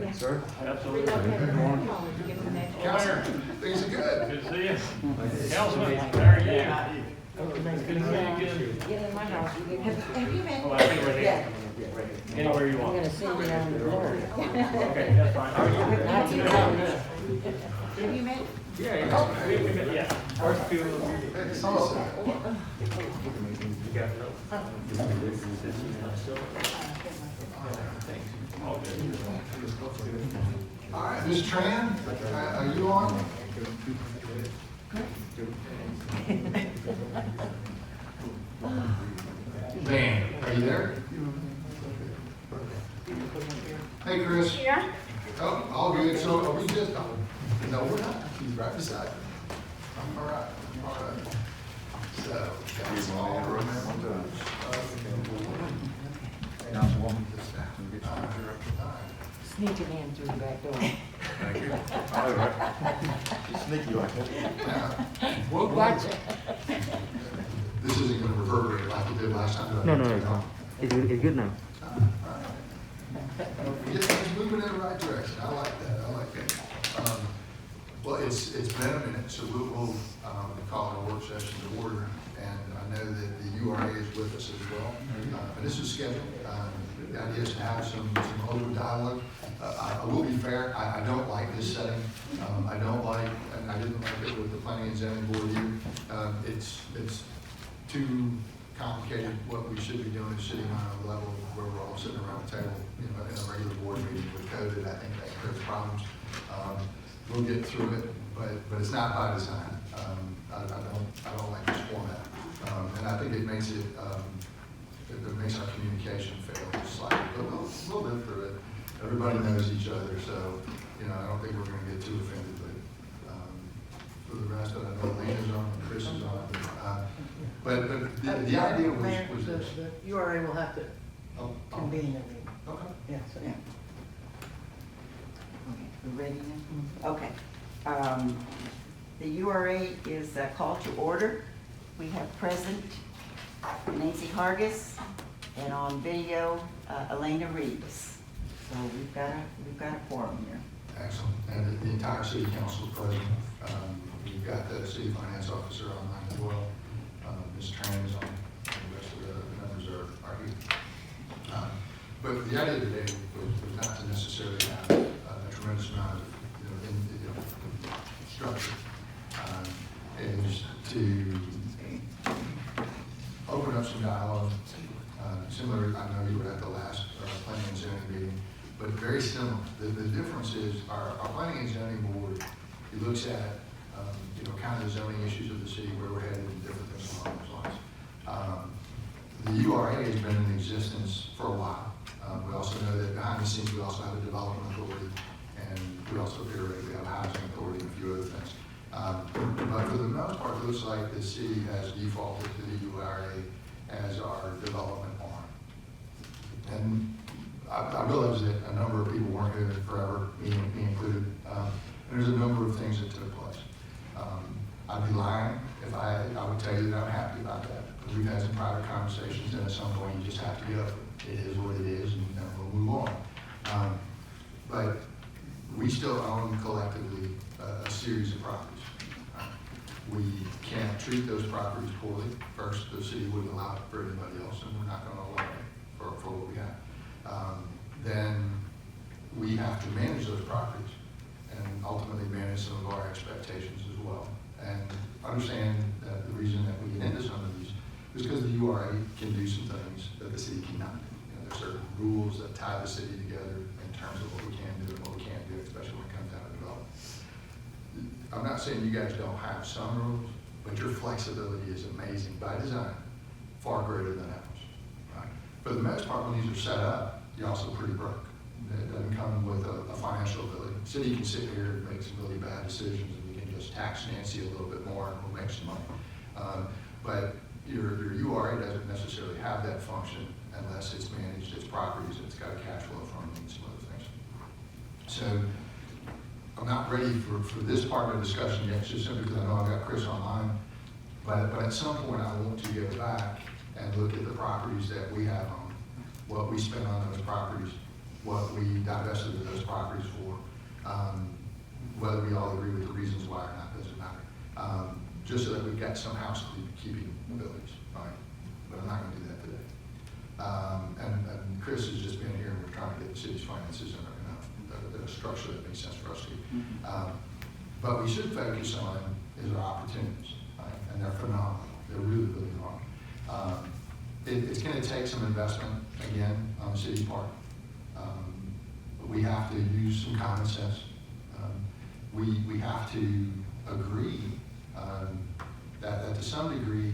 Thanks, sir. Absolutely. Councilman, things are good. Good to see you. Councilman, how are you? Good to see you again. Get in my house. Have you been? Oh, I think we're Yeah. here. Anywhere you I'm want. gonna send you down the floor. Okay, that's fine. How are you? Not too long. Have you met? Yeah, we met, yeah. First few. It's awesome. All good. All right, Ms. Tran, are you on? Dan, are you there? Hey, Chris. Yeah. Oh, all good. So are we just, no, we're not. He's right beside you. All right, all right. So, that's all. Councilwoman. Sneaking in through the back door. Thank you. All right. She's sneaky like that. Watch it. This isn't gonna reverberate like it did last time. No. It's good now. Get things moving in the right direction. I like that. I like that. Well, it's been a minute, so we'll call our work session to order. And I know that the URA is with us as well. And this is scheduled. The idea is to have some open dialogue. I will be fair. I don't like this setting. I don't like, and I didn't like it with the planning and zoning board either. It's too complicated. What we should be doing is sitting on a level where we're all sitting around the table, in a regular board meeting with COVID. I think that creates problems. We'll get through it, but it's not by design. I don't like this format, and I think it makes it makes our communication fail slightly. But we'll live through it. Everybody knows each other, so I don't think we're going to get too offended. But for the rest of it, I know Lena's on, and Chris is on. But the idea was this. The URA will have to Oh, convene a meeting. okay. Yeah, so, yeah. We ready now? Okay. The URA is called to order. We have present Nancy Hargis and on video Elena Reeves. So we've got a quorum here. Excellent. And the entire city council is present. We've got the city finance officer online as well. Ms. Tran is on, and the rest of the members are here. But the idea today was not to necessarily have a tremendous amount of structure. Is to open up some dialogue, similar, I know you were at the last planning and zoning meeting, but very similar. The difference is our planning and zoning board, he looks at, kind of the zoning issues of the city, where we're headed, and different things along those lines. The URA has been in existence for a while. We also know that behind the scenes, we also have a development authority, and we also theoretically have a housing authority and a few other things. But for the most part, it looks like the city has defaulted to the URA as our development arm. And I realize that a number of people weren't here forever, me included. And there's a number of things that took place. I'd be lying if I would tell you that I'm happy about that. Because we've had some private conversations, and at some point you just have to go. It is what it is, and we'll move on. But we still own collectively a series of properties. We can't treat those properties poorly. First, the city wouldn't allow it for anybody else, and we're not going to allow it for what we have. Then we have to manage those properties and ultimately manage some of our expectations as well. And understand that the reason that we get into some of these is because the URA can do some things that the city cannot do. There's certain rules that tie the city together in terms of what we can do and what we can't do, especially when it comes down to development. I'm not saying you guys don't have some rules, but your flexibility is amazing by design, far greater than ours. Right? For the most part, when these are set up, you're also pretty broke. It doesn't come with a financial ability. The city can sit here and make some really bad decisions, and we can just tax Nancy a little bit more and we'll make some money. But your URA doesn't necessarily have that function unless it's managed its properties and it's got a cash flow from it and some other things. So I'm not ready for this part of the discussion yet, just simply because I know I've got Chris online. But at some point I want to go back and look at the properties that we have on, what we spend on those properties, what we divested of those properties for. Whether we all agree with the reasons why or not doesn't matter. Just so that we've got some housekeeping abilities, right? But I'm not gonna do that today. And Chris has just been here and we're trying to get the city's finances in a structure that makes sense for us to. But we should focus on is our opportunities, right? And they're phenomenal. They're really, really are. It's gonna take some investment, again, on the city's part. We have to use some common sense. We have to agree that to some degree,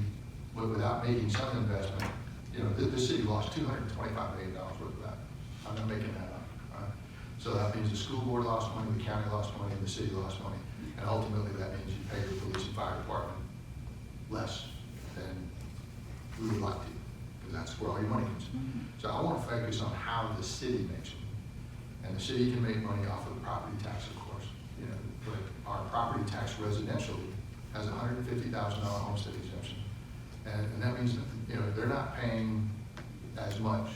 without making some investment, you know, the city lost $225 million worth of that. I'm not making that up, right? So that means the school board lost money, the county lost money, and the city lost money. And ultimately, that means you pay the police and fire department less than we would like to, because that's where all your money comes from. So I want to focus on how the city makes it. And the city can make money off of the property tax, of course. You know, but our property tax residentially has a $150,000 homestead exemption. And that means that, you know, they're not paying as much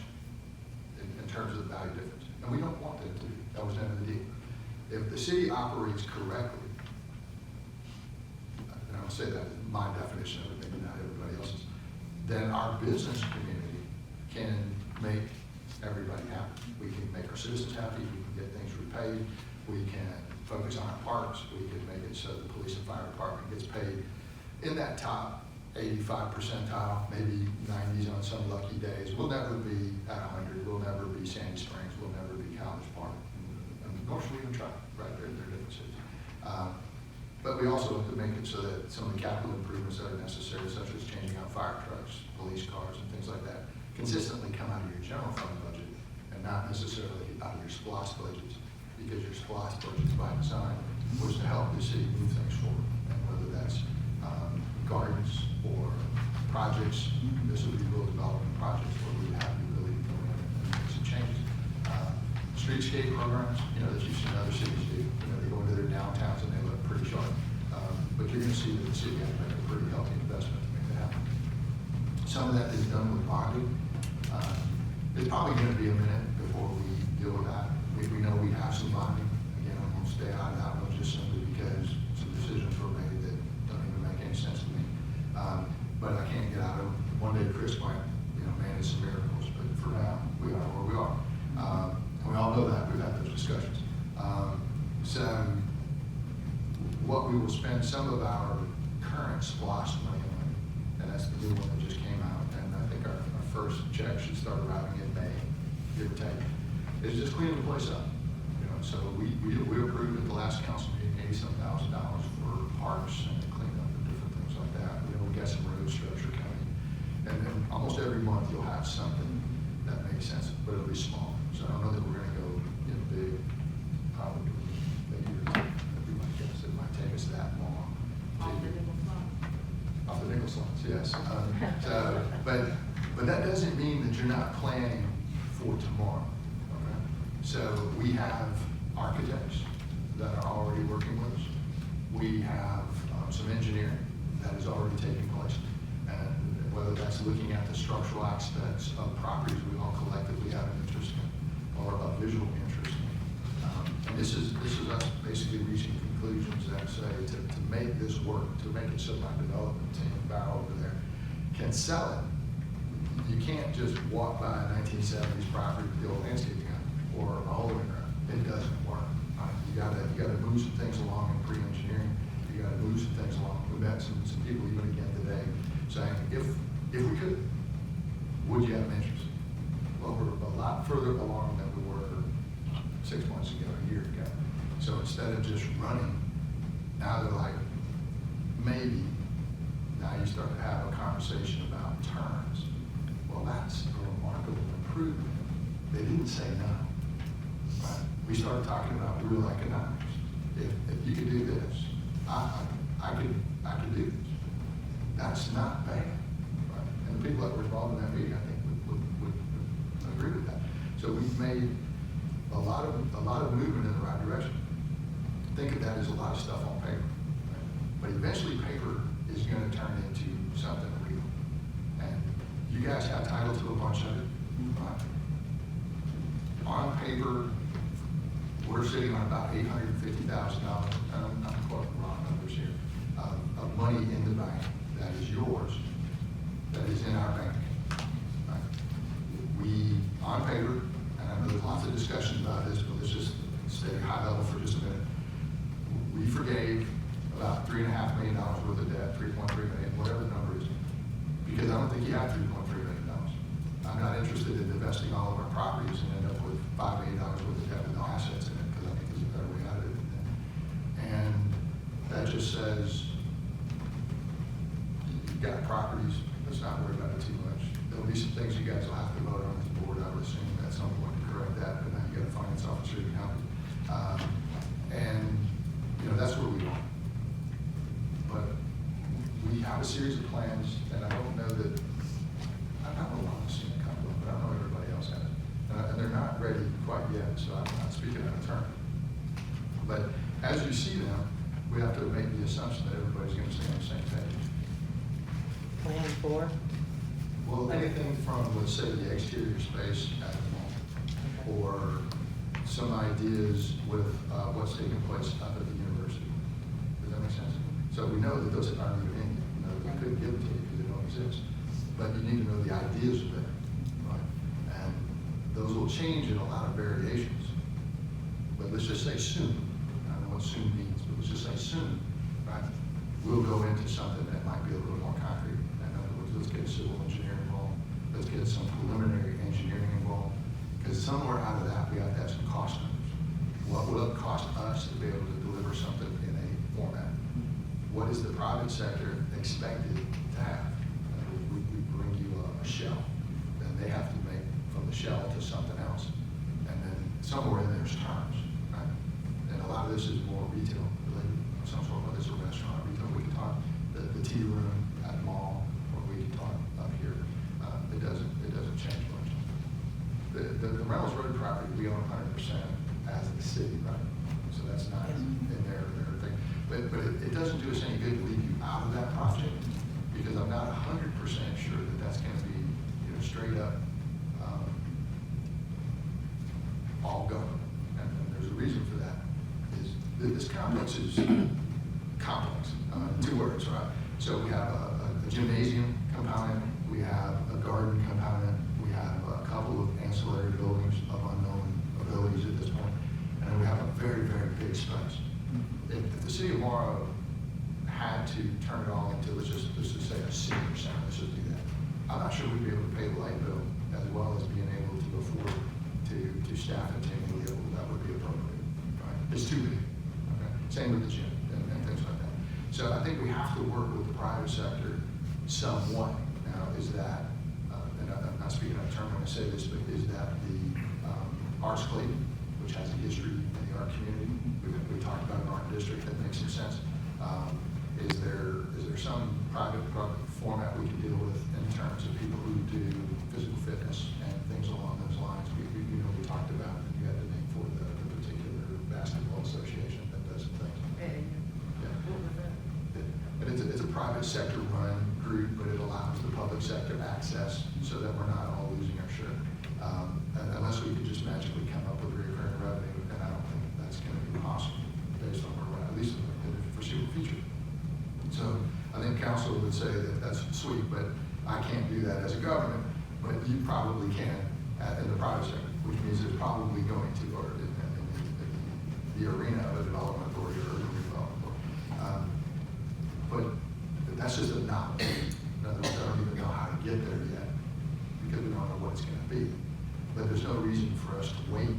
in terms of the value difference. And we don't want them to. That was never the deal. If the city operates correctly, and I would say that is my definition of it, maybe not everybody else's, then our business community can make everybody happy. We can make our citizens happy, we can get things repaid, we can focus on our parks, we can make it so the police and fire department gets paid in that top 85 percentile, maybe 90s on some lucky days. We'll never be at 100, we'll never be Sandy Springs, we'll never be College Park, and nor should we even try, right? There are differences. But we also have to make it so that some of the capital improvements that are necessary, such as changing out fire trucks, police cars, and things like that, consistently come out of your general fund budget and not necessarily out of your SPLOST budgets, because your SPLOST budgets by design was to help the city move things forward. And whether that's gardens or projects, this would be rural development projects where we have the ability to go in and make some changes. Streetscape programs, you know, that you've seen other cities do. You know, they go into their downtowns and they look pretty sharp. But you're going to see that the city has to make a pretty healthy investment to make that happen. Some of that is done with bonding. It's probably going to be a minute before we deal with that. We know we have some bonding. Again, I'm going to stay out of that one just simply because some decisions were made that don't even make any sense to me. But I can't get out of it. One day Chris might, you know, manage some miracles, but for now, we are where we are. And we all know that. We've had those discussions. So what we will spend some of our current SPLOST money on, and that's the new one that just came out, and I think our first check should start arriving in May, give or take, is just cleaning the place up. You know, so we approved at the last council meeting $87,000 for parks and cleanup and different things like that. You know, we got some road structure coming, and almost every month you'll have something that makes sense, but it'll be small. So I don't know that we're going to go, you know, big, probably maybe we might guess it might take us that long. Off the nickel slots, yes. But that doesn't mean that you're not planning for tomorrow. Okay? So we have architects that are already working with us. We have some engineering that is already taking place. And whether that's looking at the structural aspects of properties we all collectively have an interest in, or a visual interest in. And this is us basically reaching conclusions that say to make this work, to make it so my development team, Barrow over there, can sell it. You can't just walk by a 1970s property with the old landscaping on it, or a hole in the ground. It doesn't work. You gotta move some things along in pre-engineering. You gotta move some things along. We met some people even again today saying, if we could, would you have an interest? Well, we're a lot further along than we were 6 months ago, a year ago. So instead of just running, now they're like, maybe. Now you start to have a conversation about terms. Well, that's a remarkable improvement. They didn't say no. Right? We started talking about real economics. If you could do this, I could do this. That's not bad. Right? And the people that were involved in that meeting, I think, would agree with that. So we've made a lot of movement in the right direction. Think of that as a lot of stuff on paper. Right? But eventually paper is going to turn into something real. And you guys have title to a bunch of it. Right? on paper, we're sitting on about $850,000, and I'm quoting wrong numbers here, of money in the bank that is yours, that is in our bank. Right? We, on paper, and I know there's lots of discussions about this, but let's just stay high level for just a minute. We forgave about $3.5 million worth of debt, 3.3 million, whatever the number is, because I don't think you have $3.3 million. I'm not interested in investing all of our properties and end up with $5 million worth of debt with no assets in it, because I think there's a better way out of it. And that just says, you've got properties, let's not worry about it too much. There'll be some things you guys will have to vote on as a board, I would assume, at some point to correct that, but now you got a finance officer to help you. And, you know, that's where we are. But we have a series of plans, and I don't know that, I don't know a lot of seen it come up, but I know everybody else has. And they're not ready quite yet, so I'm not speaking out of turn. But as you see them, we have to make the assumption that everybody's gonna stay on the same page. Plan for? Well, anything from, let's say, the exterior space at the mall, or some ideas with what's taking place up at the university. Does that make sense? So we know that those aren't even in, you know, we couldn't give them to you because they don't exist. But you need to know the ideas are there, right? And those will change in a lot of variations. But let's just say soon. I don't know what soon means, but let's just say soon, right? We'll go into something that might be a little more concrete. In other words, let's get civil engineering involved. Let's get some preliminary engineering involved. Because somewhere out of that, we have to have some cost numbers. What will it cost us to be able to deliver something in a format? What is the private sector expected to have? We bring you a shell, and they have to make from the shell to something else. And then somewhere in there's terms, right? And a lot of this is more retail related, some sort of, whether it's a restaurant, retail, we can talk, the tea room at the mall, or we can talk up here. It doesn't change much. The Reynolds Road property, we own 100% as the city, right? So that's not in their thing. But it doesn't do us any good to leave you out of that project, because I'm not 100% sure that that's gonna be, you know, straight up, all go. And there's a reason for that, is that this complex is complex, 2 words, right? So we have a gymnasium component, we have a garden component, we have a couple of ancillary buildings of unknown abilities at this point, and then we have a very, very big space. If the city of Morrow had to turn it all into, let's just say a senior center, let's just do that. I'm not sure we'd be able to pay the light bill as well as being able to afford to staff and take the level that would be appropriate, right? It's too big, okay? Same with the gym and things like that. So I think we have to work with the private sector somewhat. Now, is that, and I'm not speaking out of turn when I say this, but is that the Arts Clayton, which has a history in the art community, we talked about an art district, that makes some sense. Is there some private format we can deal with in terms of people who do physical fitness and things along those lines? We talked about, and you had the name for the particular basketball association that does some things. Yeah. But it's a private sector run group, but it allows the public sector access so that we're not all losing our shirt. Unless we could just magically come up with recurring revenue, and I don't think that's going to be possible based on where we're at least in the foreseeable future. So I think council would say that that's sweet, but I can't do that as a government, but you probably can in the private sector, which means there's probably going to, or in the arena of a development authority or urban redevelopment authority. But that's just a knowledge. In other words, I don't even know how to get there yet because we don't know what it's going to be. But there's no reason for us to wait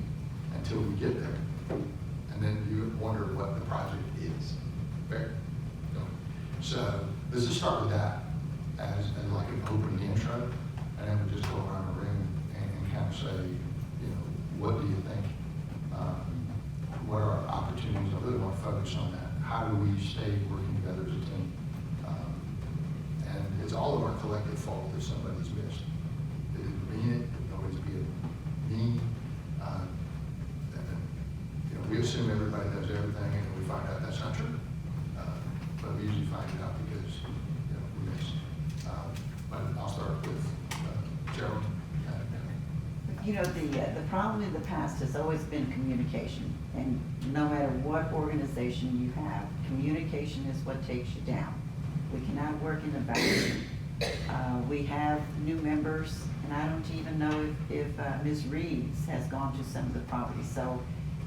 until we get there. And then you wonder what the project is. Fair? No. So let's just start with that as like an open intro. And then we just go around the room and kind of say, you know, what do you think? What are our opportunities? I really want to focus on that. How do we stay working together as a team? And it's all of our collective fault if somebody's missed. They didn't mean it, nobody's being mean. You know, we assume everybody knows everything, and we find out that's not true. But we usually find it out because, you know, we missed. But I'll start with Gerald. You know, the problem in the past has always been communication, and no matter what organization you have, communication is what takes you down. We cannot work in a vacuum. We have new members, and I don't even know if Ms. Reeves has gone to some of the properties. So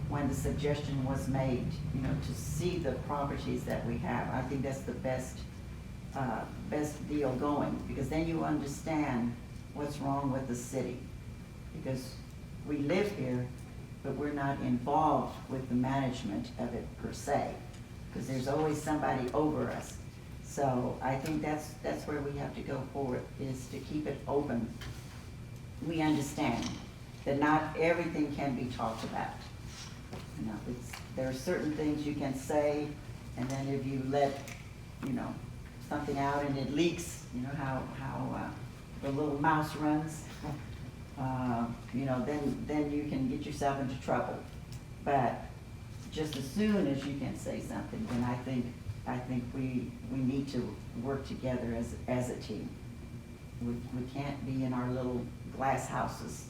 when the suggestion was made, you know, to see the properties that we have, I think that's the best deal going, because then you understand what's wrong with the city. Because we live here, but we're not involved with the management of it per se, because there's always somebody over us. So I think that's where we have to go forward, is to keep it open. We understand that not everything can be talked about. You know, there are certain things you can say, and then if you let, you know, something out and it leaks, you know, how the little mouse runs, you know, then you can get yourself into trouble. But just as soon as you can say something, then I think we need to work together as a team. We can't be in our little glass houses.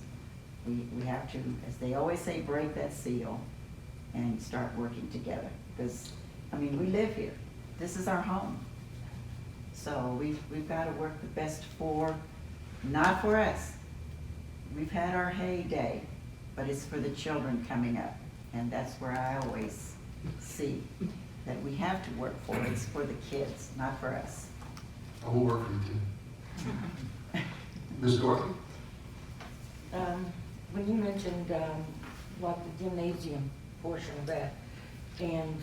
We have to, as they always say, break that seal and start working together. Because, I mean, we live here. This is our home. So we've got to work the best for, not for us. We've had our heyday, but it's for the children coming up. And that's where I always see that we have to work for. It's for the kids, not for us. I will work for you too. Ms. Dorothy? When you mentioned, like the gymnasium portion of that, and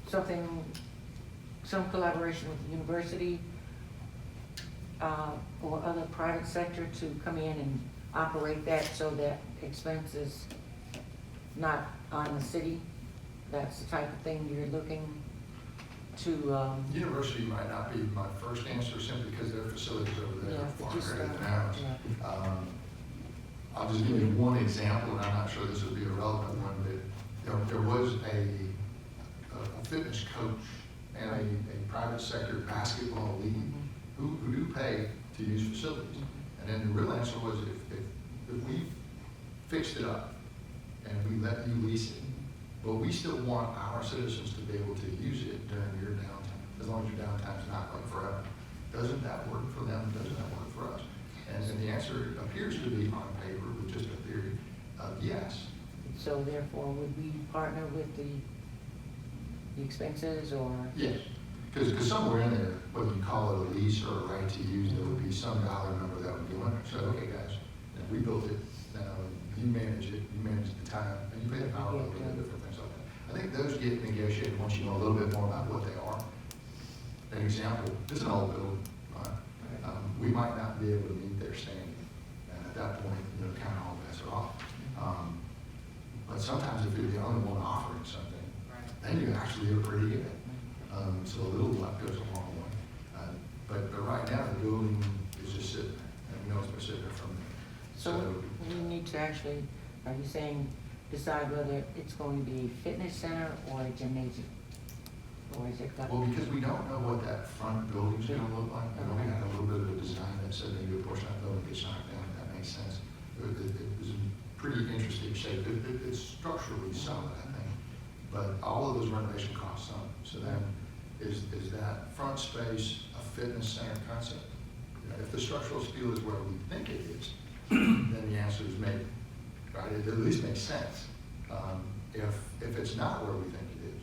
some collaboration with the university, or other private sector to come in and operate that so that expenses not on the city, that's the type of thing you're looking to, University might not be my first answer, simply because their facilities over there Yeah, are far just, greater than ours. yeah. I'll just give you one example, and I'm not sure this would be a relevant one, but there was a fitness coach and a private sector basketball league who do pay to use facilities. And then the real answer was, if we fixed it up and we let you lease it, but we still want our citizens to be able to use it during your downtime, as long as your downtime's not like forever. Doesn't that work for them? Doesn't that work for us? And the answer appears to be on paper, with just a theory, yes. so therefore would we partner with the expenses or? Yes, because somewhere in there, whether you call it a lease or a right to use, there would be some dollar number that would go in there. So, okay, guys, we built it, now you manage it, you manage the time, and you pay the power bill and different things like that. I think those get negotiated once you know a little bit more about what they are. An example, it's an old building, right? We might not be able to meet their standing, and at that point, you know, kind of all bets are off. But sometimes if you're the only one offering something, then you actually are pretty good. So a little luck goes a long way. But right now, the building is just sitting there, and we know it's been sitting there from there. So we need to actually, are you saying, decide whether it's going to be a fitness center or a gymnasium? Or is it? Well, because we don't know what that front building's gonna look like. I know we had a little bit of a design that said maybe a portion of that building gets knocked down, if that makes sense. It was in pretty interesting shape. It's structurally solid, I think, but all of those renovation costs some. So then, is that front space a fitness center concept? You know, if the structural steel is where we think it is, then the answer is maybe, right? It at least makes sense. If it's not where we think it is,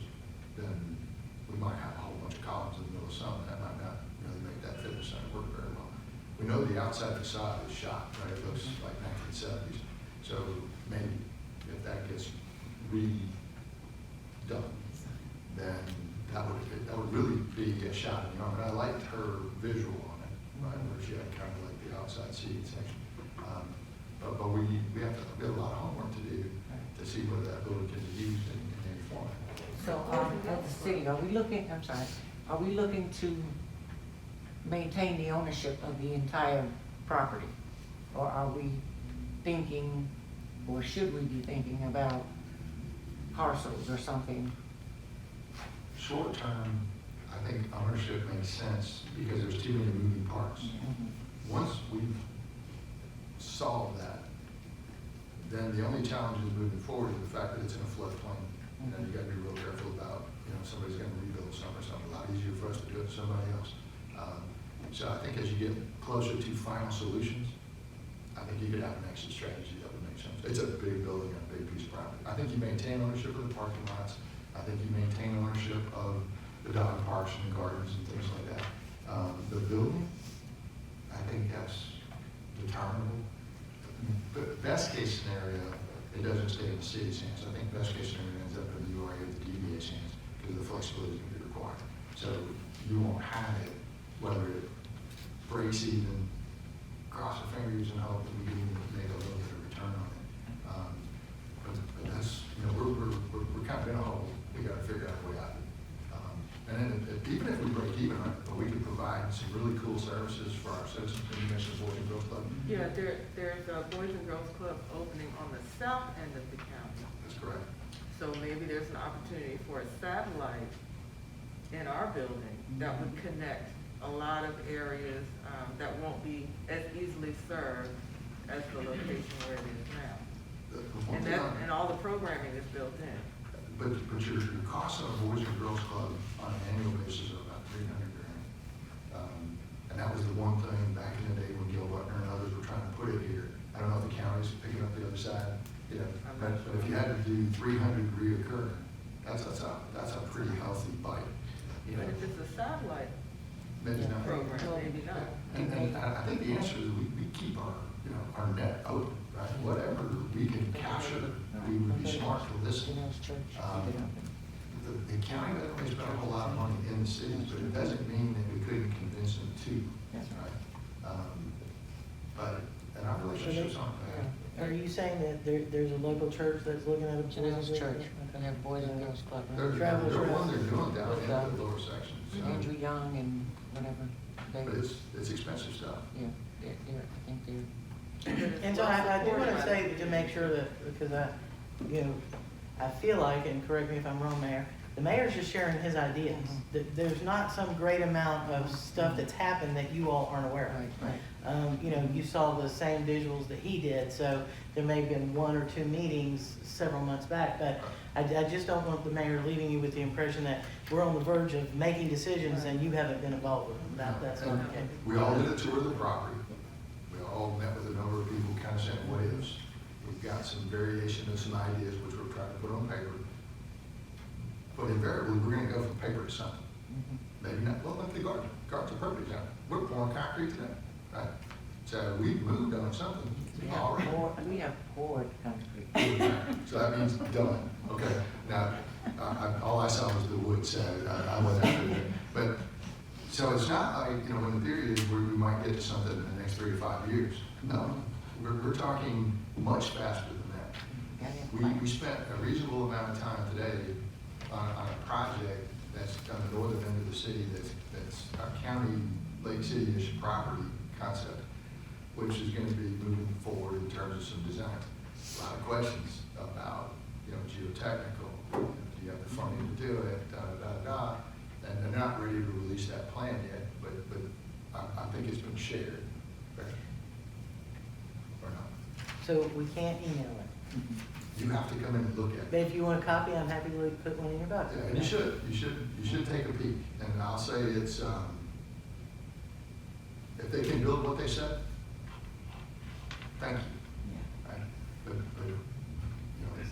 then we might have a whole bunch of columns in the middle of something that might not really make that fitness center work very well. We know the outside facade is shot, right? It looks like 1970s. So maybe if that gets redone, then that would really be a shot in the arm. And I liked her visual on it, right? Where she had kind of like the outside seating section. But we have a lot of homework to do to see whether that building can be used in any format. So, as a city, are we looking to maintain the ownership of the entire property? Or are we thinking, or should we be thinking about parcels or something? Short term, I think ownership makes sense because there's too many moving parts. Once we've solved that, then the only challenge is moving forward is the fact that it's in a floodplain. You know, you gotta be real careful about, somebody's gonna rebuild something or something, a lot easier for us to do it than somebody else. So I think as you get closer to final solutions, I think you could have an exit strategy that would make sense. It's a big building and a big piece of property. I think you maintain ownership of the parking lots. I think you maintain ownership of the dog parks and the gardens and things like that. The building, I think that's determinable. But best case scenario, it doesn't stay in the city's hands. I think best case scenario ends up in the URA or the DBA's hands because of the flexibility that can be required. So you won't have it, whether it breaks even, cross our fingers and hope that we can make a little bit of return on it. But that's, we're kind of in a hole. We got to figure out a way out of it. And then even if we break even on it, but we can provide some really cool services for our citizens. And you mentioned the Boys and Girls Club. Yeah, there's a Boys and Girls Club opening on the south end of the county. That's correct. So maybe there's an opportunity for a satellite in our building that would connect a lot of areas that won't be as easily served as the location where it is now. And all the programming is built in. But your costs on a Boys and Girls Club on an annual basis are about $300,000. And that was the one thing back in the day when Gil Butler and others were trying to put it here. I don't know if the county's picking up the other side, but if you had to do 300 reoccurring, that's a pretty healthy bite. But if it's a satellite Maybe not. program, maybe not. And I think the answer is we keep our net open, right? Whatever we can capture, we would be smart to listen. The county doesn't really spend a whole lot of money in the cities, but it doesn't mean that we couldn't convince them to, right? And our relationships aren't bad. Are you saying that there's a local church that's looking at a Boys and Janelle's Girls Church, Club? we have Boys and Girls Club. They're one they're doing down in the lower section. Andrew Young and whatever. But it's expensive stuff. Yeah, I think they're. And so I do want to say to make sure that, because I feel like, and correct me if I'm wrong, Mayor, the mayor's just sharing his ideas. There's not some great amount of stuff that's happened that you all aren't aware of. Right. You saw the same visuals that he did, so there may have been one or two meetings several months back, but I just don't want the mayor leaving you with the impression that we're on the verge of making decisions and you haven't been involved with them. That's not the case. We all did a tour of the property. We all met with a number of people, kind of saying what ifs. We've got some variation of some ideas which we're trying to put on paper. But invariably, we're gonna go from paper to something. Maybe not, well, like the garden. Garden's a perfect example. We're pouring concrete today, right? So we've moved on something already. We have poured concrete. So that means done. Okay. Now, all I saw was the wood, so I wasn't after that. But, so it's not like, when the theory is we might get to something in the next 3 to 5 years. No, we're talking much faster than that. We spent a reasonable amount of time today on a project that's on the northern end of the city that's a county Lake City-ish property concept, which is going to be moving forward in terms of some design. A lot of questions about, geotechnical, do you have the funding to do it, and they're not ready to release that plan yet, but I think it's been shared. Right? Or not? So we can't email it. You have to come in and look at But it. if you want a copy, I'm happy to put one in your box. Yeah, and you should take a peek, and I'll say it's, if they can build what they said, thank you. Right? But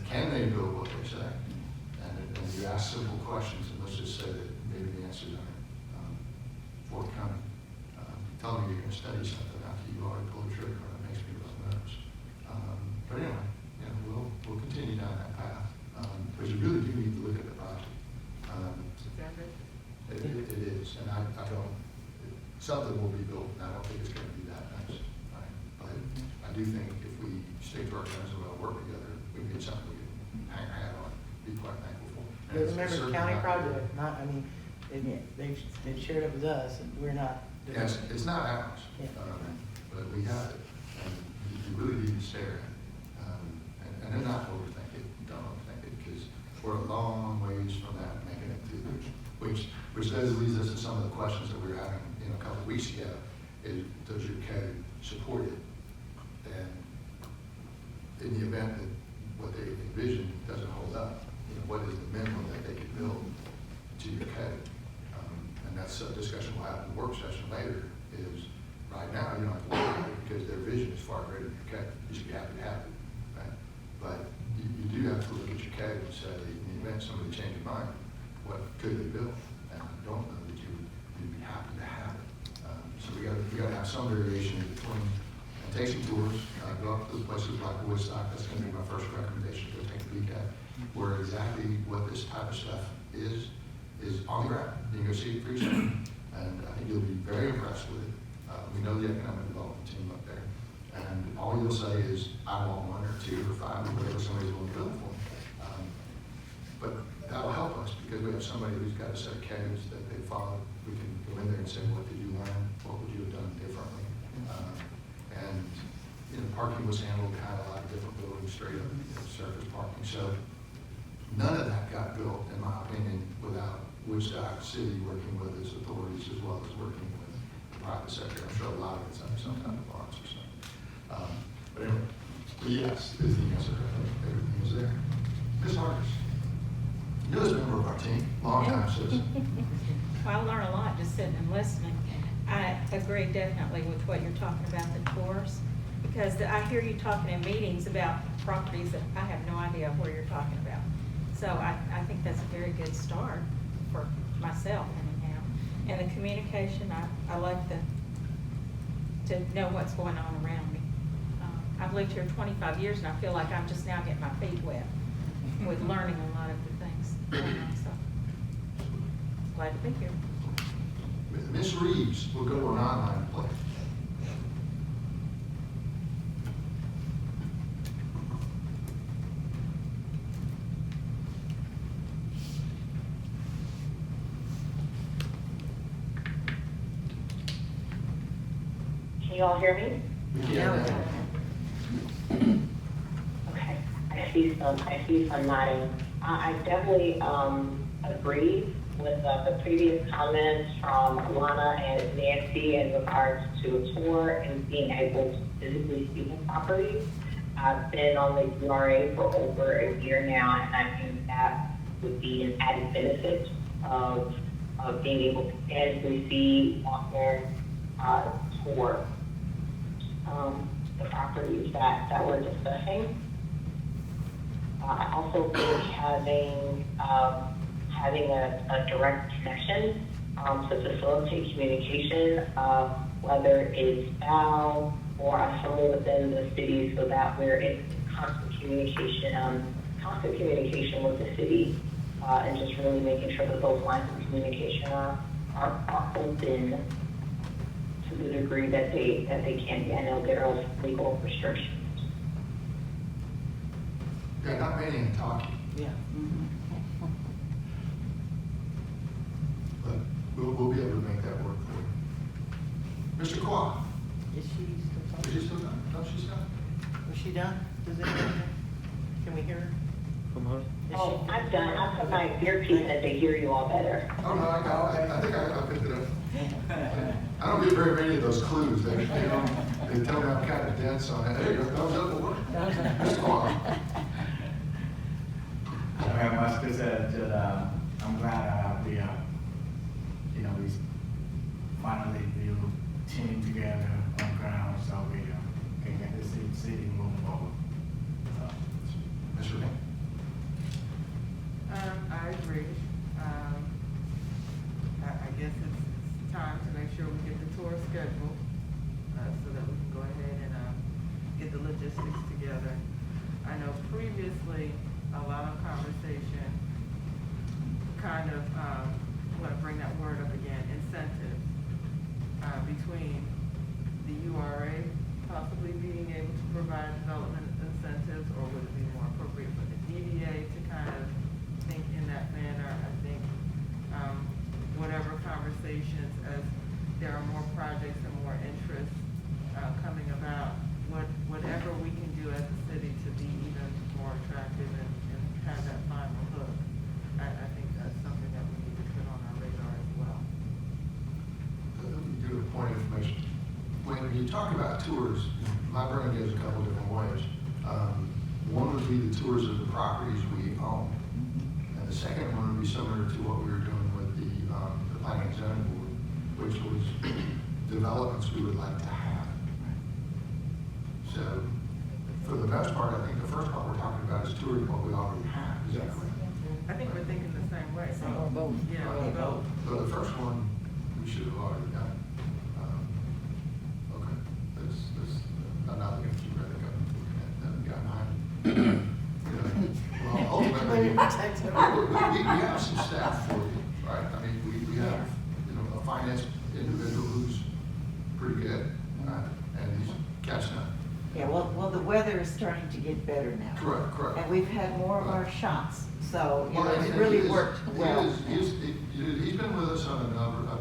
can they build what they say? And you ask simple questions, and let's just say that maybe the answers aren't forthcoming. Tell me you're gonna study something after you've already pulled the trigger, that makes me real nervous. But anyway, we'll continue down that path. But you really do need to look at the project. It is, and I don't, something will be built, and I don't think it's gonna be that nice, right? But I do think if we stick to our guns and we'll work together, we can get something we can hang our hat on, be quite thankful for. And But it's remember, certainly county not- project, they've shared it with us, and we're not. doing Yes, it. it's not ours, Yeah. but we have it, and you really need to stare at it. And then not overthink it, don't overthink it, because we're a long ways from that, making it through this, which does lead us to some of the questions that we were having, a couple of weeks ago, is does your code support it? And in the event that what they envision doesn't hold up, you know, what is the minimum that they could build to your code? And that's a discussion we'll have in the work session later, is right now, you don't have to worry about it because their vision is far greater than your code. You should be happy to have it, right? But you do have to look at your code and say, in the event somebody changed their mind, what could they build? And I don't know that you'd be happy to have it. So we gotta have some variation in between. And take some tours, go up to the places like Woodstock. That's gonna be my first recommendation, go take a peek at where exactly what this type of stuff is on the ground. You can go see it for yourself. And I think you'll be very impressed with it. We know the economic development team up there. And all you'll say is, I want 1 or 2 or 5, or whatever somebody's willing to build for me. But that'll help us because we have somebody who's got a set of codes that they follow. We can go in there and say, what did you learn? What would you have done differently? And, you know, parking was handled kind of like different buildings, straight up, you know, surface parking. So none of that got built, in my opinion, without Woodstock City working with its authorities as well as working with the private sector. I'm sure a lot of it's under some type of bonds or something. But anyway, yes, is the answer. Everything is there. Ms. Hargis, newest member of our team, long-time citizen. Well, I learn a lot just sitting and listening. I agree definitely with what you're talking about, the tours, because I hear you talking in meetings about properties that I have no idea where you're talking about. So I think that's a very good start for myself anyhow. And the communication, I like to know what's going on around me. I've lived here 25 years and I feel like I'm just now getting my feet wet with learning a lot of the things going on, so glad to be here. Ms. Reeves will go to an online play. Can you all hear me? Yeah. Okay, I see some nodding. I definitely agree with the previous comments from Alana and Nancy in regards to a tour and being able to physically see the property. I've been on the URA for over a year now, and I think that would be an added benefit of being able to physically see, walk in, tour the properties that we're discussing. I also think having a direct connection to facilitate communication, whether it's Val or someone within the city, so that we're in constant communication with the city, and just really making sure that those lines of communication are open to the degree that they can be. I know there are legal restrictions. Yeah, not many in talking, Yeah. but we'll be able to make that work for you. Mr. Kwok, Is she still is talking? she still done? No, she's done. Was she done? Does anyone hear? Can we hear her? From her? Is Oh, she- I'm done. I put my earpiece in to hear you all better. Oh, no, I think I picked it up. I don't get very many of those clues. They tell me I'm kind of dense on it. Hey, that was up work. Mr. Kwok. I don't have much to say, just, I'm glad we finally team together on ground, so we can get this city moving forward. Mr. Lee. I agree. I guess it's time to make sure we get the tour scheduled, so that we can go ahead and, get the logistics together. I know previously, a lot of conversation, kind of, I'm gonna bring that word up again, incentives, between the URA possibly being able to provide development incentives, or would it be more appropriate for the DDA to kind of think in that manner? I think, whatever conversations, as there are more projects and more interest, coming about, whatever we can do as a city to be even more attractive and have that final hook, I think that's something that we need to put on our radar as well. Let me do a point of information. When you talk about tours, my brain goes a couple different ways. be the tours of the properties we own. And the second one would be similar to what we were doing with the planning and zoning board, which was developments we would like to have. So, for the most part, I think the first part we're talking about is touring what we already have. Is that correct? I think we're thinking the same way. Or both. Yeah, Or both. So the first one, we should have already done. Okay, I'm not looking at you, I think I'm got mine. Well, ultimately, we have some staff for you, right? I mean, we have, a finance individual who's pretty good, and he's catching up. Yeah, well, the weather is starting to get better now. Correct. And we've had more of our shots, so, it's and really he is- worked well. He's been with us on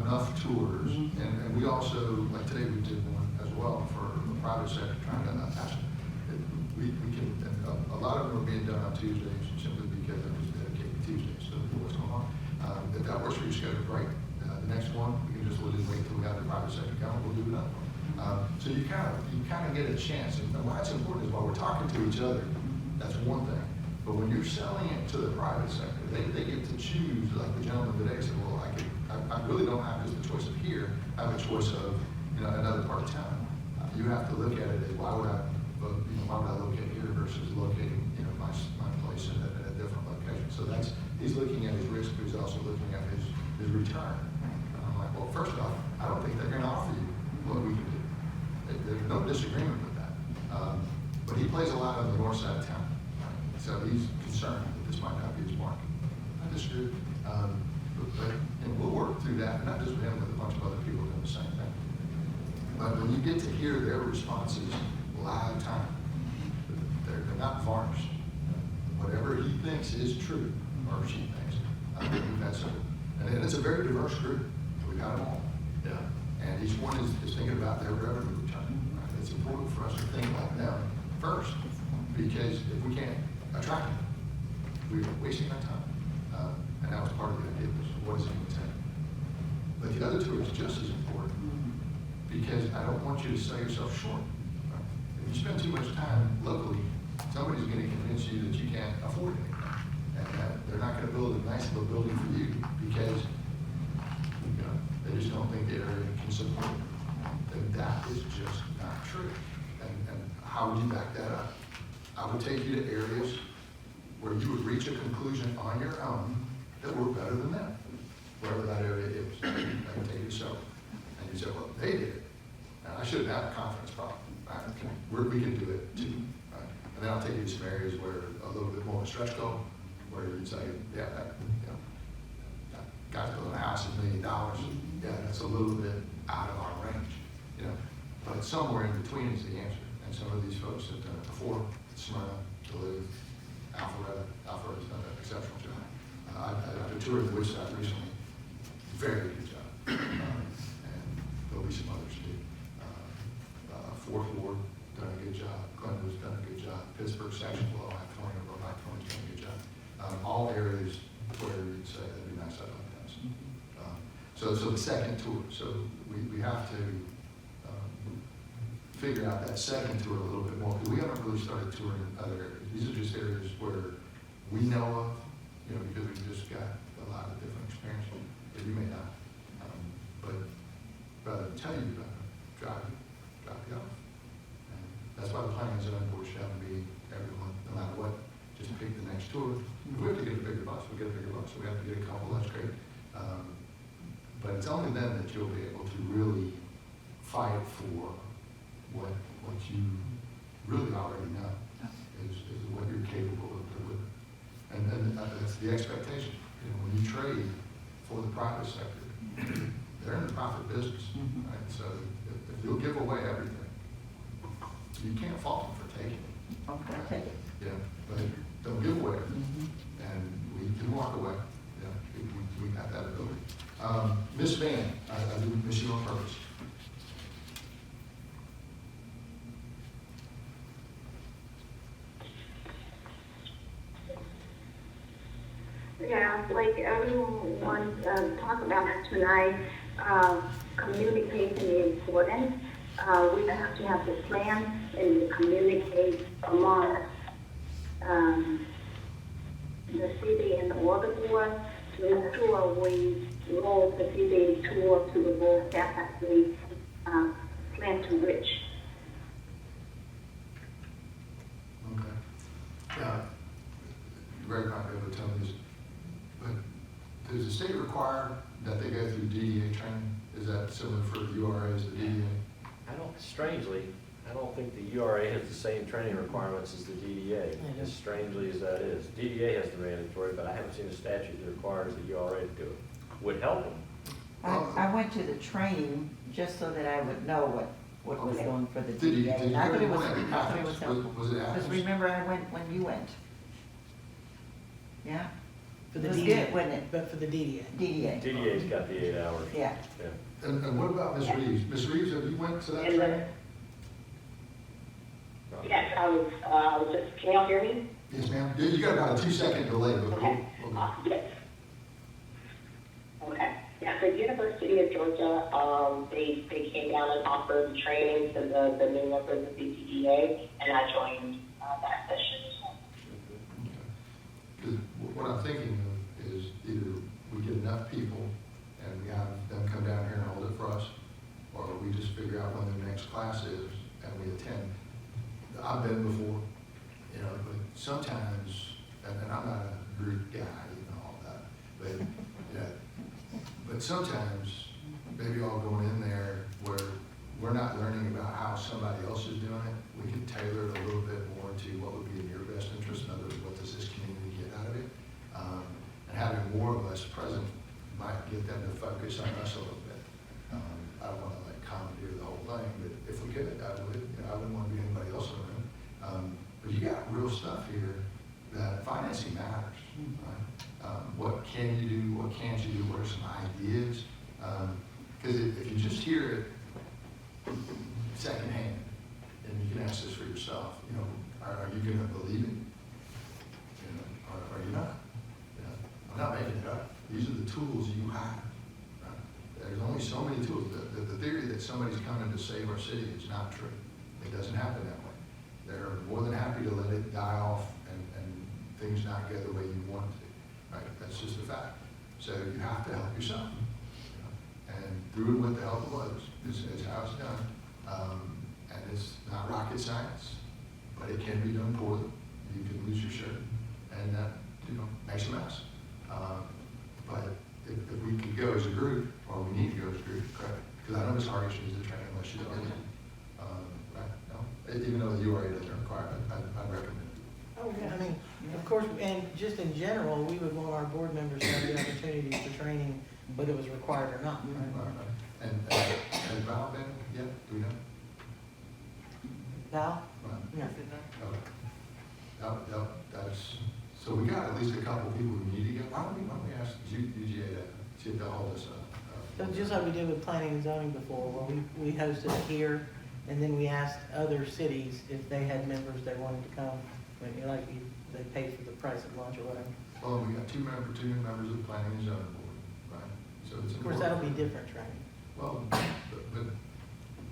enough tours, and we also, like today, we did one as well for the private sector, trying to, we can, and a lot of them are being done on Tuesdays, simply because it was dedicated Tuesdays, so what's going on. If that works for your schedule, great. The next one, we can just literally wait until we have the private sector come, we'll do another one. So you kind of get a chance, and why it's important is while we're talking to each other, that's one thing. But when you're selling it to the private sector, they get to choose, like the gentleman today said, well, I really don't have just the choice of here, I have a choice of, another part of town. You have to look at it as why would I locate here versus locating, my place in a different location. So he's looking at his risk, but he's also looking at his return. And I'm like, well, first off, I don't think they're gonna offer you what we can do. There's no disagreement with that. But he plays a lot on the north side of town. So he's concerned that this might not be his market. I disagree. But we'll work through that, and not just with him, with a bunch of other people doing the same thing. But when you get to hear their responses live time, they're not varnished. Whatever he thinks is true, or she thinks, we've had some. And it's a very diverse group. We've had them all. Yeah. And each one is thinking about their revenue return. Right? It's important for us to think like them first, because if we can't attract them, we're wasting our time. And that was part of the idea, was what is it going to take? But the other two is just as important, because I don't want you to sell yourself short. Right? If you spend too much time locally, somebody's going to convince you that you can't afford anything. And that they're not going to build a nice little building for you because they just don't think the area can support it. And that is just not true. And how would you back that up? I would take you to areas where you would reach a conclusion on your own that were better than them, wherever that area is. I can take you to several. And you say, well, they did it. And I shouldn't have a confidence problem. Right? We can do it too. Right? And then I'll take you to some areas where a little bit more of a stretch goal, where you'd say, yeah, that guy's building a house at $1 million. Yeah, that's a little bit out of our range. But somewhere in between is the answer. And some of these folks have done it before. Smyrna, Duluth, Alpharetta's done an exceptional job. I toured the Woodside recently. Very good job. And there'll be some others too. Fourth Ward done a good job. Glenwood's done a good job. Pittsburgh section below I-20 or below I-20's done a good job. All areas where you'd say that'd be nice, I'd like that. So the second tour. So we have to figure out that second tour a little bit more, because we haven't really started touring other areas. These are just areas where we know of, because we've just got a lot of different experience that you may not. But rather than tell you about it, drive you off. And that's why the planning and zoning board should have to be everyone, no matter what, just pick the next tour. If we have to get a bigger bus, we'll get a bigger bus. If we have to get a couple, that's great. But it's only then that you'll be able to really fight for what you really already know is what you're capable of delivering. And that's the expectation. When you trade for the private sector, they're in the profit business. Right? So if you'll give away everything, you can't fault them for taking it. Okay, take it. Yeah, but don't give away everything. And we can walk away. Yeah, we have that ability. Miss Van, I do miss you on purpose. Yeah, like everyone talked about tonight, communication is important. We have to have the plan and communicate among the city and the water board to ensure we roll the city tour to the board that we plan to reach. Okay. Yeah, Greg might be able to tell me this, but does the state require that they go through DDA training? Is that similar for the URA as the DDA? Strangely, I don't think the URA has the same training requirements as the DDA, as strangely as that is. DDA has the mandatory, but I haven't seen a statute that requires the URA to do it. Would help them. I went to the training just so that I would know what was Okay. going for the Did you DDA. go And I thought to it was, one at I thought it was Athens? helpful. Was it Because Athens? remember, I went when you went. Yeah? For It the was DDA, good, wasn't it? but for the DDA. DDA. DDA's got the 8 hours. Yeah. Yeah. And what about Ms. Reeves? Ms. Reeves, have you went to that And training? Yes, I was just, can y'all hear me? Yes, ma'am. You got about a 2-second delay, but Okay. Yes. Okay. Yeah, the University of Georgia, they came down and offered training to the new members of the DDA, and I joined that session. Because what I'm thinking of is either we get enough people and we have them come down here and hold it for us, or we just figure out when the next class is and we attend. I've been before, you know, but sometimes, and I'm not a group guy, you know, all that, but, but sometimes maybe all going in there where we're not learning about how somebody else is doing it, we can tailor it a little bit more to what would be in your best interest. In other words, what does this community get out of it? And having more of us present might get them to focus on us a little bit. I don't want to like commandeer the whole thing, but if we could, I would. You know, I wouldn't want to be anybody else in the room. But you got real stuff here that financing matters. Right? What can you do? What can't you do? What are some ideas? Because if you just hear it secondhand, and you can ask this for yourself, you know, are you going to believe it? You know, or are you not? You know, I'm not making it up. These are the tools you have. Right? There's only so many tools. The theory that somebody's coming to save our city is not true. It doesn't happen that way. They're more than happy to let it die off and things not go the way you want it to. Right? That's just a fact. So you have to help yourself. You know? And through it with the help of others is how it's done. And it's not rocket science, but it can be done poorly. You can lose your shirt, and that, you know, makes a mess. But if we could go as a group, or we need to go as a group, correct? Because I know Ms. Hargis needs to train unless she doesn't. Right? No? Even though the URA doesn't require it, I'd recommend it. Oh, yeah, I mean, of course, and just in general, we would want our board members to have the opportunities for training, whether it was required or not. Right. And has Val been yet? Do we know? Val? Right. Yeah. That's, so we got at least a couple of people who need to get, why don't we ask UGA to see if they'll hold us up? So just like we did with planning and zoning before, where we hosted it here, and then we asked other cities if they had members that wanted to come, they paid for the price of lunch or whatever. Well, we got two new members of the planning and zoning board, right? So it's Of course, that'll be different training. Well, but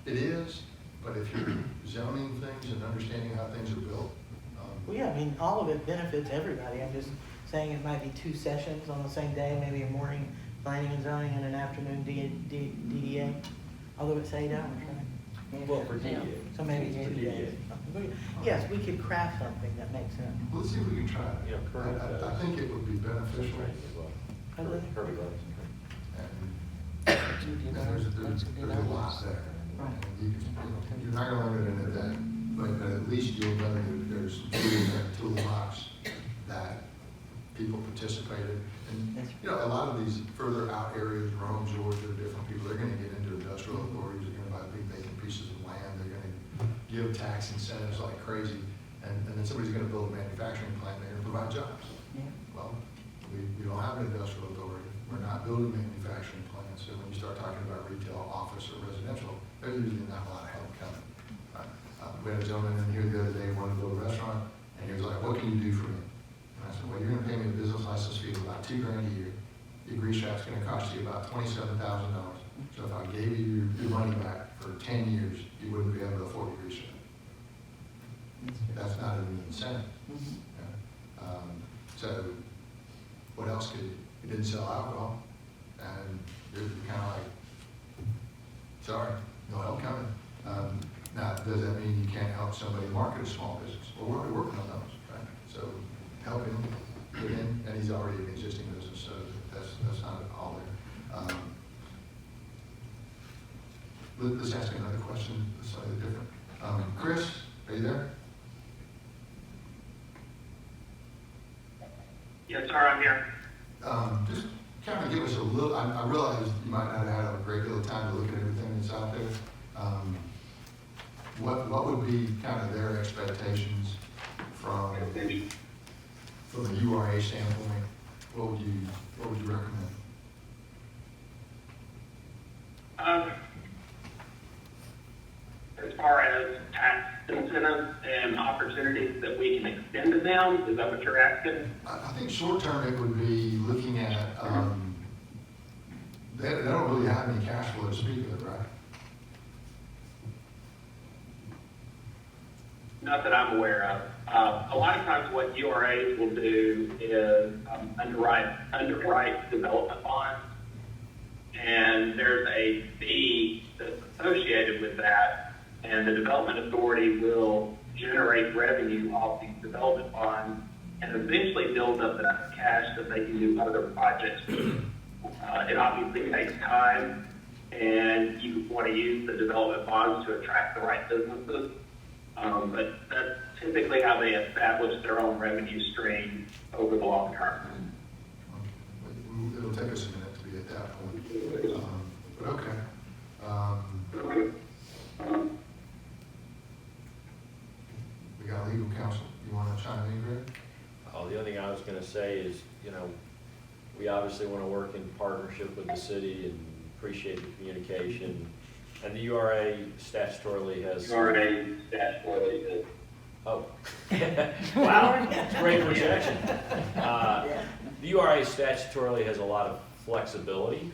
it is, but if you're zoning things and understanding how things are built. Well, yeah, I mean, all of it benefits everybody. I'm just saying it might be 2 sessions on the same day, maybe a morning planning and zoning and an afternoon DDA, although it's 8 hours, right? Well, for DDA. So maybe it's For 2 days. Yes, we could craft something that makes sense. Let's see if we can try it. Yeah, correct. I think it would be beneficial. Training as well. Really? Perfect. And there's a lot there. And you're not gonna limit it at that, but at least you'll know that there's tools in the toolbox that people participated. And, you know, a lot of these further out areas, Rome, Georgia, different people, they're gonna get into industrial authorities, they're gonna buy big vacant pieces of land, they're gonna give tax incentives like crazy, and then somebody's gonna build a manufacturing plant, they're gonna provide jobs. Yeah. Well, we don't have an industrial authority, we're not building manufacturing plants, so when you start talking about retail, office, or residential, there's usually not a lot of help coming. We had a gentleman in here the other day, wanted to build a restaurant, and he was like, what can you do for me? And I said, well, you're gonna pay me a business license fee of about $2 grand a year. Your grease trap's gonna cost you about $27,000. So if I gave you your money back for 10 years, you wouldn't be able to afford a grease trap. That's not an incentive. Mhm. Yeah. So what else could, you didn't sell alcohol, and you're kind of like, sorry, no help coming. Now, does that mean you can't help somebody market a small business? Well, we're already working on those, right? So help him get in, and he's already an existing business, so that's not all there. Let's ask another question, slightly different. Chris, are you there? Yes, sir, I'm here. Just kind of give us a little, I realize you might not have had a great deal of time to look at everything that's out there. What would be kind of their expectations from a URA standpoint? What would you recommend? As far as tax incentives and opportunities that we can extend to them, is that what you're asking? I think short term it would be looking at, they don't really have any cash flow to speak of, right? Not that I'm aware of. A lot of times what URAs will do is underwrite development bonds, and there's a fee that's associated with that, and the development authority will generate revenue off these development bonds and eventually build up enough cash that they can do other projects. It obviously takes time, and you want to use the development bonds to attract the right businesses. But that's typically how they establish their own revenue stream over the long term. It'll take us a minute to be at that point. But okay. We got legal counsel. You want to chime in, Greg? The only thing I was gonna say is, we obviously wanna work in partnership with the city and appreciate the communication. And the URA statutorily has. Oh. Wow, great projection. The URA statutorily has a lot of flexibility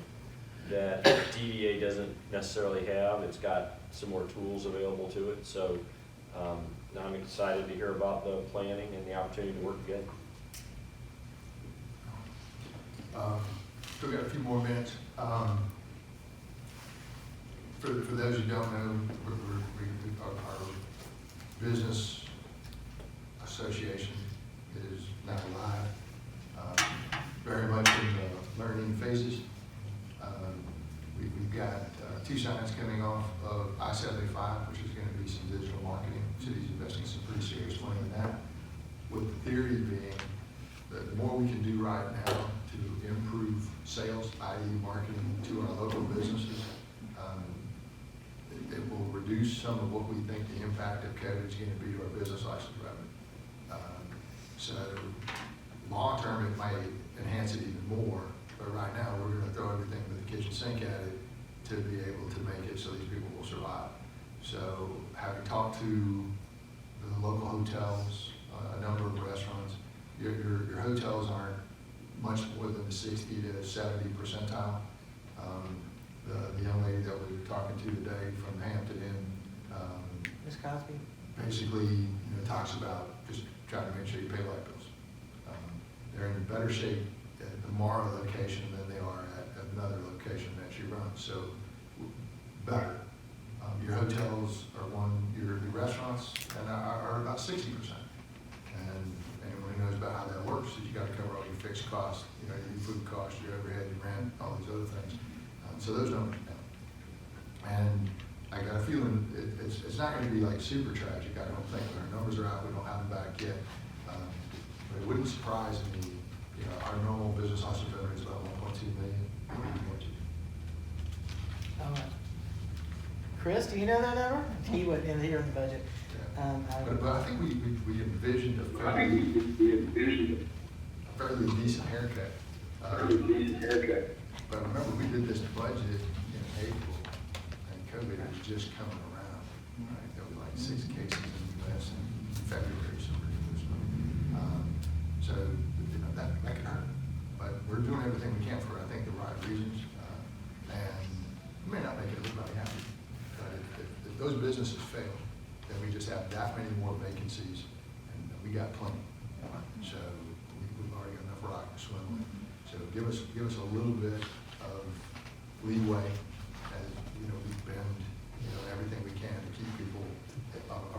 that DDA doesn't necessarily have. It's got some more tools available to it. So now I'm excited to hear about the planning and the opportunity to work together. Still got a few more minutes. For those who don't know, our business association is now live, very much in the learning phases. We've got 2 signs coming off of I-75, which is going to be some digital marketing. City's investing some pretty serious money in that, with the theory being that the more we can do right now to improve sales, i.e. marketing to our local businesses, it will reduce some of what we think the impact of COVID is going to be to our business license revenue. So long term, it might enhance it even more, but right now we're going to throw everything with the kitchen sink at it to be able to make it so these people will survive. So having talked to the local hotels, a number of restaurants, your hotels aren't much more than the 60 to 70 percentile. The young lady that we were talking to today from Hampton Inn, Ms. Cosby? basically talks about just trying to make sure you pay light bills. They're in better shape at the Morrow location than they are at another location that she runs. So better. Your hotels are your restaurants are about 60%. And anyone who knows about how that works is you got to cover all your fixed costs, your food costs, your overhead, your rent, all these other things. So those numbers are down. And I got a feeling it's not going to be like super tragic, I don't think. Our numbers are out, we don't have them back yet. But it wouldn't surprise me, our normal business license revenue is about 1.2 million. All right. Chris, do you know that number? He went in here in the budget. But I think we envisioned a fairly decent haircut. But remember, we did this budget in April, and COVID was just coming around. Right? There were like 6 cases in the U.S. in February, so ridiculous. So that could hurt. But we're doing everything we can for, I think, the right reasons. And we may not make everybody happy. But if those businesses fail, then we just have that many more vacancies, and we got plenty. So we've already got enough rock to swim with. So give us a little bit of leeway as, you know, we bend, you know, everything we can to keep people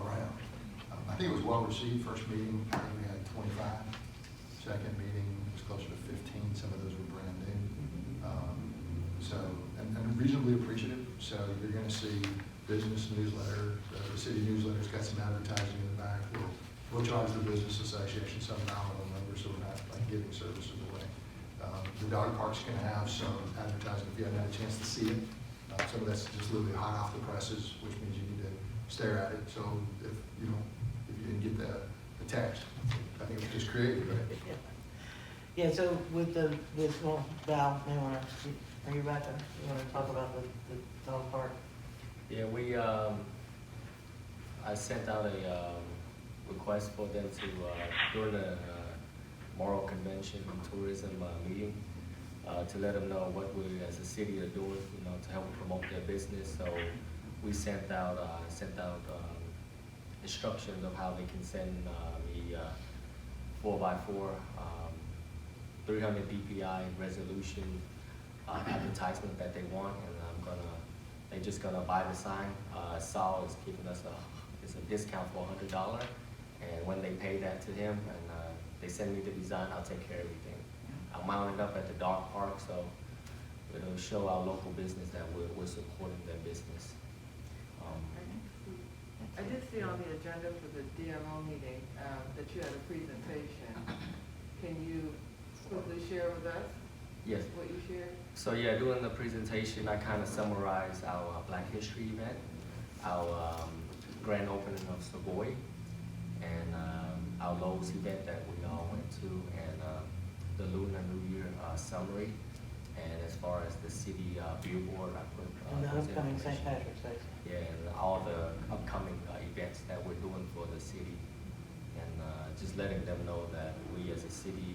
around. I think it was well received, first meeting, I think we had 25. Second meeting was closer to 15, some of those were brand new. And reasonably appreciative, so you're gonna see business newsletter, the city newsletter's got some advertising in the back. We'll charge the business association some nominal number, so we're not like giving services away. The dog park's gonna have some advertising, if you haven't had a chance to see it. Some of that's just literally hot off the presses, which means you need to stare at it, so if you didn't get the text, I think it was just creative, right? Yeah, so well, Val, may wanna, are you back? You wanna talk about the dog park? Yeah, I sent out a request for them to, during the Morrow Convention and Tourism meeting, to let them know what we as a city are doing, you know, to help promote their business. So we sent out instructions of how they can send me 4x4, 300 DPI resolution advertisement that they want, and they're just gonna buy the sign. Saul is giving us a discount for $100, and when they pay that to him and they send me the design, I'll take care of everything. I'll mount it up at the dog park, so it'll show our local business that we're supporting their business. I did see on the agenda for the DMO meeting that you had a presentation. Can you quickly share with us? Yes. What you shared? So yeah, during the presentation, I kind of summarized our Black History event, our grand opening of Savoy, and our Lowe's event that we all went to, and the Lunar New Year summary. And as far as the city billboard, I put And the those upcoming St. information. Patrick's Day. Yeah, and all the upcoming events that we're doing for the city, and just letting them know that we as a city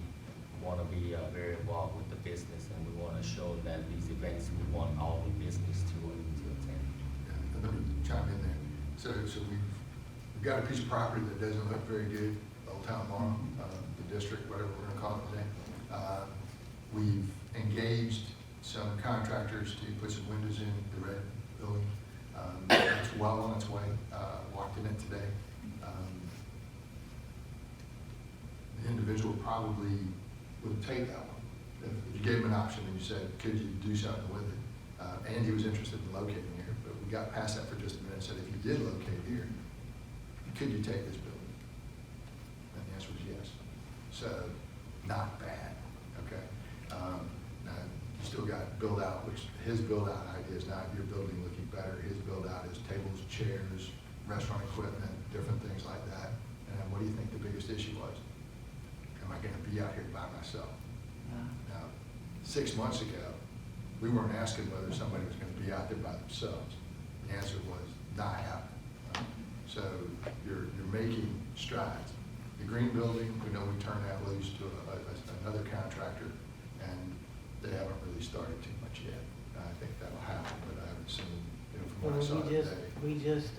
want to be very involved with the business, and we want to show that these events, we want all the business to attend. Yeah, and let me chime in there. So we've got a piece of property that doesn't look very good, Old Town Morrow, the district, whatever we're gonna call it today. We've engaged some contractors to put some windows in the red building. It's well on its way, walked in it today. The individual probably would take that one. If you gave him an option and you said, could you do something with it? Andy was interested in locating here, but we got past that for just a minute and said, if you did locate here, could you take this building? And the answer was yes. So, not bad, okay? Now, you still got build out, which his build out idea is not your building looking better. His build out is tables, chairs, restaurant equipment, different things like that. And then what do you think the biggest issue was? Am I gonna be out here by myself? Now, 6 months ago, we weren't asking whether somebody was gonna be out there by themselves. The answer was not happening. So you're making strides. The green building, we know we turned that loose to another contractor, and they haven't really started too much yet. I think that'll happen, but I haven't seen, you know, from what I saw today. We just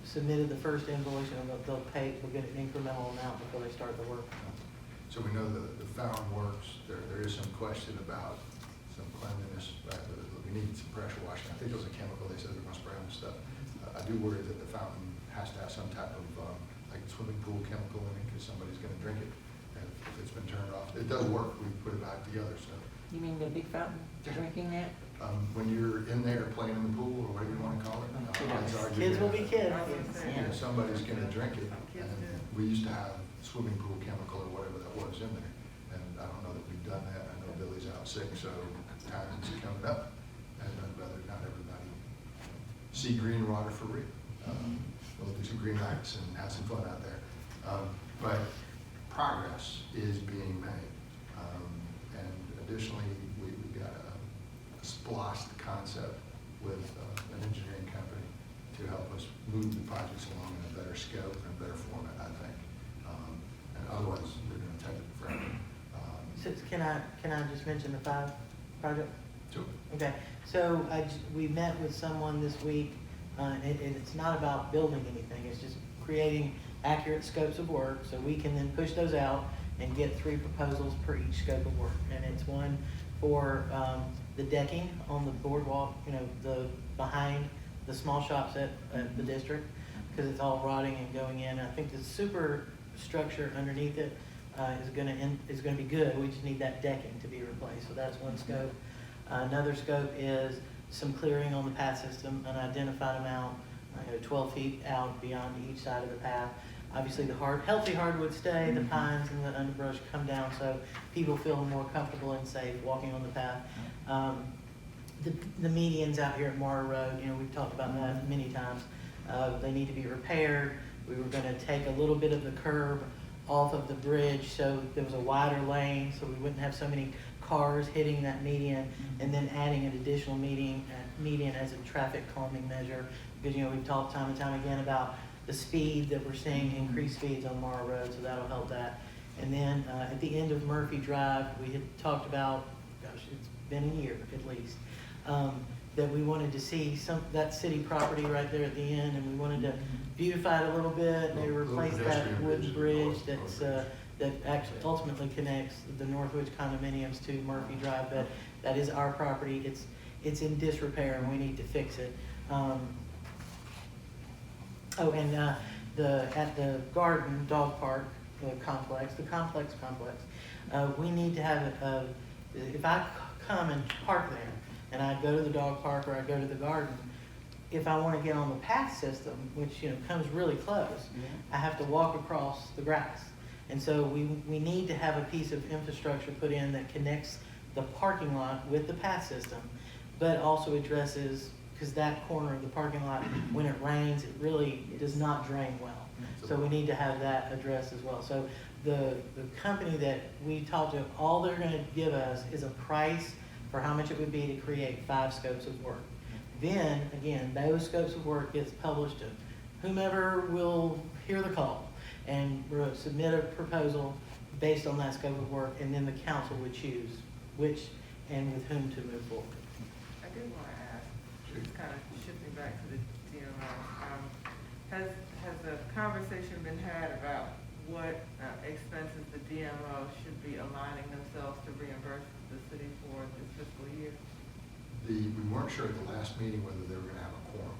submitted the first invoice, and they'll get an incremental amount before they start the work. So we know the fountain works. There is some question about some cleanliness, right? We need some pressure washing. I think it was a chemical. They said they're gonna spray on the stuff. I do worry that the fountain has to have some type of like swimming pool chemical in it, because somebody's gonna drink it if it's been turned off. It does work. We put it back together, so. You mean the big fountain drinking that? When you're in there playing in the pool, or whatever you wanna call it. odds are you're Kids will gonna- be kids. you know, somebody's gonna drink it. And we used to have swimming pool chemical or whatever that was in there. And I don't know that we've done that. I know Billy's out sick, so time's coming up. And I'd rather not everybody see green water for real. We'll do some green lights and have some fun out there. But progress is being made. And additionally, we've got a splosh concept with an engineering company to help us move the projects along in a better scope and a better format, I think. And otherwise, they're gonna take it forever. Can I just mention the 5 project? So, Okay, so we met with someone this week And it's not about building anything, it's just creating accurate scopes of work, so we can then push those out and get 3 proposals per each scope of work. And it's one for, the decking on the boardwalk, you know, the, behind the small shops at the district, because it's all rotting and going in. I think the superstructure underneath it, is gonna be good, we just need that decking to be replaced, so that's one scope. Another scope is some clearing on the path system, an identified amount, 12 feet out beyond each side of the path. Obviously, the healthy hardwood stay, the pines and the underbrush come down, so people feel more comfortable and safe walking on the path. The medians out here at Morrow Road, you know, we've talked about that many times. They need to be repaired. We were gonna take a little bit of the curb off of the bridge so there was a wider lane, so we wouldn't have so many cars hitting that median, and then adding an additional median as a traffic calming measure. Because, you know, we've talked time and time again about the speed that we're seeing, increased speeds on Morrow Road, so that'll help that. And then at the end of Murphy Drive, we had talked about, gosh, it's been a year at least, that we wanted to see that city property right there at the end, and we wanted to beautify it a little bit, and they replaced that wooden bridge that's, that actually ultimately connects the Northwich condominiums to Murphy Drive, but that is our property. It's in disrepair and we need to fix it. At the garden dog park complex, we need to have if I come and park there and I go to the dog park or I go to the garden, if I want to get on the path system, which, you know, comes really close, I have to walk across the grass. And so we need to have a piece of infrastructure put in that connects the parking lot with the path system, but also addresses, because that corner of the parking lot, when it rains, it really does not drain well. So we need to have that addressed as well. So the company that we talked to, all they're gonna give us is a price for how much it would be to create 5 scopes of work. Then, again, those scopes of work gets published to whomever will hear the call and submit a proposal based on that scope of work, and then the council would choose which and with whom to move forward. I did want to ask, just kind of shifting back to the DMO, has a conversation been had about what expenses the DMO should be aligning themselves to reimburse the city for this fiscal year? We weren't sure at the last meeting whether they were gonna have a quorum,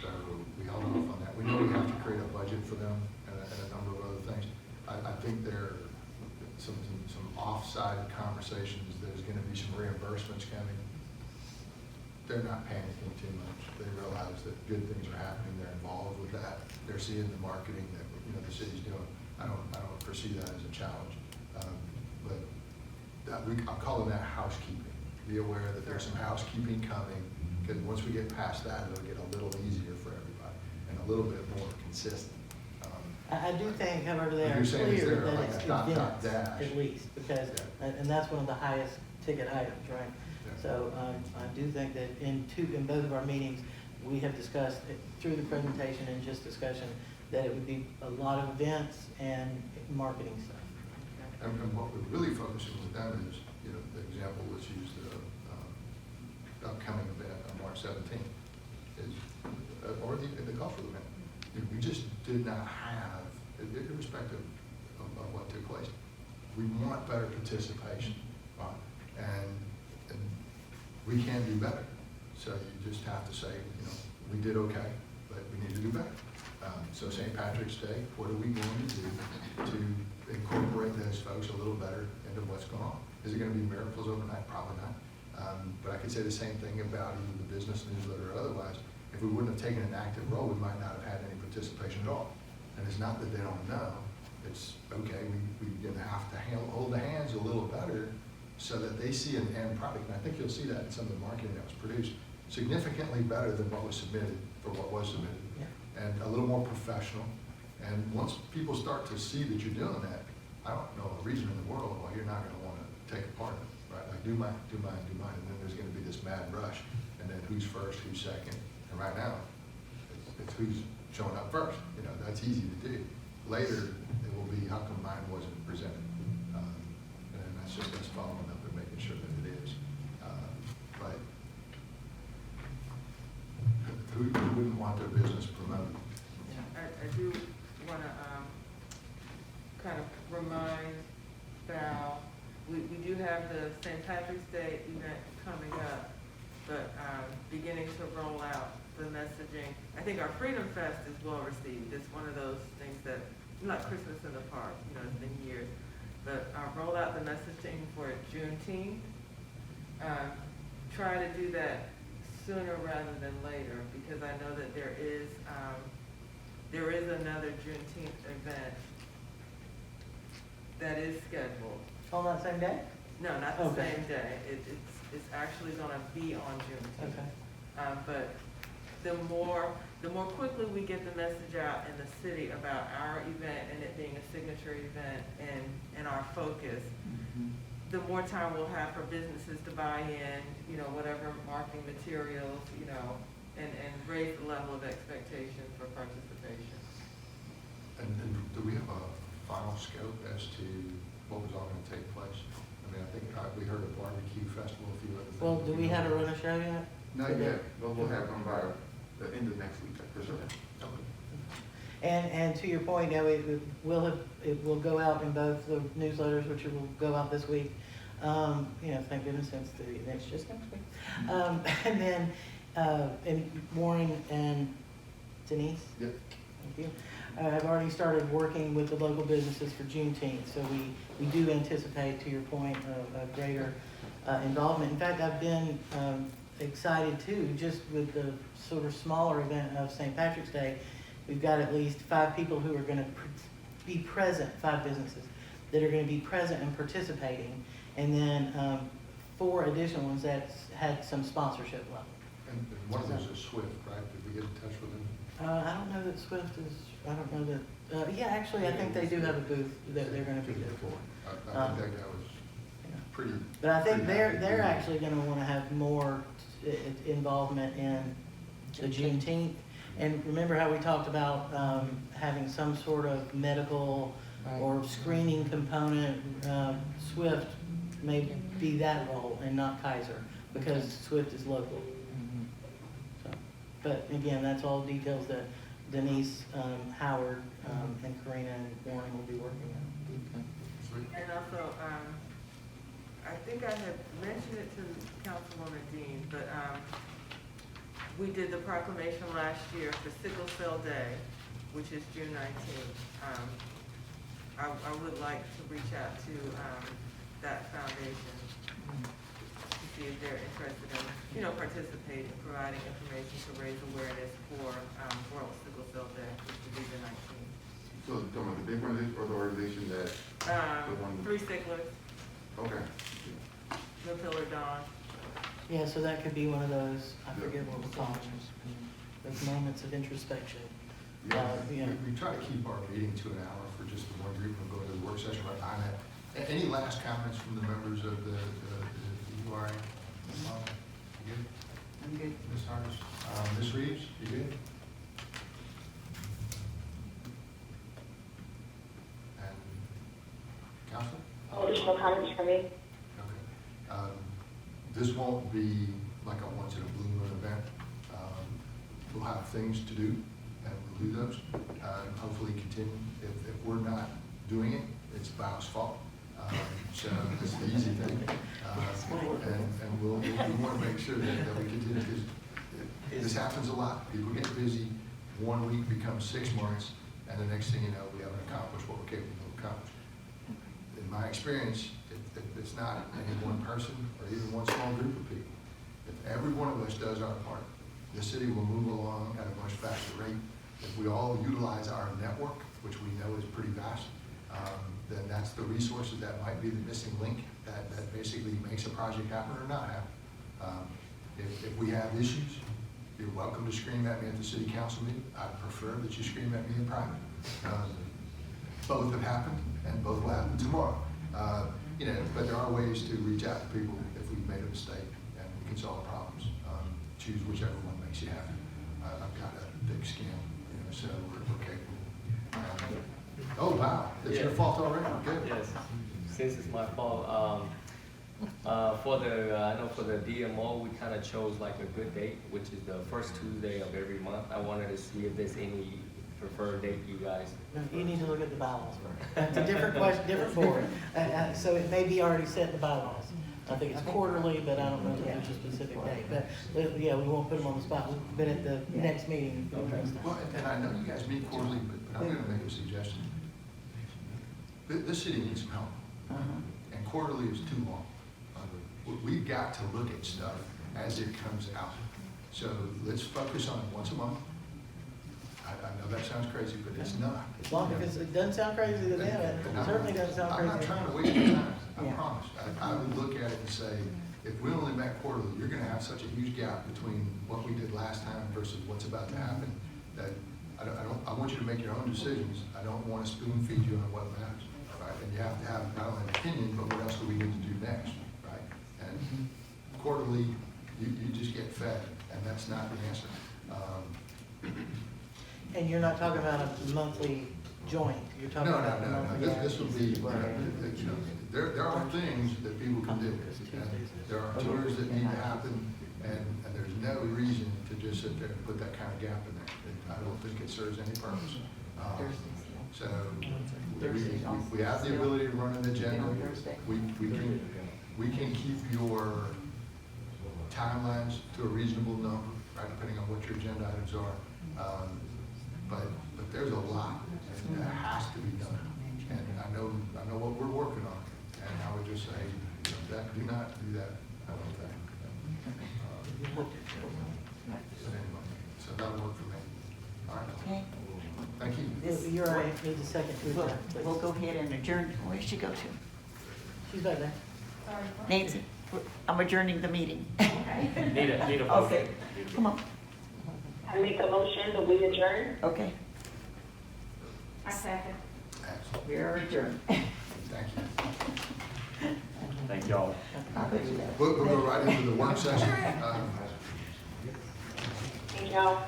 so we held off on that. We know we have to create a budget for them and a number of other things. I think there are some offside conversations, there's gonna be some reimbursements coming. They're not panicking too much. They realize that good things are happening, they're involved with that. They're seeing the marketing that, you know, the city's doing. I don't foresee that as a challenge. But I'm calling that housekeeping. Be aware that there's some housekeeping coming, because once we get past that, it'll get a little easier for everybody and a little bit more consistent. I do think, however, they Like are you're saying, is clear there that like it's a dot, dot, events, dash? at least, because, and that's one of the highest ticket items, right? Yeah. So, I do think that in both of our meetings, we have discussed through the presentation and just discussion that it would be a lot of events and marketing stuff. And what we're really focusing with them is, you know, the example was used the upcoming event on March 17th, is, or the cultural event. We just did not have, irrespective of what took place, we want better participation, and we can do better. So you just have to say, you know, we did okay, but we need to do better. So St. Patrick's Day, what are we going to do to incorporate those folks a little better into what's going on? Is it going to be miracles overnight? Probably not. But I could say the same thing about either the business newsletter or otherwise. If we wouldn't have taken an active role, we might not have had any participation at all. And it's not that they don't know. It's, okay, we're going to have to hold the hands a little better so that they see an end product. And I think you'll see that in some of the marketing that was produced, significantly better than what was submitted for what was submitted. Yeah. And a little more professional. And once people start to see that you're doing that, I don't know a reason in the world why you're not going to want to take a part of it, right? Like do mine, and then there's going to be this mad rush, and then who's first, who's second, and right now, it's who's showing up first. You know, that's easy to do. Later, it will be how come mine wasn't presented, and that's just us following up and making sure that it is. But who wouldn't want want their business promoted. I do wanna, kind of remind Val, we do have the St. Patrick's Day event coming up, but, beginning to roll out the messaging. I think our Freedom Fest is well received. It's one of those things that, like Christmas in the Park, it's been years. But, roll out the messaging for Juneteenth. Try to do that sooner rather than later, because I know that there is another Juneteenth event that is scheduled. On that same day? No, not the Okay. same day. It's actually gonna be on Juneteenth. Okay. But the more quickly we get the message out in the city about our event and it being a signature event and our focus, the more time we'll have for businesses to buy in, whatever marketing materials, and raise the level of expectation for participation. And do we have a final scope as to what was all going to take place? I mean, I think we heard a barbecue festival, a few other things. Well, do we have to run a show yet? Not yet, but we'll have them by the end of next week, for sure. And to your point, it will go out in both the newsletters, which will go out this week. Thank goodness it's just next week. And then, and Warren and Denise. Yep. Thank you. Have already started working with the local businesses for Juneteenth, so we do anticipate, to your point, a greater involvement. In fact, I've been excited too, just with the sort of smaller event of St. Patrick's Day. We've got at least 5 people who are going to be present, 5 businesses that are going to be present and participating, and then 4 additional ones that had some sponsorship level. And one of those is Swift, right? Did we get in touch with them? I don't know that Swift is, I don't know that, yeah, actually, I think they do have a booth that they're going to be there for. I think that was pretty. But I think pretty they're happy. actually going to want to have more involvement in the Juneteenth. And remember how we talked about having some sort of medical or screening component? Swift may be that role and not Kaiser, because Swift is local. So, but again, that's all details that Denise, Howard, and Karina and Warren will be working on. And also, I think I had mentioned it to Councilwoman Dean, but we did the proclamation last year for Sickle Cell Day, which is June 19th. I would like to reach out to that foundation to see if they're interested in, participating, providing information to raise awareness for World Sickle Cell Day, which will be the 19th. So, the big one is, or the organization that? the one- 3 Sicklers, Okay. No Pillar Dawn. Yeah, so that could be one of those, I forget what we're calling them, those moments of introspection. We try to keep our meeting to an hour for just the one group, and go to the work session right behind that. Any last comments from the members of the URA? You good? I'm good. Ms. Harris? Ms. Reeves, you good? And Council? Additional comments from me? Okay. This won't be like a once in a blue moon event. We'll have things to do, and we'll do those, and hopefully continue. If we're not doing it, it's Val's fault. So it's the easy thing. And we want to make sure that we continue, because this happens a lot. People get busy, 1 week becomes 6 months, and the next thing you know, we haven't accomplished what we're capable of accomplishing. In my experience, it's not any one person or even one small group of people. If every one of us does our part, the city will move along at a much faster rate. If we all utilize our network, which we know is pretty vast, then that's the resources that might be the missing link that basically makes a project happen or not happen. If we have issues, you're welcome to scream at me at the city council meeting. I prefer that you scream at me in private. Both have happened, and both will happen tomorrow. But there are ways to reach out to people if we've made a mistake, and we can solve problems. Choose whichever one makes you happy. I've got a thick skin, so we're capable. Oh, wow, it's your fault already? Good. Yes, since it's my fault, For the, I know for the DMO, we kind of chose like a good date, which is the first Tuesday of every month. I wanted to see if there's any preferred date you guys. You need to look at the bylaws first. That's a different question, different board. So it may be already set in the bylaws. I think it's quarterly, but I don't know if there's a specific date. But, yeah, we won't put them on the spot, but at the next meeting. Well, and I know you guys meet quarterly, but I'm gonna make a suggestion. This city needs some help, and quarterly is too long. We've got to look at stuff as it comes out. So let's focus on it once a month. I know that sounds crazy, but it's not. As long as it doesn't sound crazy to them, it certainly doesn't sound crazy. I'm not trying to waste your time, I promise. I would look at it and say, if we only met quarterly, you're gonna have such a huge gap between what we did last time versus what's about to happen, that I want you to make your own decisions. I don't want to spoon feed you on what matters, right? And you have to have not only an opinion, but what else do we need to do next, right? And quarterly, you just get fed, and that's not the answer. And you're not talking about a monthly joint, you're talking about a monthly. No. This will be, there are things that people can do. And there are tours that need to happen, and there's no reason to just sit there and put that kind of gap in there. I don't think it serves any purpose. So we have the ability to run an agenda. We can keep your timelines to a reasonable number, right, depending on what your agenda items are. But there's a lot that has to be done, and I know what we're working on, and I would just say, do not do that. I don't think. But anyway, so that'll work for me. All right. Okay. Thank you. You're all right, needs a second to adjourn, please. We'll go ahead and adjourn. Where should she go to? She's back there. Nancy, I'm adjourning the meeting. Need a motion. Okay, come on. I make a motion that we adjourn. Okay, I second. Excellent. we are adjourned. Thank you. Thank y'all. We'll go right into the work session. Thank y'all.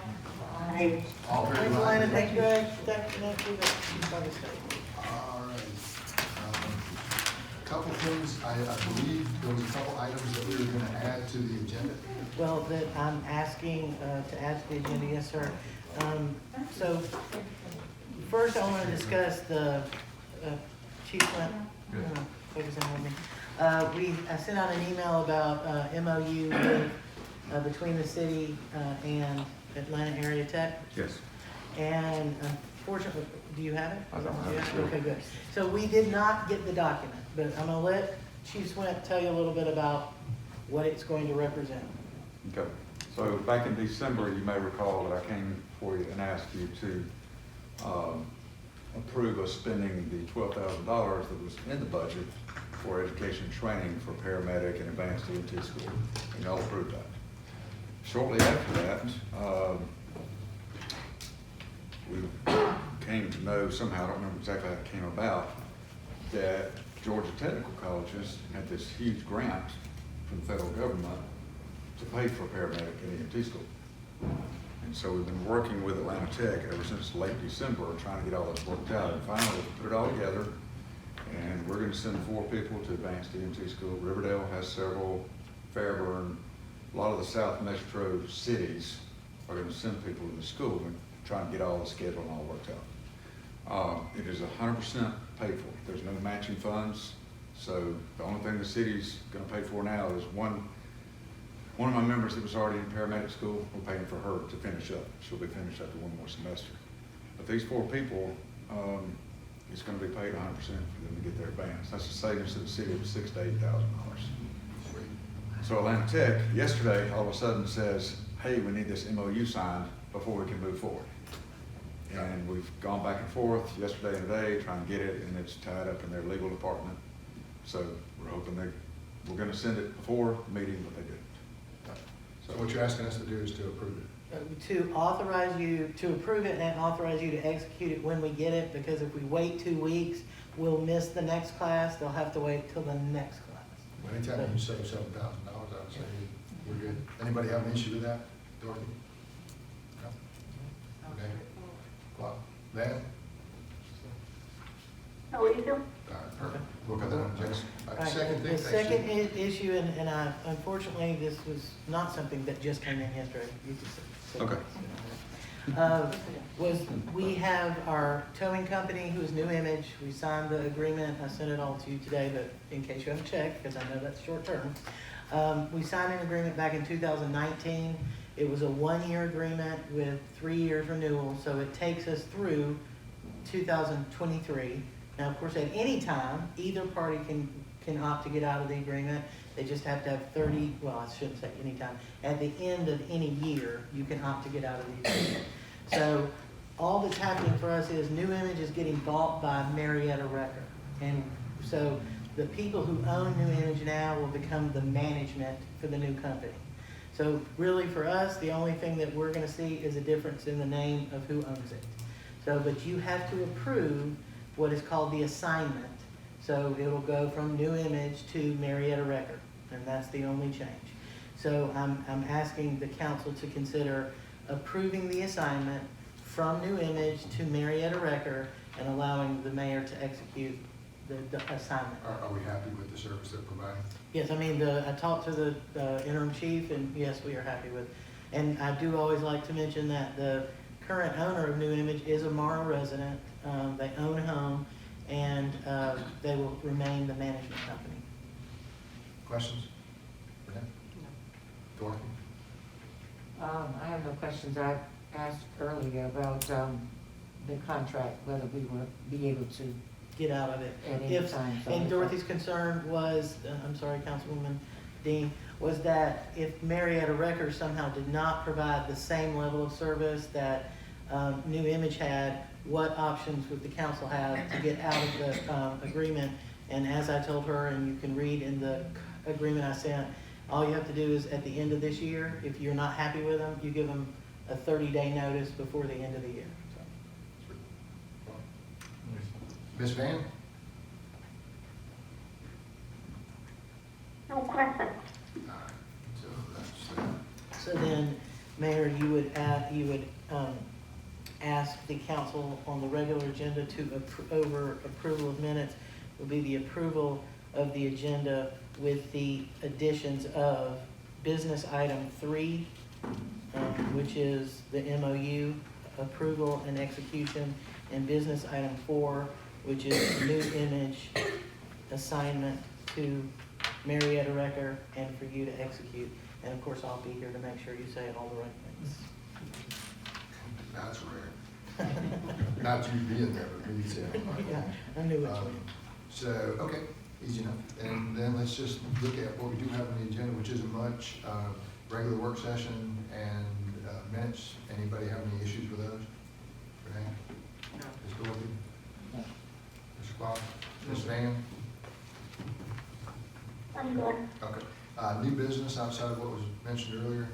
Bye. All very Thanks, much. Elena, thank you, Greg. Thank you. All right. Couple things, I believe there was a couple items that we were gonna add to the agenda. Well, that I'm asking to add to the agenda, yes, sir. So first I want to discuss the Chief Flint. Focus in on me. I sent out an email about MOU with, between the city and Atlanta Area Tech. Yes. And unfortunately, do you have it? I don't have it. Yeah, okay, good. So we did not get the document, but I'm gonna let Chief Swint tell you a little bit about what it's going to represent. Okay, so back in December, you may recall that I came for you and asked you to approve of spending the $12,000 that was in the budget for education training for paramedic and advanced EMT school, and y'all approved that. Shortly after that, we came to know somehow, I don't remember exactly how it came about, that Georgia Technical Colleges had this huge grant from the federal government to pay for paramedic and EMT school. And so we've been working with Atlanta Tech ever since late December, trying to get all this worked out. And finally, we put it all together, and we're going to send 4 people to advanced EMT school. Riverdale has several, Fairburn, a lot of the South Metro cities are going to send people to the school and try and get all the schedule and all worked out. It is 100% paid for. There's no matching funds. So the only thing the city's going to pay for now is one of my members that was already in paramedic school, we're paying for her to finish up. She'll be finished after 1 more semester. But these 4 people, it's going to be paid 100% for them to get their advance. That's a savings to the city of $6,000 to $8,000. So Atlanta Tech yesterday all of a sudden says, hey, we need this MOU signed before we can move forward. And we've gone back and forth yesterday and today trying to get it, and it's tied up in their legal department. So we're hoping we're going to send it before the meeting, but they didn't. So what you're asking us to do is to approve it. To authorize you to approve it and authorize you to execute it when we get it, because if we wait 2 weeks, we'll miss the next class. They'll have to wait till the next class. Well, anytime you save $7,000, I would say we're good. Anybody have an issue with that, Dorothy? No? Okay. Well, Van? No issue. All right, perfect. We'll cut that on, Jason. All All right, right, second thing. the thanks, second Jim. issue, and I, unfortunately, this was not something that just came in yesterday. You can sit- Okay. Was we have our towing company, who is New Image. We signed the agreement. I sent it all to you today, but in case you haven't checked, because I know that's short term. We signed an agreement back in 2019. It was a 1-year agreement with 3 years renewal, so it takes us through 2023. Now, of course, at any time, either party can opt to get out of the agreement. They just have to have 30, well, I shouldn't say any time. At the end of any year, you can opt to get out of the agreement. So all that's happening for us is New Image is getting bought by Marietta Wrecker. And so the people who own New Image now will become the management for the new company. So really for us, the only thing that we're gonna see is a difference in the name of who owns it. So, but you have to approve what is called the assignment. So it'll go from New Image to Marietta Wrecker, and that's the only change. So I'm asking the council to consider approving the assignment from New Image to Marietta Wrecker and allowing the mayor to execute the assignment. Are we happy with the service they're providing? Yes, I mean, I talked to the interim chief, and yes, we are happy with. And I do always like to mention that the current owner of New Image is a Morrow resident. They own a home, and they will remain the management company. Questions? Renee? Dorothy? I have no questions. I asked earlier about, the contract, whether we will be able to. Get out of it. At any time, so And if- Dorothy's concern was, I'm sorry, Councilwoman Dean, was that if Marietta Wrecker somehow did not provide the same level of service that New Image had, what options would the council have to get out of the agreement? And as I told her, and you can read in the agreement I sent, all you have to do is at the end of this year, if you're not happy with them, you give them a 30-day notice before the end of the year. Ms. Van? No question. All right, so that's that. So then, Mayor, you would ask the council on the regular agenda to over approval of minutes will be the approval of the agenda with the additions of business item 3, which is the MOU approval and execution, and business item 4, which is New Image assignment to Marietta Wrecker and for you to execute. And of course, I'll be here to make sure you say all the right things. That's rare. Not you being there, but me saying. Yeah, I knew it. So, okay, easy enough. And then let's just look at what we do have on the agenda, which isn't much. Regular work session and minutes. Anybody have any issues with those? Renee? No. Ms. Dorothy? No. Mr. Clark? Ms. Van? I'm good. Okay. New business outside of what was mentioned earlier.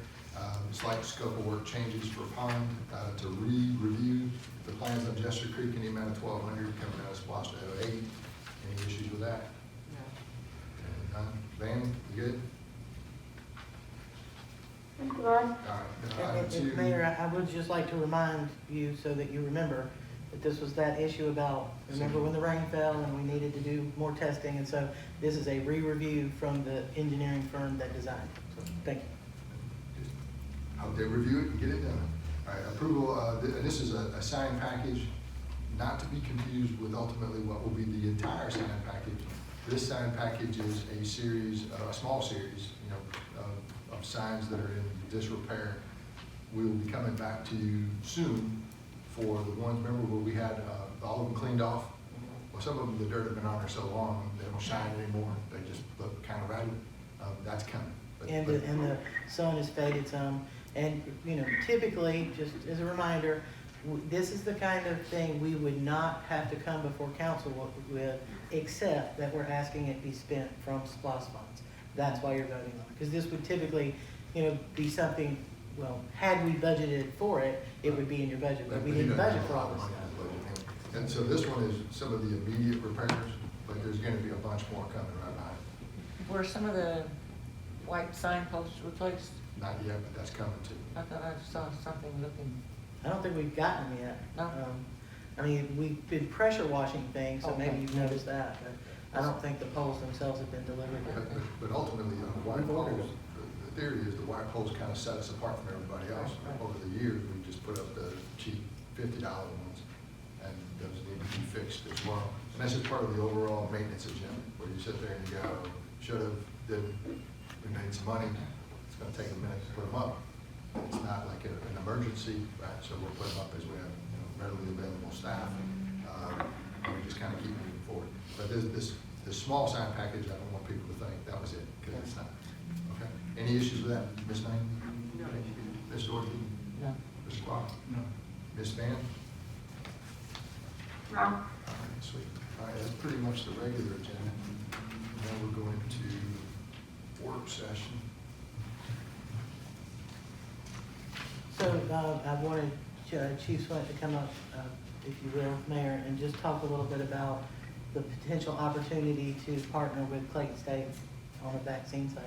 Slight scope of work changes for Pond to re-review the plans on Jester Creek in the amount of $1,200 coming out of SPOS to 08. Any issues with that? No. Van, you good? I'm good. All right. And Mayor, I would just like to remind you so that you remember that this was that issue about, remember when the rain fell and we needed to do more testing, and so this is a re-review from the engineering firm that designed it. So, thank you. Hope they review it and get it done. All right, approval, this is a signed package, not to be confused with ultimately what will be the entire signed package. This signed package is a series, a small series, of signs that are in disrepair. We will be coming back to you soon for the ones, remember where we had all of them cleaned off? Well, some of them, the dirt had been on there so long, they don't shine anymore. They just look kind of ragged. That's coming. And the sun has faded some. And, typically, just as a reminder, this is the kind of thing we would not have to come before council with, except that we're asking it be spent from SPOS funds. That's why you're voting on it. Because this would typically, be something, well, had we budgeted for it, it would be in your budget, but we didn't budget for all this stuff. And so this one is some of the immediate repairs, but there's gonna be a bunch more coming right behind. Were some of the white signposts replaced? Not yet, but that's coming too. I thought I saw something looking, I don't think we've gotten them yet. No. I mean, we've been pressure washing things, so maybe Okay. you've noticed that, but I don't think the poles themselves have been delivered yet. But ultimately, the white poles, the theory is the white poles kind of set us apart from everybody else. Over the years, we just put up the cheap $50 ones, and those need to be fixed as well. And that's just part of the overall maintenance agenda, where you sit there and you go, should have, didn't, we made some money, it's gonna take a minute to put them up. It's not like an emergency, right? So we'll put them up as we have, readily available staff. And we just kind of keep moving forward. But this small sign package, I don't want people to think that was it, because it's not. Okay. Any issues with that, Ms. May? No issue. Ms. Dorothy? No. Ms. Clark? No. Ms. Van? No. All right, sweet. All right, that's pretty much the regular agenda. Now we're going to work session. So, I wanted Chief Sweat to come up, if you will, Mayor, and just talk a little bit about the potential opportunity to partner with Clayton State on a vaccine site.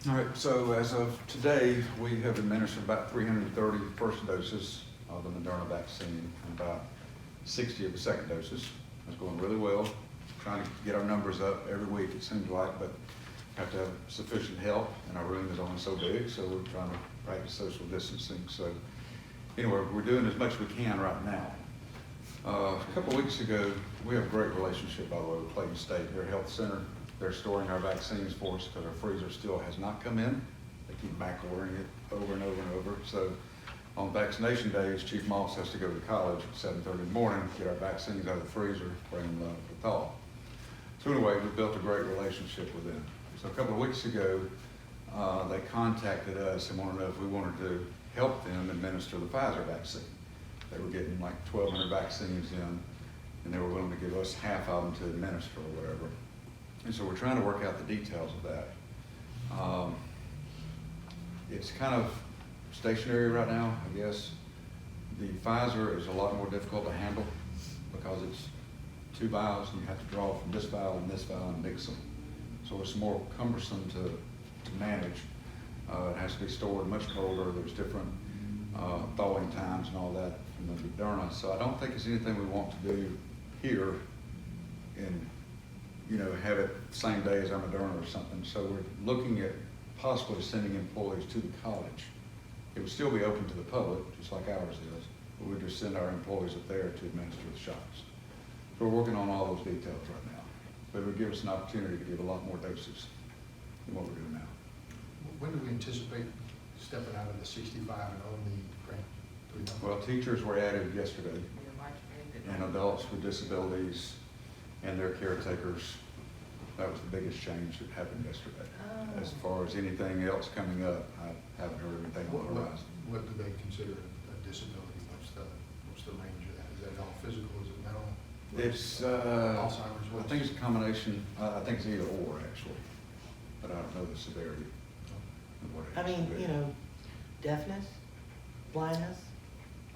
All right, so as of today, we have administered about 330 first doses of the Moderna vaccine and about 60 of the second doses. It's going really well. Trying to get our numbers up every week, it seems like, but have to have sufficient help, and our room is only so big, so we're trying to practice social distancing. So anyway, we're doing as much as we can right now. A couple weeks ago, we have a great relationship, by the way, with Clayton State, their health center. They're storing our vaccines for us because our freezer still has not come in. They keep back ordering it over and over and over. So on vaccination days, Chief Moss has to go to college at 7:30 in the morning, get our vaccines out of the freezer, bring them to thaw. So anyway, we built a great relationship with them. So a couple of weeks ago, they contacted us and wanted to know if we wanted to help them administer the Pfizer vaccine. They were getting like 1,200 vaccines in, and they were willing to give us half of them to administer or whatever. And so we're trying to work out the details of that. It's kind of stationary right now, I guess. The Pfizer is a lot more difficult to handle because it's 2 vials and you have to draw from this vial and mix them. So it's more cumbersome to manage. It has to be stored much colder. There's different thawing times and all that from the Moderna. So I don't think it's anything we want to do here and have it the same day as our Moderna or something. So we're looking at possibly sending employees to the college. It would still be open to the public, just like ours is, but we'd just send our employees up there to administer the shots. So we're working on all those details right now. But it would give us an opportunity to give a lot more doses than what we're doing now. When do we anticipate stepping out of the 65 and only grant? Do we know? Well, teachers were added yesterday, and adults with disabilities and their caretakers. That was the biggest change that happened yesterday. As far as anything else coming up, I haven't heard anything on the horizon. What do they consider a disability? What's the range of that? Is that all physical? Is it mental? It's, Alzheimer's? I think it's a combination. I think it's either or, actually, but I don't know the severity of what it is. I mean, deafness, blindness,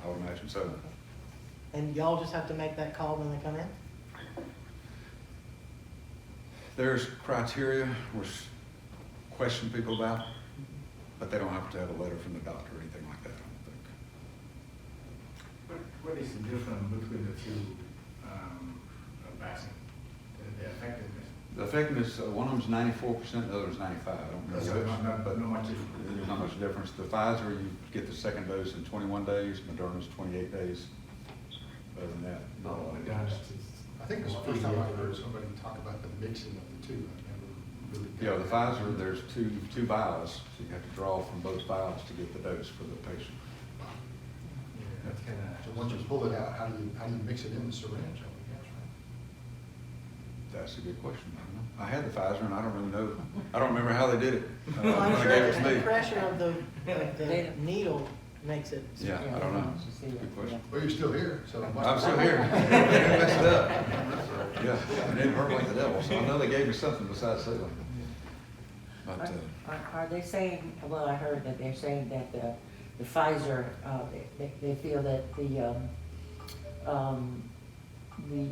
I would imagine so. and y'all just have to make that call when they come in? There's criteria we question people about, but they don't have to have a letter from the doctor or anything like that, I don't think. What is the difference between the two vaccines, the effectiveness? The effectiveness, one of them's 94%, the other's 95%. I don't know So which, not but much difference. there's not much difference. The Pfizer, you get the second dose in 21 days, Moderna's 28 days. Other than that, not a lot of difference. I think it's the first time I've heard somebody talk about the mixing of the two. I've never really. Yeah, the Pfizer, there's two vials, so you have to draw from both vials to get the dose for the patient. Yeah, that's kind So once you pull it out, how do you mix it in the syringe? I would guess, right? That's a good question. I don't know. I had the Pfizer and I don't really know. I don't remember how they did it. Well, I'm When sure they gave it to the me. pressure of the needle makes it. Yeah, I don't know. Good question. Well, you're still here, so. I'm still here. They didn't mess it up. Yeah, it didn't hurt like the devil, so I know they gave me something besides saline. But, Are they saying, well, I heard that they're saying that the Pfizer, they feel that the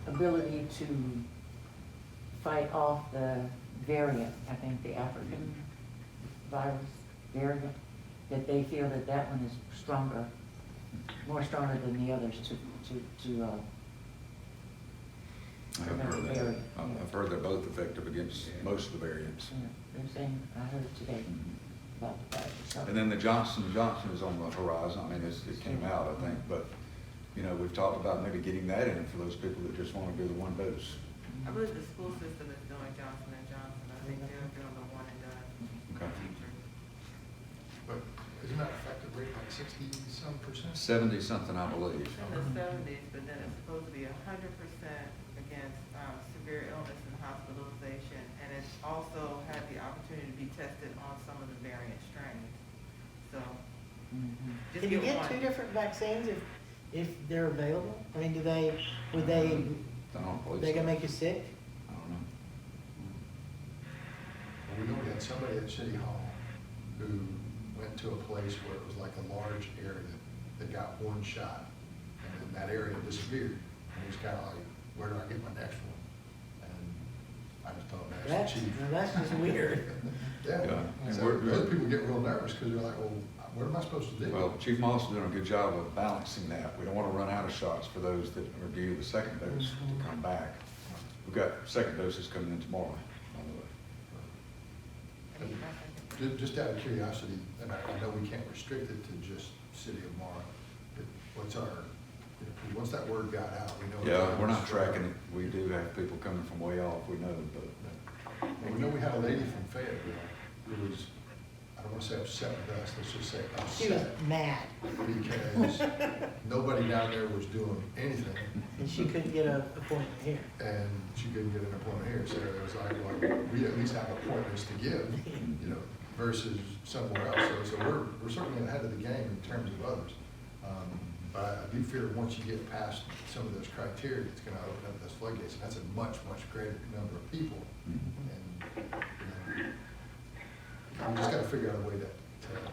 ability to fight off the variant, I think the African virus variant, that they feel that that one is stronger, more stronger than the others I haven't heard that. I've heard they're both effective against most of the variants. Yeah, they're saying, I heard today about the fact. So- And then the Johnson & Johnson is on the horizon. I mean, it came out, I think, but, you know, we've talked about maybe getting that in for those people that just want to do the one dose. I believe the school system is doing Johnson & Johnson. I think they're doing the one and done Okay. teachers. But isn't that effective rate like 60-some%? 70-something, I believe. It's in the seventies, but then it's supposed to be 100% against severe illness and hospitalization. And it's also had the opportunity to be tested on some of the variant strains. So, just Can you get get one. two different vaccines if they're available? I mean, would they, I don't believe they so. gonna make you sick? I don't know. Well, we know we had somebody at City Hall who went to a place where it was like a large area that got one shot, and then that area disappeared. And he was kind of like, where do I get my next one? And I just told him, That's, that's the chief. now that's just weird. Yeah, Yeah. And so we're- other people get real nervous because they're like, well, what am I supposed to do? Well, Chief Moss is doing a good job of balancing that. We don't want to run out of shots for those that are due the second dose to come back. We've got second doses coming in tomorrow, by the way. And just out of curiosity, and I know we can't restrict it to just City of Morrow, but what's our, once that word got out, we know. Yeah, we're not tracking it. We do have people coming from way off, we know, but And we know we had a lady from Fayetteville who was, I don't want to say upset with us, let's just say She was upset. mad, Because nobody down there was doing anything, and she couldn't get an appointment here. and she couldn't get an appointment here. So it was like, well, we at least have appointments to give, you know, versus somewhere else. So we're certainly ahead of the game in terms of others. But I do fear once you get past some of those criteria, it's gonna open up those floodgates, and that's a much, much greater number of people. And, you know, we just gotta figure out a way to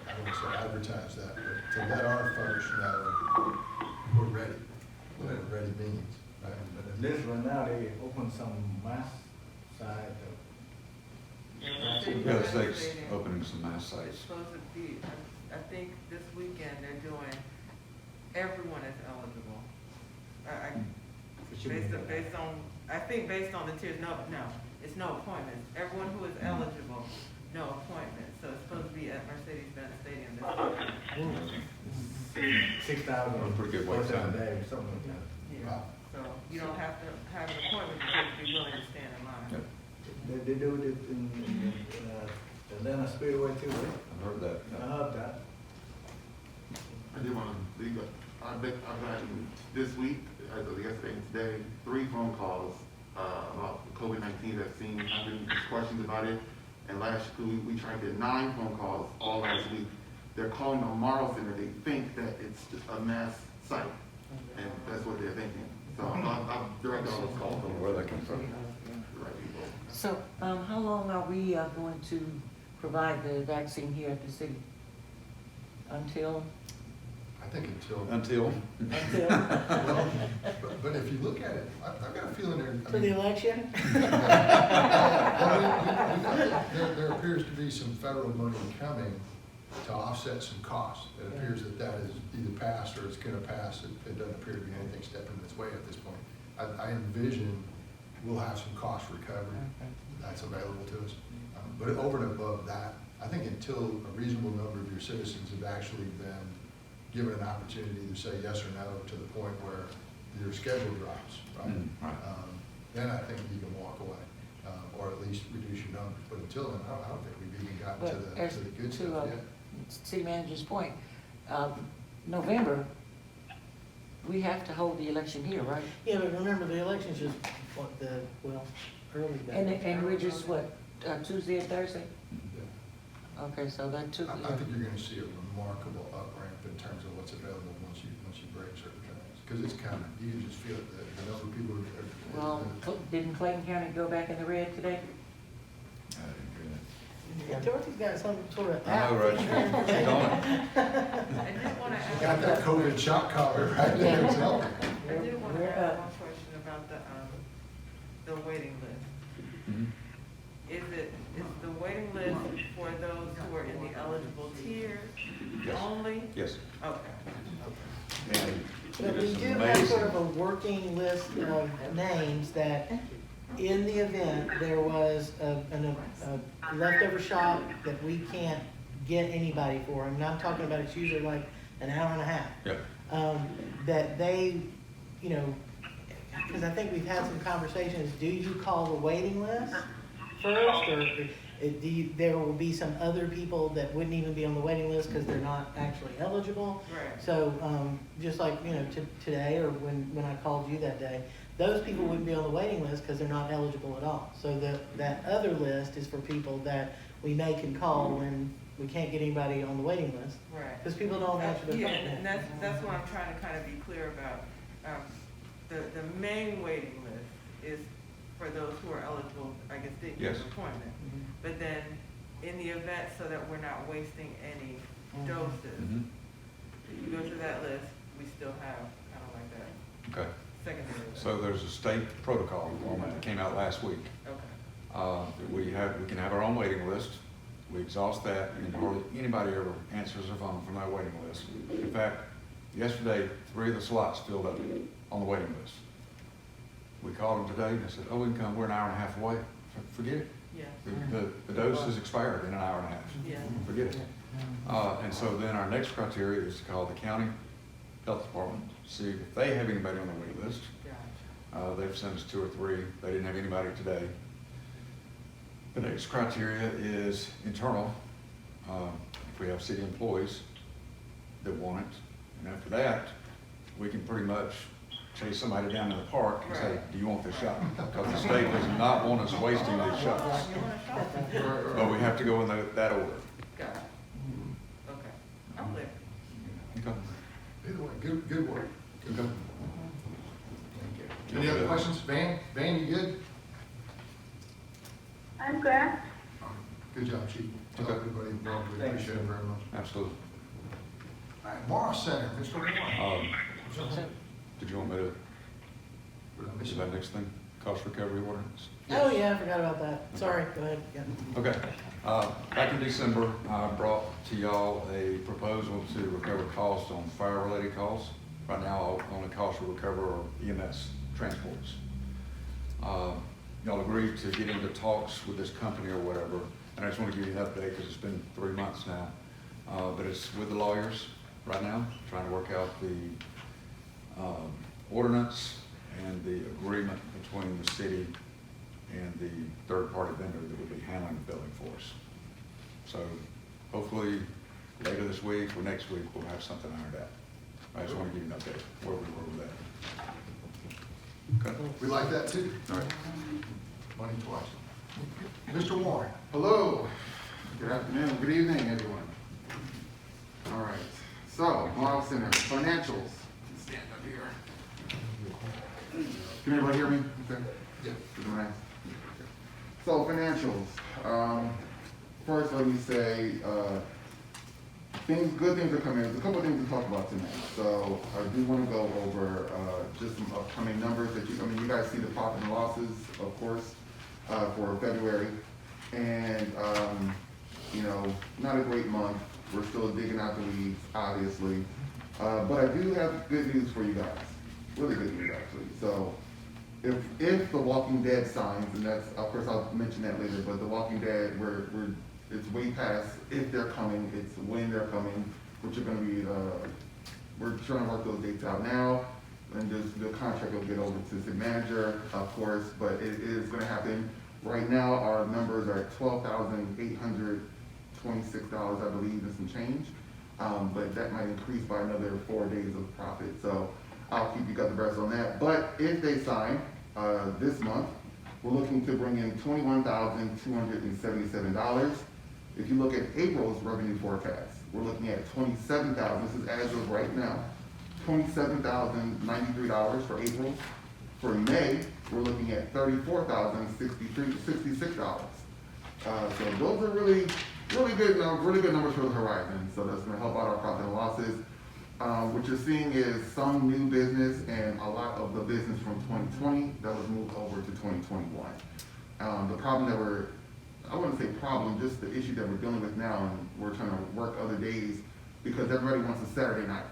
I don't want to say advertise that, but to let our folks know we're ready, what ready means. Right? But this one now, they open some mass side. yeah, the state's opening some mass It's sites. supposed to be, I think this weekend they're doing, everyone is eligible. Based on, I think based on the tiers, no, it's no appointments. Everyone who is eligible, no appointment. So it's supposed to be at Mercedes-Benz Stadium this weekend. 6,000. Pretty good wait time. A day, something like that. Yeah, so you don't have to have an appointment, but you have to be willing to stand in line. Yep. They do it in Atlanta Speedway too, right? I've heard that. I heard that. I did want to leave, I've gotten this week, yesterday and today, 3 phone calls about COVID-19 vaccine. I've been questions about it. And last week, we tried to get 9 phone calls all last week. They're calling the Morrow Center. They think that it's just a mass site. And that's what they're thinking. So I've directed all those calls over Where they come from. the right people. So, how long are we going to provide the vaccine here at the city? Until? I think until. Until? Well, but if you look at it, I've got a feeling there. For the election? There appears to be some federal money coming to offset some costs. It appears that is either passed or it's gonna pass. It doesn't appear to be anything stepping its way at this point. I envision we'll have some cost recovery that's available to us. But over and above that, I think until a reasonable number of your citizens have actually been given an opportunity to say yes or no to the point where your schedule drops, right? Right. Then I think you can walk away, or at least reduce your numbers. But until then, I don't think we've even gotten But to the good stuff yet. city manager's point, November, we have to hold the election here, right? Yeah, but remember, the election's just, early back. And we're just, what, Tuesday and Thursday? Yeah. Okay, so that took. I think you're gonna see a remarkable up-ramp in terms of what's available once you break certain things. Because it's coming, you can just feel it, the number of people Well, didn't Clayton County go back in the red today? I didn't hear that. Yeah, Dorothy's got some sort of. I know, right? She's going. I did want to ask. Got that COVID shot collar right there, it's helping. I did want to ask one question about the waiting list. Mhm. Is the waiting list for those who are in the eligible tiers Yes. only? Yes. Okay. And But We It's do have sort amazing. of a working list of names that, in the event there was a leftover shop that we can't get anybody for, and I'm talking about it's usually like an hour and a half. Yeah. That they, you know, because I think we've had some conversations, do you call the waiting list first, or there will be some other people that wouldn't even be on the waiting list because they're not actually eligible? Right. So, just like, you know, today, or when I called you that day, those people wouldn't be on the waiting list because they're not eligible at all. So that other list is for people that we can call when we can't get anybody on the waiting list. Right. Because people don't answer the phone. Yeah, and that's what I'm trying to kind of be clear about. The main waiting list is for those who are eligible, I guess, didn't get Yes. an appointment. Mhm. But then, in the event, so that we're not wasting any doses, Mhm. if you go to that list, we still have kind of like that Okay. secondary list. So there's a state protocol on that came out last week. Okay. We can have our own waiting list. We exhaust that, and hardly anybody ever answers their phone from that waiting list. In fact, yesterday, 3 of the slots filled up on the waiting list. We called them today, and they said, oh, we can come, we're an hour and a half away. Forget it. Yeah. The dose is expired in an hour and a half. Yeah. Forget it. And so then our next criteria is to call the county health department, see if they have anybody on the wait list. Gotcha. They've sent us 2 or 3. They didn't have anybody today. The next criteria is internal. If we have city employees that want it, and after that, we can pretty much chase somebody down in the park and say, do you want this shot? Because the state does not want us wasting these shots. You want a shot? But we have to go in that order. Got it. Okay. I'm clear. Okay. Either way, good work. Okay. Any other questions? Van, you good? I'm good. Good job, Chief. Tell Okay. everybody involved, we appreciate it very much. Absolutely. All right, Morrow Center, Mr. Warren. Did you want me to Did I miss do it? that next thing? Cost recovery ordinance? Oh, yeah, I forgot about that. Sorry, go ahead. Yeah. Okay. Back in December, I brought to y'all a proposal to recover costs on fire-related costs. Right now, only costs we recover are EMS transports. Y'all agreed to get into talks with this company or whatever, and I just want to give you an update because it's been 3 months now. But it's with the lawyers right now, trying to work out the ordinance and the agreement between the city and the third-party vendor that would be handling the billing for us. So hopefully later this week or next week, we'll have something ironed out. I just want to give you an update where we were with that. Okay? We like that too. All right. Money twice. Mr. Warren. Hello, good afternoon, good evening, everyone. All right, so, Morrow Center, financials. Stand up here. Can everybody hear me? Okay. Yeah. Is it nice? So, financials. First, let me say, good things are coming. There's a couple of things to talk about tonight. So, I do want to go over just some upcoming numbers that you guys see the profit and losses, of course, for February. And, not a great month. We're still digging out the weeds, obviously. But I do have good news for you guys. Really good news, actually. So, if The Walking Dead signs, and that's, of course, I'll mention that later, but The Walking Dead, it's way past if they're coming, it's when they're coming, which are gonna be, we're trying to work those dates out now. And the contract will get over to the manager, of course, but it is gonna happen. Right now, our numbers are at $12,826, I believe, and some change. But that might increase by another 4 days of profit. So I'll keep you guys abreast on that. But if they sign this month, we're looking to bring in $21,277. If you look at April's revenue forecast, we're looking at $27,000. This is as of right now. $27,093 for April. For May, we're looking at $34,066. So those are really good numbers for the horizon. So that's going to help out our profit and losses. What you're seeing is some new business and a lot of the business from 2020 that was moved over to 2021. The problem that I wouldn't say problem, just the issue that we're dealing with now, and we're trying to work other days because everybody wants a Saturday night.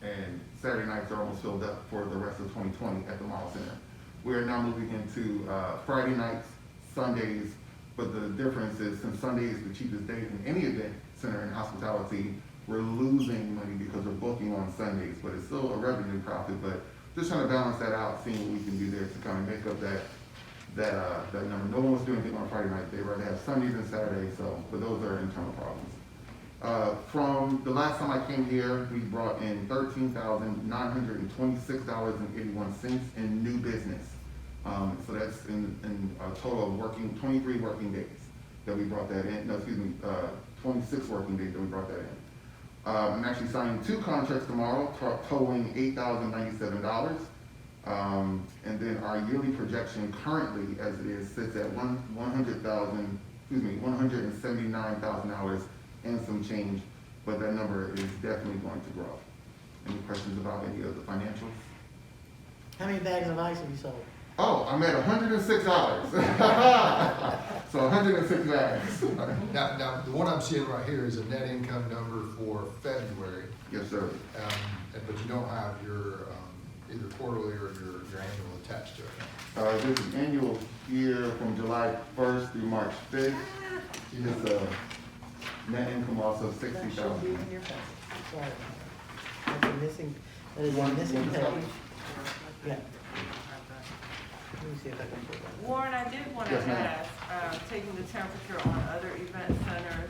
and Saturday nights are almost filled up for the rest of 2020 at the Morrow Center. We are now moving into Friday nights, Sundays, but the difference is since Sunday is the cheapest day in any event center in hospitality, we're losing money because we're booking on Sundays, but it's still a revenue profit, but just trying to balance that out, seeing what we can do there to kind of make up that number. No one wants to do anything on Friday night. They rather have Sundays and Saturdays, so, but those are internal problems. From the last time I came here, we brought in $13,926.81 in new business. So that's in a total of 23 working days that we brought that in. No, excuse me, 26 working days that we brought that in. I'm actually signing 2 contracts tomorrow, totaling $8,097. And then our yearly projection currently, as it is, sits at $179,000 and some change, but that number is definitely going to grow. Any questions about any of the financials? How many bags of ice have you sold? Oh, I'm at $106. So 106 bags. Now, the one I'm seeing right here is a net income number for February. Yes, sir. But you don't have your, either quarterly or your annual attached to it. There's an annual year from July 1st through March 5th. It's net income also That should be $60,000. in your packet. Sorry. That's a missing, that is a missing page. Yeah. Let me see if I can pull that. Warren, I did want to Yes, ma'am. ask, taking the temperature on other event centers,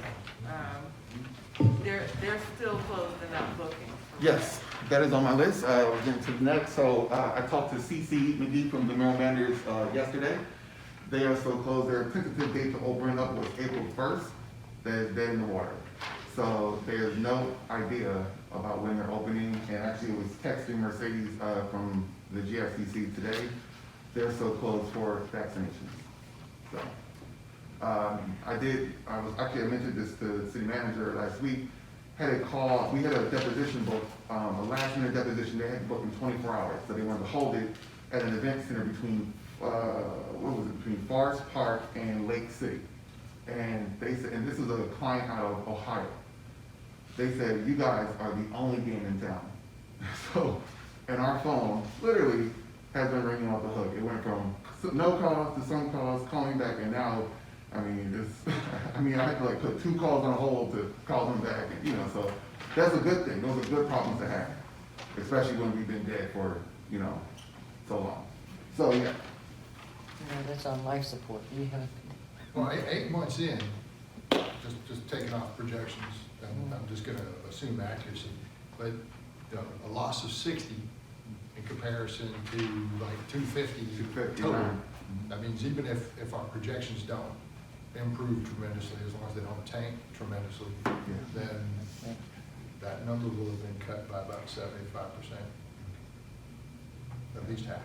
they're still closed and not booking. Yes, that is on my list. We're getting to the next. So I talked to CC McGee from the Merrill Manders yesterday. They are still closed. Their tentative date to open up was April 1st. That is dead in the water. So there's no idea about when they're opening. And actually, it was texting Mercedes from the GFCC today. They're still closed for vaccinations. So I mentioned this to the city manager last week. Had a call, we had a deposition book, a last minute deposition, they had to book in 24 hours. So they wanted to hold it at an event center between, between Forest Park and Lake City. And they said, and this is a client out of Ohio. They said, you guys are the only game in town. So, and our phone literally has been ringing off the hook. It went from no calls to some calls, calling back, and now, I mean, I had to like put 2 calls on hold to call them back, and, so that's a good thing. Those are good problems to have, especially when we've been dead for, so long. So, yeah. That's on life support. We have. Well, 8 months in, just taking off projections, and I'm just gonna assume accuracy, but a loss of 60 in comparison to like 250 total. That means even if our projections don't improve tremendously, as long as they don't tank tremendously, then that number will have been cut by about 75%, at least half.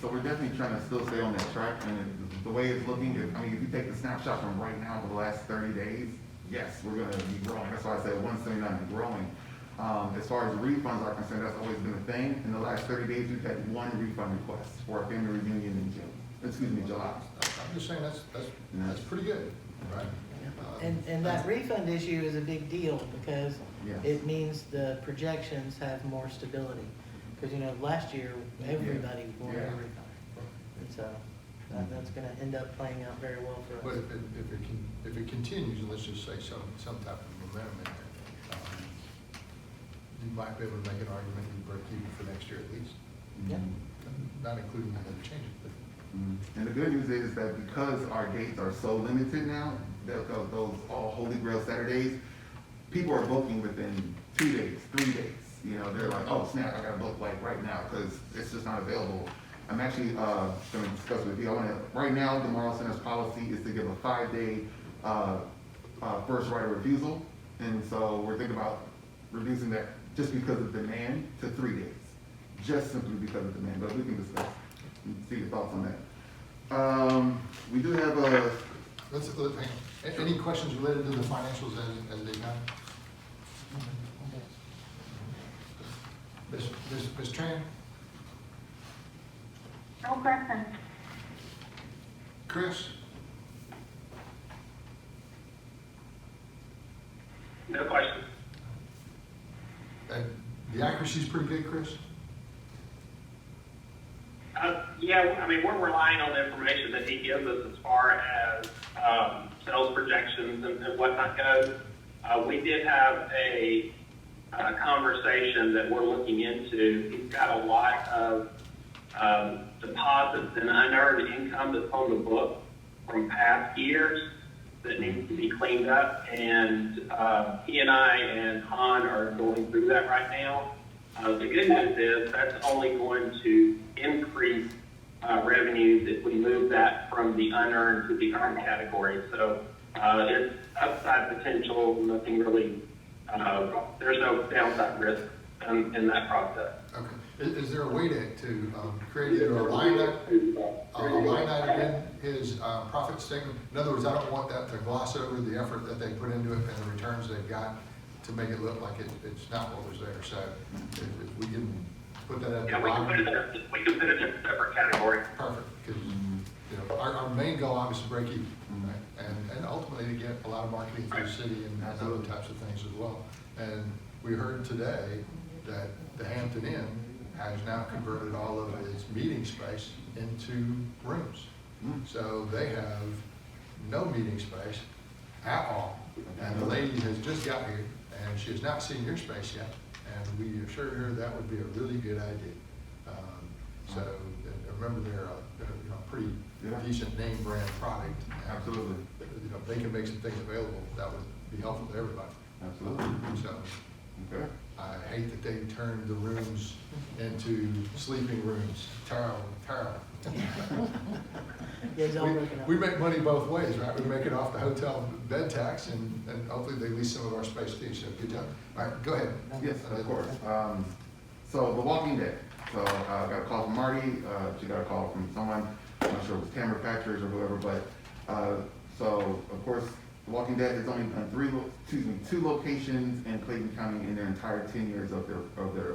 So we're definitely trying to still stay on that track, and the way it's looking, if you take the snapshot from right now for the last 30 days, yes, we're gonna be growing. That's why I said 179 and growing. As far as refunds are concerned, that's always been a thing. In the last 30 days, we've had 1 refund request for a family reunion in July. I'm just saying that's pretty good, right? And that refund issue is a big deal because Yes. it means the projections have more stability. Because, last year, everybody wanted a refund. And so that's gonna end up playing out very well for But us. if it continues, and let's just say some type of momentum in there, you might be able to make an argument you break even for next year at least. Yeah. Not including the other changes, but. And the good news is that because our dates are so limited now, those all Holy Grail Saturdays, people are booking within 2 days, 3 days. They're like, oh snap, I gotta book like right now because it's just not available. I'm actually going to discuss with you. Right now, the Morrow Center's policy is to give a 5-day first right of refusal, and so we're thinking about reducing that just because of demand to 3 days, just simply because of demand. But we can discuss and see your thoughts on that. We do have a. Let's hang on. Any questions related to the financials as they come? Ms. Tran? No question. Chris? No question. And The accuracy's pretty good, Chris? Yeah, I mean, we're relying on the information that he gives us as far as sales projections and whatnot goes. We did have a conversation that we're looking into. He's got a lot of deposits and unearned income that's on the book from past years that needs to be cleaned up, and he and I and Han are going through that right now. The good news is that's only going to increase revenues if we move that from the unearned to the earned category. So it's upside potential, nothing really, there's no downside risk in that process. Okay. Is there a way to create either a line item in his profit statement? In other words, I don't want that to gloss over the effort that they put into it and the returns they've got to make it look like it's not what was there. So if we can put that at the Yeah, we can put it in a separate category. Perfect, because our main goal obviously is break even, right? And ultimately to get a lot of marketing for the city and other types of things as well. And we heard today that the Hampton Inn has now converted all of its meeting space into rooms. So they have no meeting space at all. And the lady has just got here and she has not seen your space yet. And we assured her that would be a really good idea. So remember they're a pretty decent name brand product. Absolutely. If they can make some things available, that would be helpful to everybody. Absolutely. So Okay. I hate that they turned the rooms into sleeping rooms. Terrible, terrible. Yeah, it's all working out. We make money both ways, right? We make it off the hotel bed tax and hopefully they lease some of our space too, so good job. All right, go ahead. Yes, of course. So The Walking Dead. So I got a call from Marty, she got a call from someone, I'm not sure if it was Camera Factors or whoever, but, so of course, The Walking Dead has only done two locations in Clayton County in their entire 10 years of their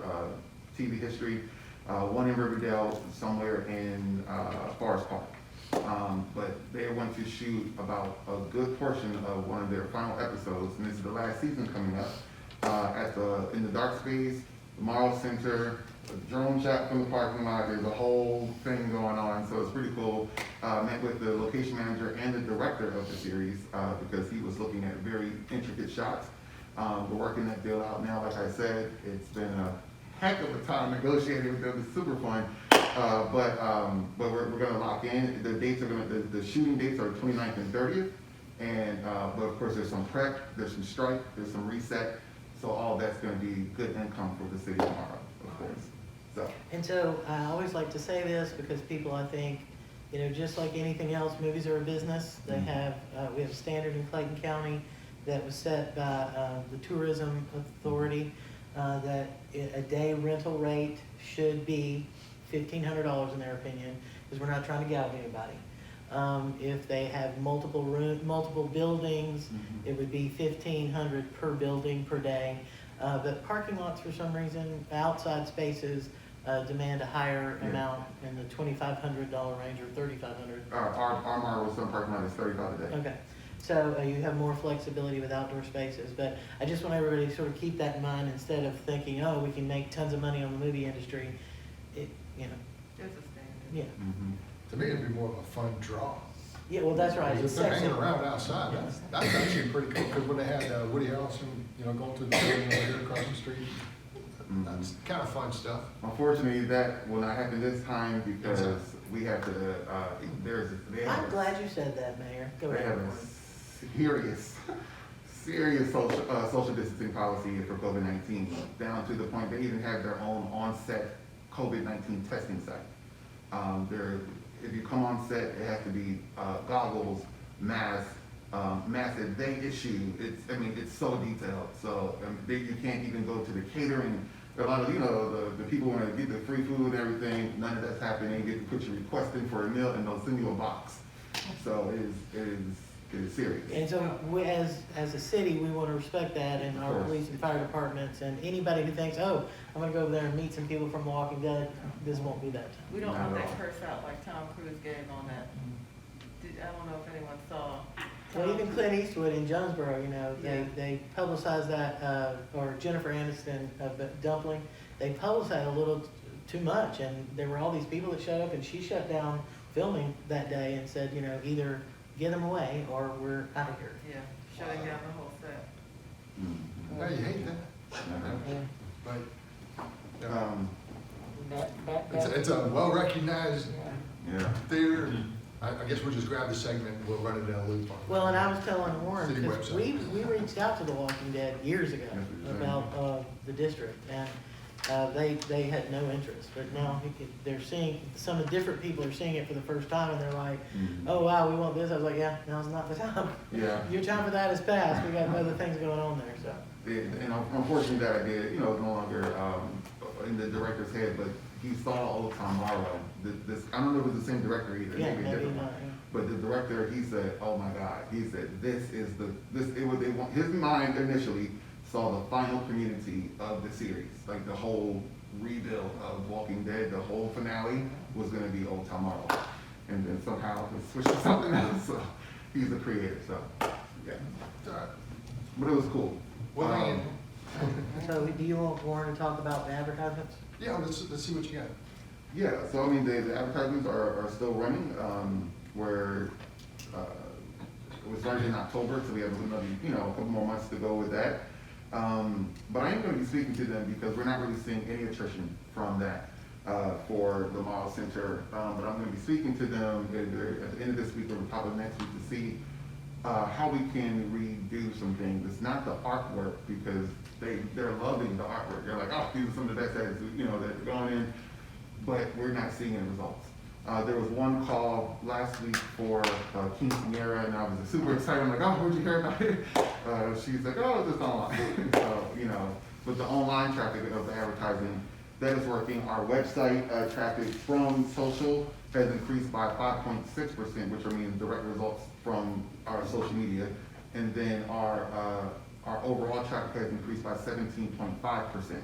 TV history. One in Riverdale, somewhere in Forest Park. But they went to shoot about a good portion of one of their final episodes, and this is the last season coming up, in the dark space, the Morrow Center, a drone shot from the parking lot. There's a whole thing going on, so it's pretty cool. Met with the location manager and the director of the series because he was looking at very intricate shots. We're working that deal out now. Like I said, it's been a heck of a time negotiating with them. It's super fun. But we're going to lock in. The dates are the shooting dates are 29th and 30th. And but of course there's some prep, there's some strike, there's some reset. So all that's going to be good income for the city tomorrow, of course. And so I always like to say this because people, I think, just like anything else, movies are a business. They have, we have a standard in Clayton County that was set by the Tourism Authority that a day rental rate should be $1,500 in their opinion, because we're not trying to gouge anybody. If they have multiple buildings, it would be $1,500 per building per day. But parking lots, for some reason, outside spaces demand a higher amount in the $2,500 range or $3,500. Our Morrow some parking lot is $35 a day. Okay, so you have more flexibility with outdoor spaces, but I just want everybody to sort of keep that in mind instead of thinking, oh, we can make tons of money on the movie industry. There's a standard. Yeah. To me, it'd be more of a fun draw. Yeah, well, that's right. If It's they're sexy. hanging around outside, that's actually pretty cool, because when they had Woody Harrelson, going through the building over here across the street, that's kind of fun stuff. Unfortunately, that will not happen this time because we have to, I'm glad you said that, Mayor. Go they ahead. have a serious social distancing policy for COVID-19, down to the point they even have their own on-set COVID-19 testing site. If you come on set, it has to be goggles, masks that they issue. It's so detailed. So you can't even go to the catering. A lot of the people want to get the free food and everything. None of that's happening. You get to put your request in for a meal and they'll send you a box. So it is serious. And so we, as a city, we want to respect that, and our police and fire departments, and anybody who thinks, oh, I'm gonna go over there and meet some people from The Walking Dead, this won't be that time. We don't want that curse out like Tom Cruise gave on that. I don't know if anyone saw Well, even Clint Eastwood in Jonesboro, you know, Yeah. they publicized that, or Jennifer Aniston of the Dumpling, they publicized that a little too much, and there were all these people that showed up, and she shut down filming that day and said, you know, either get them away or we're out of here. Yeah, shutting down the whole set. Now, you hate that, Yeah. but That, it's a well-recognized yeah. Yeah. theater. I guess we'll just grab the segment and we'll run it down a loop. Well, and I was telling Warren, City because website. we reached out to The Walking Dead years ago about, the district, and, they had no interest, but now they're seeing, some of the different people are seeing it for the first time, and they're like, oh, wow, we want this. I was like, yeah, now's not the time. Yeah. Your time for that is past. We got other things going on there, so. And unfortunately that idea, you know, is no longer in the director's head, but he saw Old Town Morrow. This, I don't know if it was the same director either. Yeah, maybe a maybe different one. not, yeah. But the director, he said, oh my God, he said, this is it was, they want, his mind initially saw the final community of the series, like the whole rebuild of Walking Dead, the whole finale was gonna be Old Town Morrow. And then somehow he switched to something else, so he's the creator, so, yeah. But it was cool. Well, So do you want Warren to talk about the advertisements? yeah, let's see what you got. Yeah, so I mean, the advertisements are still running. We're, it was started in October, so we have another, you know, a couple more months to go with that. But I am gonna be speaking to them because we're not really seeing any attrition from that, for the Morrow Center. But I'm gonna be speaking to them either at the end of this week or probably next week to see, how we can redo some things. It's not the artwork because they're loving the artwork. They're like, oh, these are some of the best ads, you know, that are going in, but we're not seeing any results. There was one call last week for King Sierra, and I was super excited. I'm like, oh, where'd you hear about it? She's like, oh, just online. So, you know, with the online traffic of the advertising, that is working. Our website traffic from social has increased by 5.6%, which means direct results from our social media. And then our overall traffic has increased by 17.5%.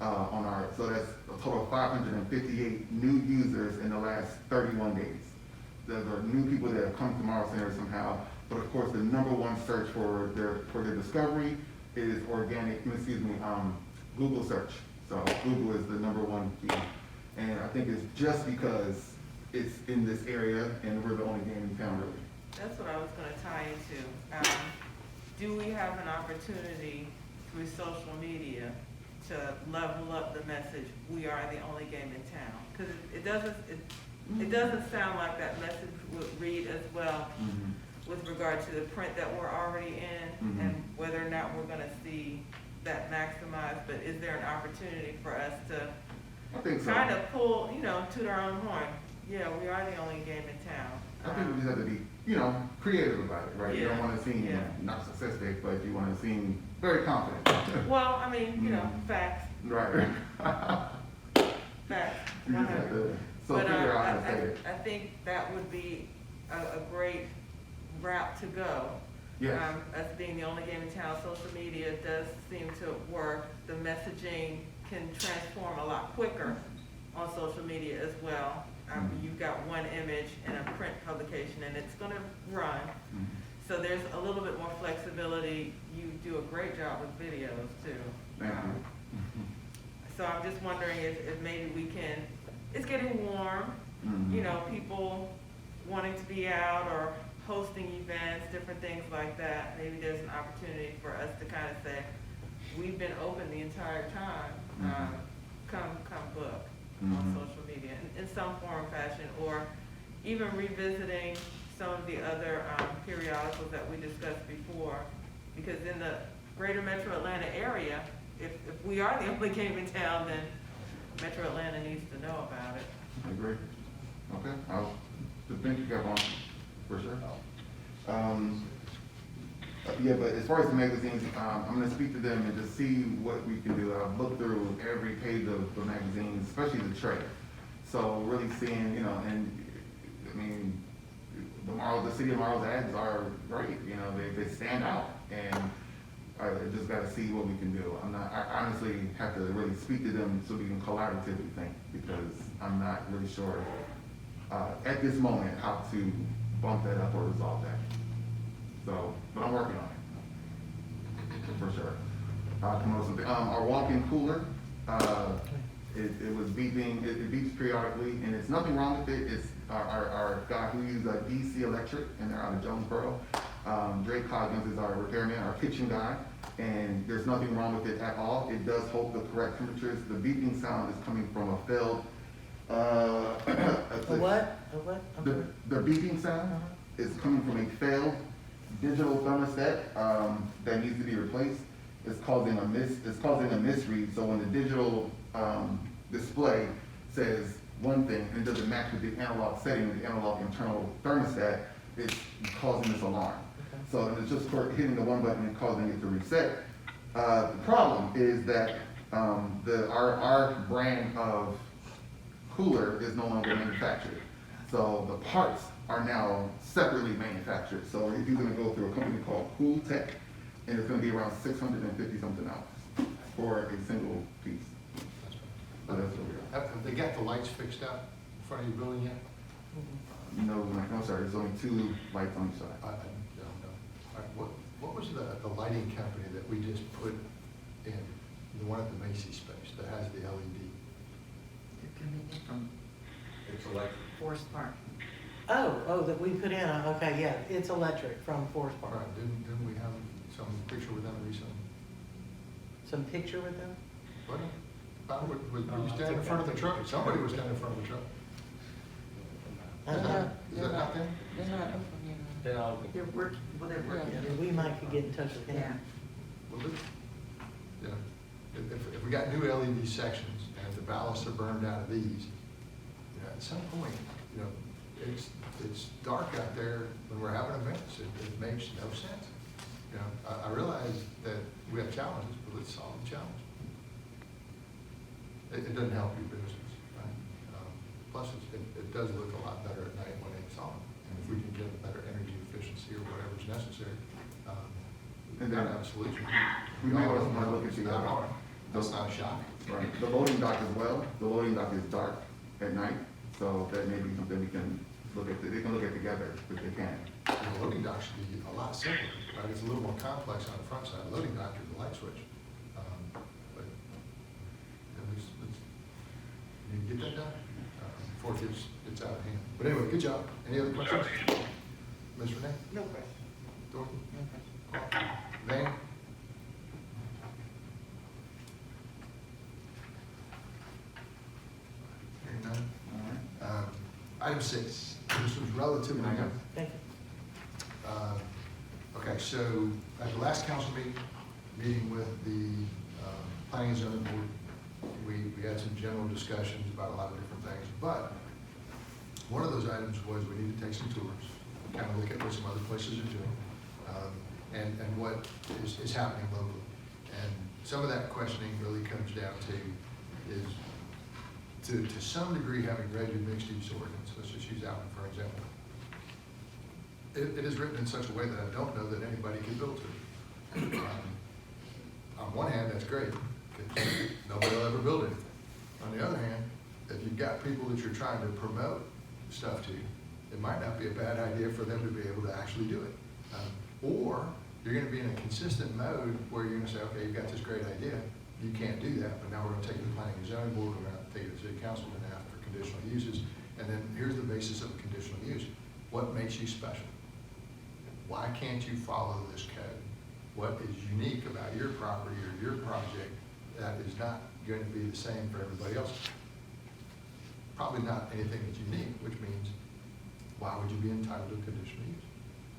On our, so that's a total of 558 new users in the last 31 days. Those are new people that have come to Morrow Center somehow, but of course the number one search for their discovery is Google search. So Google is the number one key. And I think it's just because it's in this area and we're the only game in town really. That's what I was gonna tie into. Do we have an opportunity through social media to level up the message, we are the only game in town? Because it doesn't sound like that message would read as well with regard to the print that we're already in and whether or not we're gonna see that maximized, but is there an opportunity for us to I think so. kind of pull, you know, toot our own horn? Yeah, we are the only game in town. I think we just have to be, you know, creative about it, right? You don't Yeah, want to seem yeah. narcissistic, but you want to seem very confident. Well, I mean, you know, facts, Right. facts, You just have 100. to, so But figure out how to say it. I think that would be a great route to go. Yes. Us being the only game in town, social media does seem to work. The messaging can transform a lot quicker on social media as well. You've got one image in a print publication and it's gonna run. So there's a little bit more flexibility. You do a great job with videos too. Thank you. So I'm just wondering if maybe we can, it's getting warm, you know, people wanting to be out or hosting events, different things like that. Maybe there's an opportunity for us to kind of say, we've been open the entire time, come book on social media in some form or fashion, or even revisiting some of the other periodicals that we discussed before. Because in the greater Metro Atlanta area, if we are the only game in town, then Metro Atlanta needs to know about it. I agree. Okay, I'll just think you got one, for sure. Yeah, but as far as the magazines, I'm gonna speak to them and just see what we can do. I've looked through every page of the magazines, especially the trade. So really seeing, you know, and I mean, the city of Morrow's ads are great, you know, they stand out, and I just gotta see what we can do. I honestly have to really speak to them so we can collaboratively think, because I'm not really sure, at this moment, how to bump that up or resolve that. So, but I'm working on it, for sure. Come up with something. Our walk-in cooler, it was beeping, it beeps periodically, and it's nothing wrong with it. It's our guy who uses DC Electric, and they're out of Jonesboro. Drake Coggins is our repairman, our kitchen guy, and there's nothing wrong with it at all. It does hold the correct temperatures. The beeping sound is coming from a failed, A what? I'm sorry. the beeping sound is coming from a failed digital thermostat that needs to be replaced. It's causing a misread. So when the digital display says one thing and it doesn't match with the analog setting, the analog internal thermostat, it's causing this alarm. So it's just hitting the one button and causing it to reset. The problem is that our brand of cooler is no longer manufactured. So the parts are now separately manufactured. So you're gonna go through a company called Cool Tech, and it's gonna be around $650 something for a single piece. So that's what we are. Have they got the lights fixed up in front of your building yet? No, I'm sorry, there's only 2 lights on each side. I don't know. All right, what was the lighting company that we just put in, the one at the Macy's space that has the LED? They're coming in from It's electric. Forest Park. Oh, that we put in, okay, yeah, it's electric from Forest All Park. right, didn't we have some picture with them recently? Some picture with them? What? Were you standing in front of the truck? Somebody was standing in front of the truck. Is that not them? They're not open yet. Then I'll be. They're working, well, they're working. Yeah, we might could get in touch with Yeah. him. Well, yeah, if we got new LED sections and the ballasts are burned out of these, at some point, it's dark out there when we're having events. It makes no sense. I realize that we have challenges, but let's solve the challenge. It doesn't help your business, right? Plus, it does look a lot better at night when it's on. And if we can get a better energy efficiency or whatever's necessary, And we then gotta have a solution. we may also want to look at It's not hard. That's not a shock. Right. The loading dock as well. The loading dock is dark at night, so that may be something we can look at. They can look at together if they can. The loading dock should be a lot simpler, right? It's a little more complex on the front side. The loading dock is the light switch. But at least, you get that done before it's out of hand. But anyway, good job. Any other questions? Ms. Renee? No question. Dorothy? Van? Hearing none? All right. Item 6, this was relatively new. Thank you. Okay, so at the last council meeting with the planning and zoning board, we had some general discussions about a lot of different things, but one of those items was we need to take some tours, kind of look at what some other places are doing, and what is happening locally. And some of that questioning really comes down to is, to some degree, having read your mixed use ordinance, let's just use that one for example. It is written in such a way that I don't know that anybody can build to it. On one hand, that's great, because nobody will ever build anything. On the other hand, if you've got people that you're trying to promote stuff to, it might not be a bad idea for them to be able to actually do it. Or you're gonna be in a consistent mode where you're gonna say, okay, you've got this great idea, you can't do that, but now we're gonna take it to the planning and zoning board, we're gonna take it to the city council, we're gonna ask for conditional uses, and then here's the basis of a conditional use. What makes you special? Why can't you follow this code? What is unique about your property or your project that is not going to be the same for everybody else? Probably not anything that's unique, which means why would you be entitled to conditional use?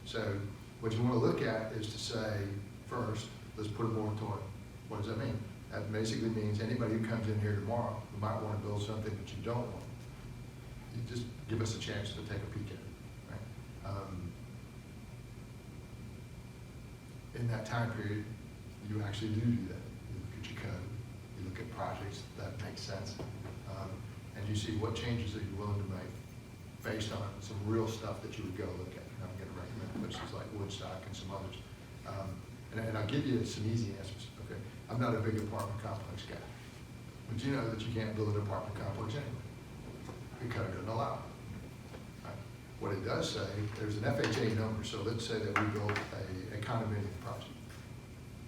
So what you want to look at is to say, first, let's put a moratorium. What does that mean? That basically means anybody who comes in here tomorrow who might want to build something that you don't want, you just give us a chance to take a peek at it, right? In that time period, you actually do that. You look at your code, you look at projects that make sense, and you see what changes that you're willing to make based on some real stuff that you would go look at. And I'm going to recommend places like Woodstock and some others. And I'll give you some easy answers. Okay, I'm not a big apartment complex guy, but you know that you can't build an apartment complex anyway. The code doesn't allow it. Right? What it does say, there's an FHA number, so let's say that we build a condominium project.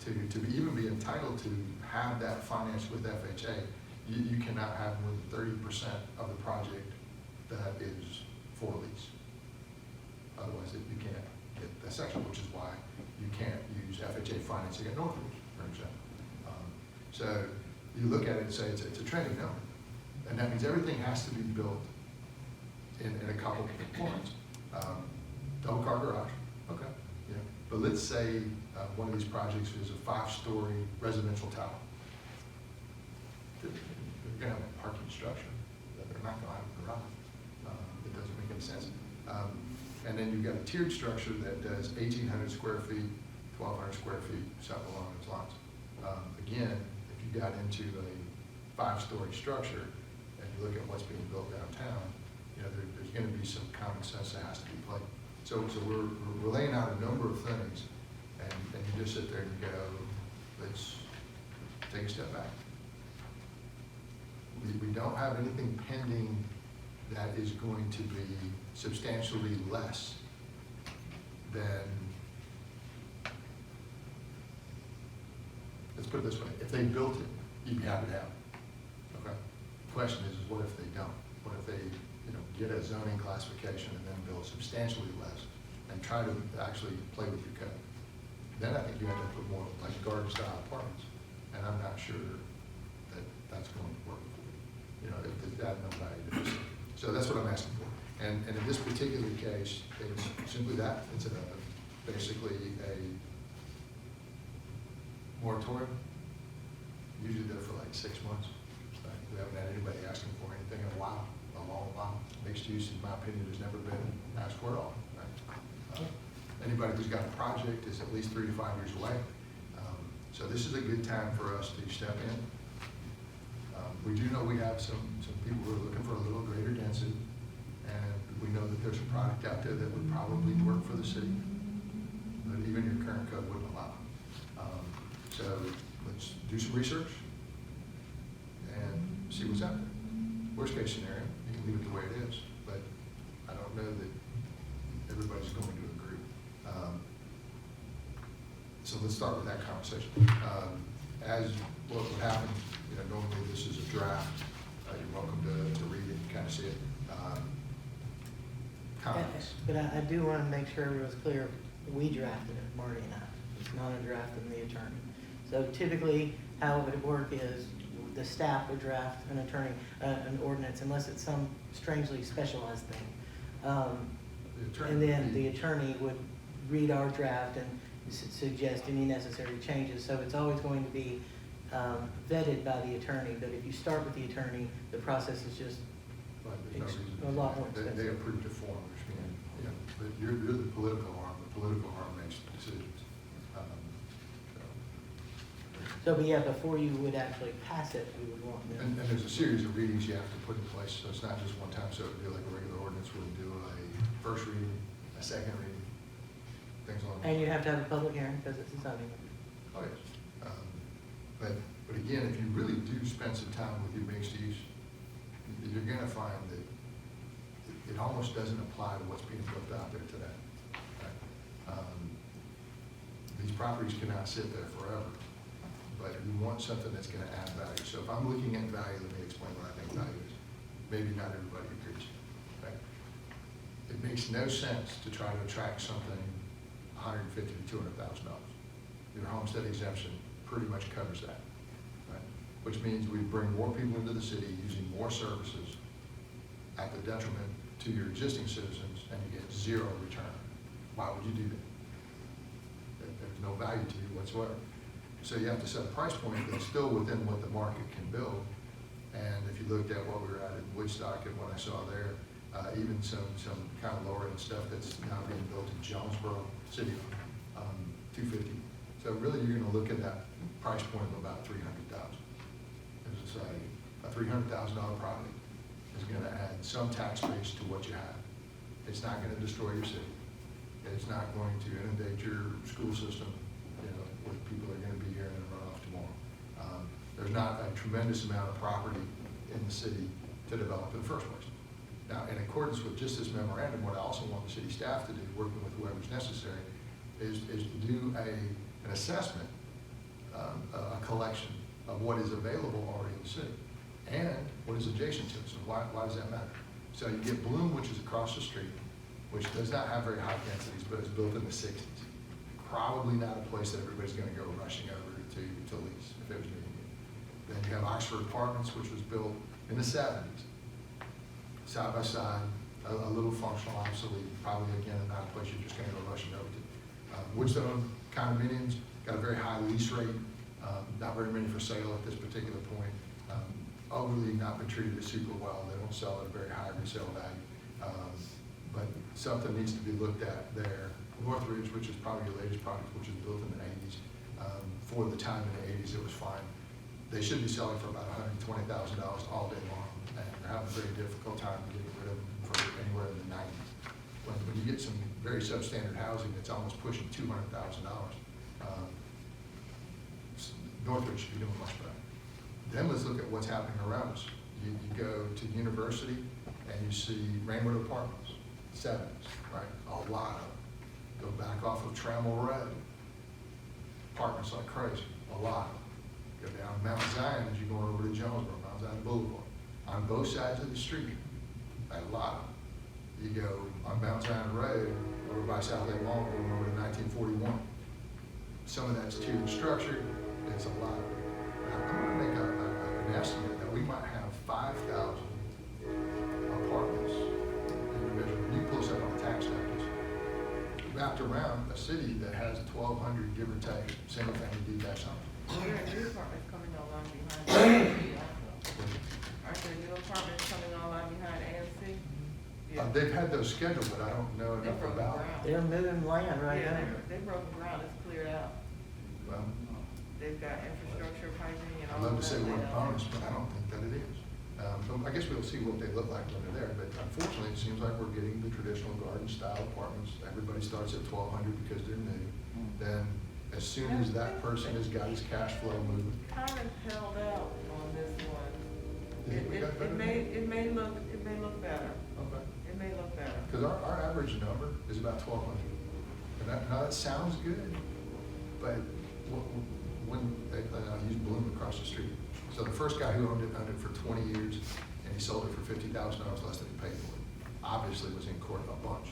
To even be entitled to have that financed with FHA, you cannot have more than 30% of the project that is for lease. Otherwise, you can't get that section, which is why you can't use FHA financing at Northridge, for example. So you look at it and say it's a trending number, and that means everything has to be built in a couple of points. Double car garage, okay, yeah. But let's say one of these projects is a 5-story residential tower. They're gonna have a parking structure, but they're not gonna have a garage. It doesn't make any sense. And then you've got a tiered structure that does 1,800 square feet, 1,200 square feet, something along those lines. Again, if you got into a 5-story structure and you look at what's being built downtown, you know, there's going to be some common sense that has to be played. So we're laying out a number of things, and you just sit there and you go, let's take a step back. We don't have anything pending that is going to be substantially less than, let's put it this way, if they built it, you'd be happy to have it. Okay? The question is what if they don't? What if they, you know, get a zoning classification and then build substantially less and try to actually play with your code? Then I think you have to put more like garden style apartments, and I'm not sure that that's going to work for you. You know, if that no value to this. So that's what I'm asking for. And in this particular case, it's simply that. It's basically a moratorium. Usually there for like 6 months. We haven't had anybody asking for anything in a while, a long while. Mixed use, in my opinion, has never been asked for at all. Right? Anybody who's got a project is at least 3 to 5 years away. So this is a good time for us to step in. We do know we have some people who are looking for a little greater density, and we know that there's a product out there that would probably work for the city, but even your current code wouldn't allow it. So let's do some research and see what's out there. Worst case scenario, you can leave it the way it is, but I don't know that everybody's going to agree. So let's start with that conversation. As what would happen, you know, normally this is a draft. You're welcome to read it and kind of see it. Comments? But I do want to make sure everyone's clear, we drafted it, Marty and I. It's not a draft from the attorney. So typically, how it would work is the staff would draft an ordinance unless it's some strangely specialized thing. And then the attorney would read our draft and suggest any necessary changes. So it's always going to be vetted by the attorney, but if you start with the attorney, the process is just a lot more expensive. They approved a form, which means, you know, but you're the political arm. The political arm makes decisions. So, but yeah, before you would actually pass it, we would want them. And there's a series of readings you have to put in place, so it's not just one time. So it would be like a regular ordinance, we'll do a first reading, a second reading, things along. And you have to have a public hearing because it's a zoning. Oh, yes. But again, if you really do spend some time with your mixed use, you're gonna find that it almost doesn't apply to what's being built out there today. Right? These properties cannot sit there forever, but you want something that's gonna add value. So if I'm looking at value, let me explain what I think value is. Maybe not everybody agrees. Right? It makes no sense to try to attract something $150,000 to $200,000. Your homestead exemption pretty much covers that, right? Which means we bring more people into the city using more services at the detriment to your existing citizens, and you get zero return. Why would you do that? There's no value to you whatsoever. So you have to set a price point that's still within what the market can build. And if you looked at what we were at in Woodstock and what I saw there, even some kind of lower end stuff that's now being built in Jonesboro City, 250. So really, you're going to look at that price point of about $300,000. As I say, a $300,000 property is going to add some tax base to what you have. It's not going to destroy your city. It's not going to inundate your school system, you know, with people that are going to be here and then run off tomorrow. There's not a tremendous amount of property in the city to develop in the first place. Now, in accordance with just this memorandum, what I also want the city staff to do, working with whoever's necessary, is to do an assessment, a collection of what is available already in the city and what is adjacent to it. So why does that matter? So you get Bloom, which is across the street, which does not have very high densities, but it's built in the 60s. Probably not a place that everybody's gonna go rushing over to lease if it was me. Then you have Oxford Apartments, which was built in the 70s. Side by side, a little functional, obsolete, probably again, not a place you're just gonna go rushing over to. Woodstone condominiums, got a very high lease rate, not very many for sale at this particular point. Overly not been treated super well, they don't sell at a very high resale value. But something needs to be looked at there. Northridge, which is probably your latest product, which was built in the 80s. For the time in the 80s, it was fine. They should be selling for about $120,000 all day long, and they're having a very difficult time getting rid of them for anywhere in the 90s. When you get some very substandard housing that's almost pushing $200,000, Northridge should be doing much better. Then let's look at what's happening around us. You go to the university and you see Rainwood Apartments, 70s, right? A lot of them. Go back off of Trammell Road, apartments like crazy, a lot of them. Go down Mount Zion as you're going over to Jonesboro, Mount Zion Boulevard. On both sides of the street, a lot of them. You go on Mount Zion Road, over by South Lake Mall, going over to 1941. Some of that's tiered structured, it's a lot. Now, I'm gonna make an estimate that we might have 5,000 apartments individually. You pull this up on tax status, wrapped around a city that has 1,200, give or take, single-family detached homes. There are new apartments coming along behind AMC also. Aren't there new apartments coming along behind AMC? Yeah. They've had those scheduled, but I don't know They enough broke about ground. it. They're moving land right Yeah, now. they broke ground, it's cleared out. Well, They've got infrastructure piping and I'd all love of to say that we're laid out. opponents, but I don't think that it is. I guess we'll see what they look like when they're there, but unfortunately, it seems like we're getting the traditional garden-style apartments. Everybody starts at 1,200 because they're new. Then, as soon as that person has got his cash flow moving. Kind of held out on this one. You think we got better? It may look better. Okay. It may look better. Because our average number is about 1,200. And now that sounds good, but when I use Bloom across the street. So the first guy who owned it for 20 years, and he sold it for $50,000 less than he paid for it. Obviously was in court a bunch.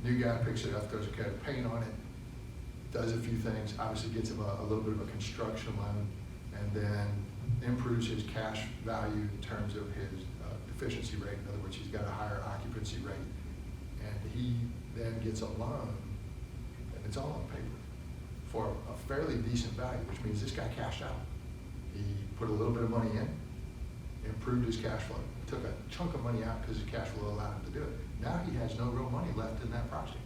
New guy picks it up, throws a coat of paint on it, does a few things, obviously gets him a little bit of a construction loan, and then improves his cash value in terms of his efficiency rate. In other words, he's got a higher occupancy rate. And he then gets a loan, and it's all on paper, for a fairly decent value, which means this guy cashed out. He put a little bit of money in, improved his cash flow, took a chunk of money out because his cash flow allowed him to do it. Now he has no real money left in that project.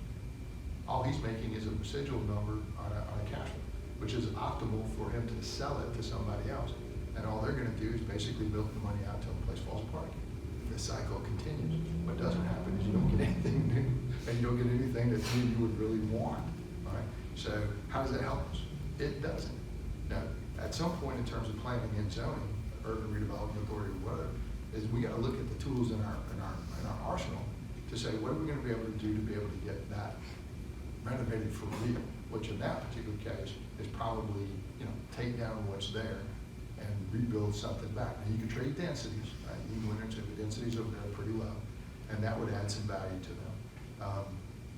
All he's making is a residual number on a cash flow, which is optimal for him to sell it to somebody else. And all they're gonna do is basically milk the money out till the place falls apart again. The cycle continues. What doesn't happen is you don't get anything new, and you don't get anything that you would really want, all right? So how does that help us? It doesn't. Now, at some point in terms of planning and zoning, urban redevelopment authority or whatever, is we gotta look at the tools in our arsenal to say, what are we gonna be able to do to be able to get that renovated for real, which in that particular case is probably, take down what's there and rebuild something back. Now, you can trade densities, right? You can go into the densities over there are pretty low, and that would add some value to them.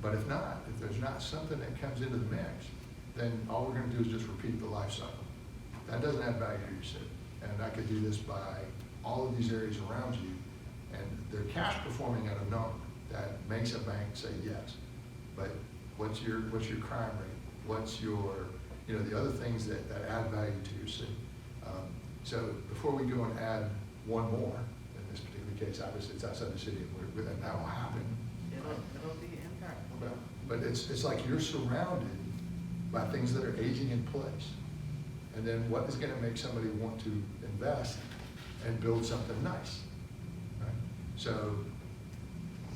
But if not, if there's not something that comes into the mix, then all we're gonna do is just repeat the life cycle. That doesn't add value to your city. And I could do this by all of these areas around you, and they're cash performing at a number that makes a bank say yes. But what's your crime rate? What's your, the other things that add value to your city? So before we go and add one more, in this particular case, obviously it's outside the city, and that will happen. It'll be impactful. But it's like you're surrounded by things that are aging in place. And then what is gonna make somebody want to invest and build something nice, right? So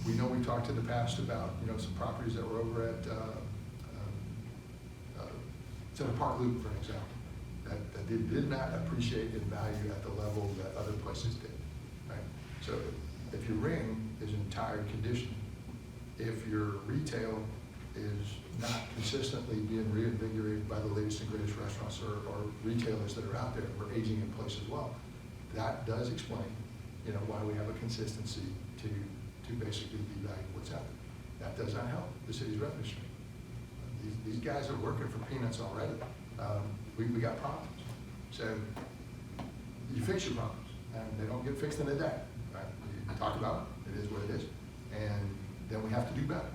we know we talked in the past about, some properties that were over at Center Park Loop, for example, that they did not appreciate in value at the level that other places did, right? So if you ring, is entire conditioning. If your retail is not consistently being reinvigorated by the latest and greatest restaurants or retailers that are out there, we're aging in place as well. That does explain, why we have a consistency to basically devalue what's out there. That does not help the city's revenue stream. These guys are working for peanuts already. We got problems. So you fix your problems, and they don't get fixed in a day, right? You talk about it, it is what it is, and then we have to do better.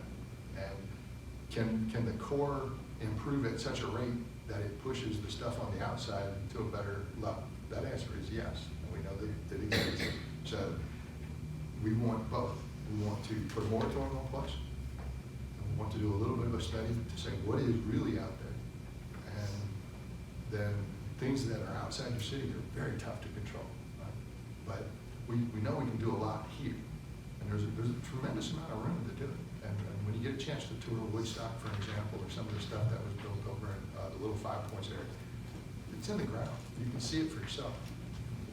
And can the core improve at such a rate that it pushes the stuff on the outside to a better level? That answer is yes, and we know that it exists. So we want both. We want to put a moratorium on place, and we want to do a little bit of a study to say what is really out there. And then things that are outside your city are very tough to control. Right? But we know we can do a lot here, and there's a tremendous amount of room to do it. And when you get a chance to tour Woodstock, for example, or some of the stuff that was built over in the Little Five Points area, it's in the ground. You can see it for yourself.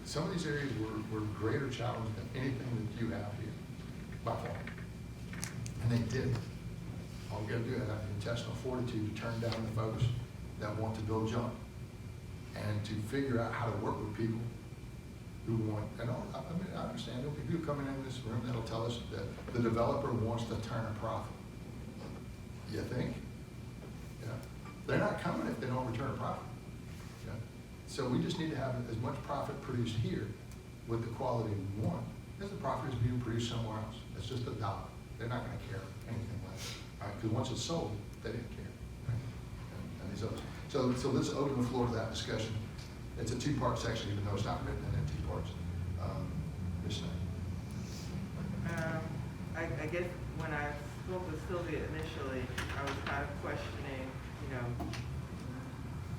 Some of these areas were greater challenge than anything that you have here, by far. And they did. All we got to do is have the intestinal fortitude to turn down the folks that want to build junk, and to figure out how to work with people who want, and I understand there'll be people coming in this room that'll tell us that the developer wants to turn a profit. You think? Yeah. They're not coming if they don't return a profit. Yeah. So we just need to have as much profit produced here with the quality we want as the profit is being produced somewhere else. It's just a dollar. They're not going to care anything less. Because once it's sold, they didn't care. Right? And these others. So let's open the floor to that discussion. It's a two-part section, even though it's not written in two parts. Ms. Knight. I guess when I spoke with Sylvia initially, I was kind of questioning,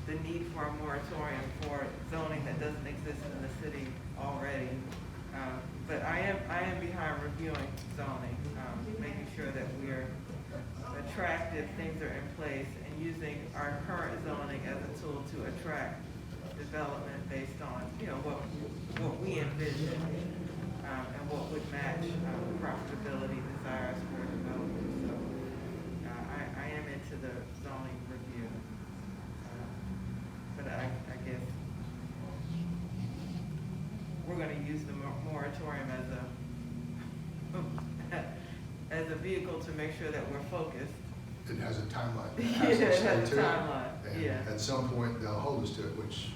the need for a moratorium for zoning that doesn't exist in the city already. But I am behind reviewing zoning, making sure that we're attractive, things are in place, and using our current zoning as a tool to attract development based on, what we envision, and what would match profitability desires for development. So I am into the zoning review. But I guess we're gonna use the moratorium as a vehicle to make sure that we're focused. It has a timeline. It has a timeline, yeah. At some point, they'll hold us to it, which,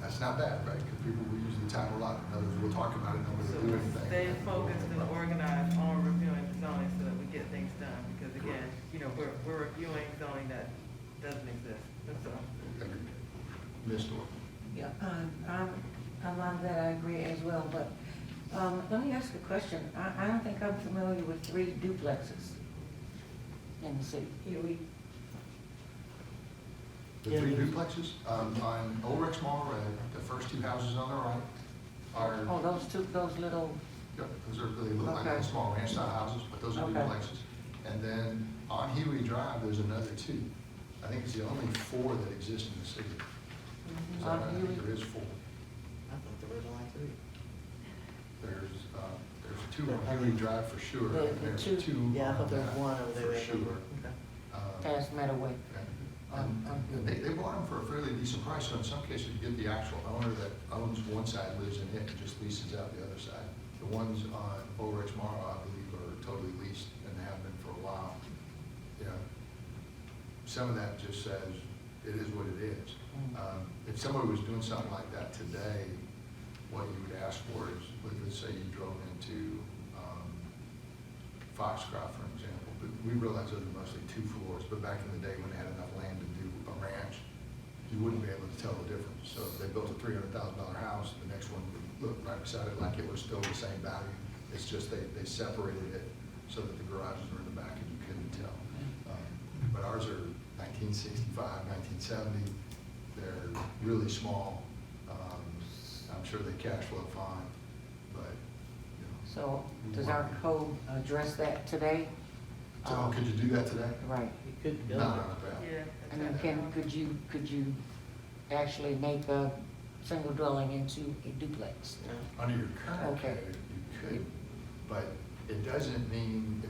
that's not bad, right? Because people will use the time a lot. In other words, we'll talk about it, and So we'll do anything. stay focused and organized on reviewing the zoning so that we get things done. Because again, we're reviewing zoning that doesn't exist, that's all. Ms. Dorr. Yeah, I'm on that, I agree as well, but, let me ask a question. I don't think I'm familiar with 3 duplexes in the city. The 3 duplexes, on Old Rex Mall Road, the first 2 houses on the right are. Oh, those little, Yep, those are, they look like Okay. little small ranch style houses, but those are Okay. duplexes. And then on Huey Drive, there's another 2. I think it's the only 4 that exist in the city. Is that On right? I think Huey? there is 4. I thought there was only 3. There's 2 on Huey Drive for sure. The and there's 2. 2 Yeah, I on thought there was that one over there. For sure. past Meadoway. And they bought them for a fairly decent price, so in some cases, you get the actual owner that owns one side, lives in it, and just leases out the other side. The ones on Old Rex Morrow, I believe, are totally leased, and they have been for a while. Some of that just says, it is what it is. If somebody was doing something like that today, what you would ask for is, let's say you drove into Foxcroft, for example, but we realize those are mostly 2 floors, but back in the day when they had enough land to do a ranch, you wouldn't be able to tell the difference. So if they built a $300,000 house, the next one would look right beside it like it was still the same value. It's just they separated it so that the garages were in the back and you couldn't tell. But ours are 1965, 1970. They're really small. I'm sure they cash flow fine, but, So does our code address that today? So could you do that today? Right. You could No, build no, it. not that. Yeah. I mean, could you actually make a single dwelling into a duplex? No. Under your current Okay. code, you could, but It doesn't mean,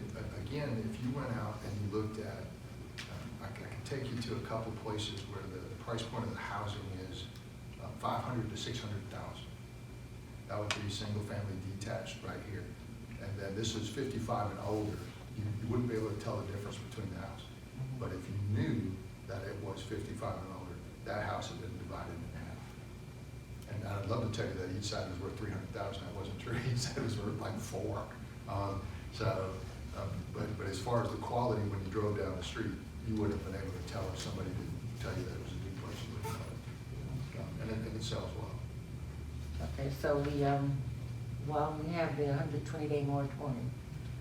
again, if you went out and you looked at, I can take you to a couple places where the price point of the housing is 500 to 600,000. That would be single-family detached right here. And then this is 55 and older. You wouldn't be able to tell the difference between the house. But if you knew that it was 55 and older, that house had been divided in half. And I'd love to tell you that each side was worth 300,000. That wasn't true. Each side was worth like 4. But as far as the quality, when you drove down the street, you wouldn't have been able to tell if somebody didn't tell you that it was a duplex. You wouldn't know it. And it sells well. Okay, so while we have the 120-day moratorium,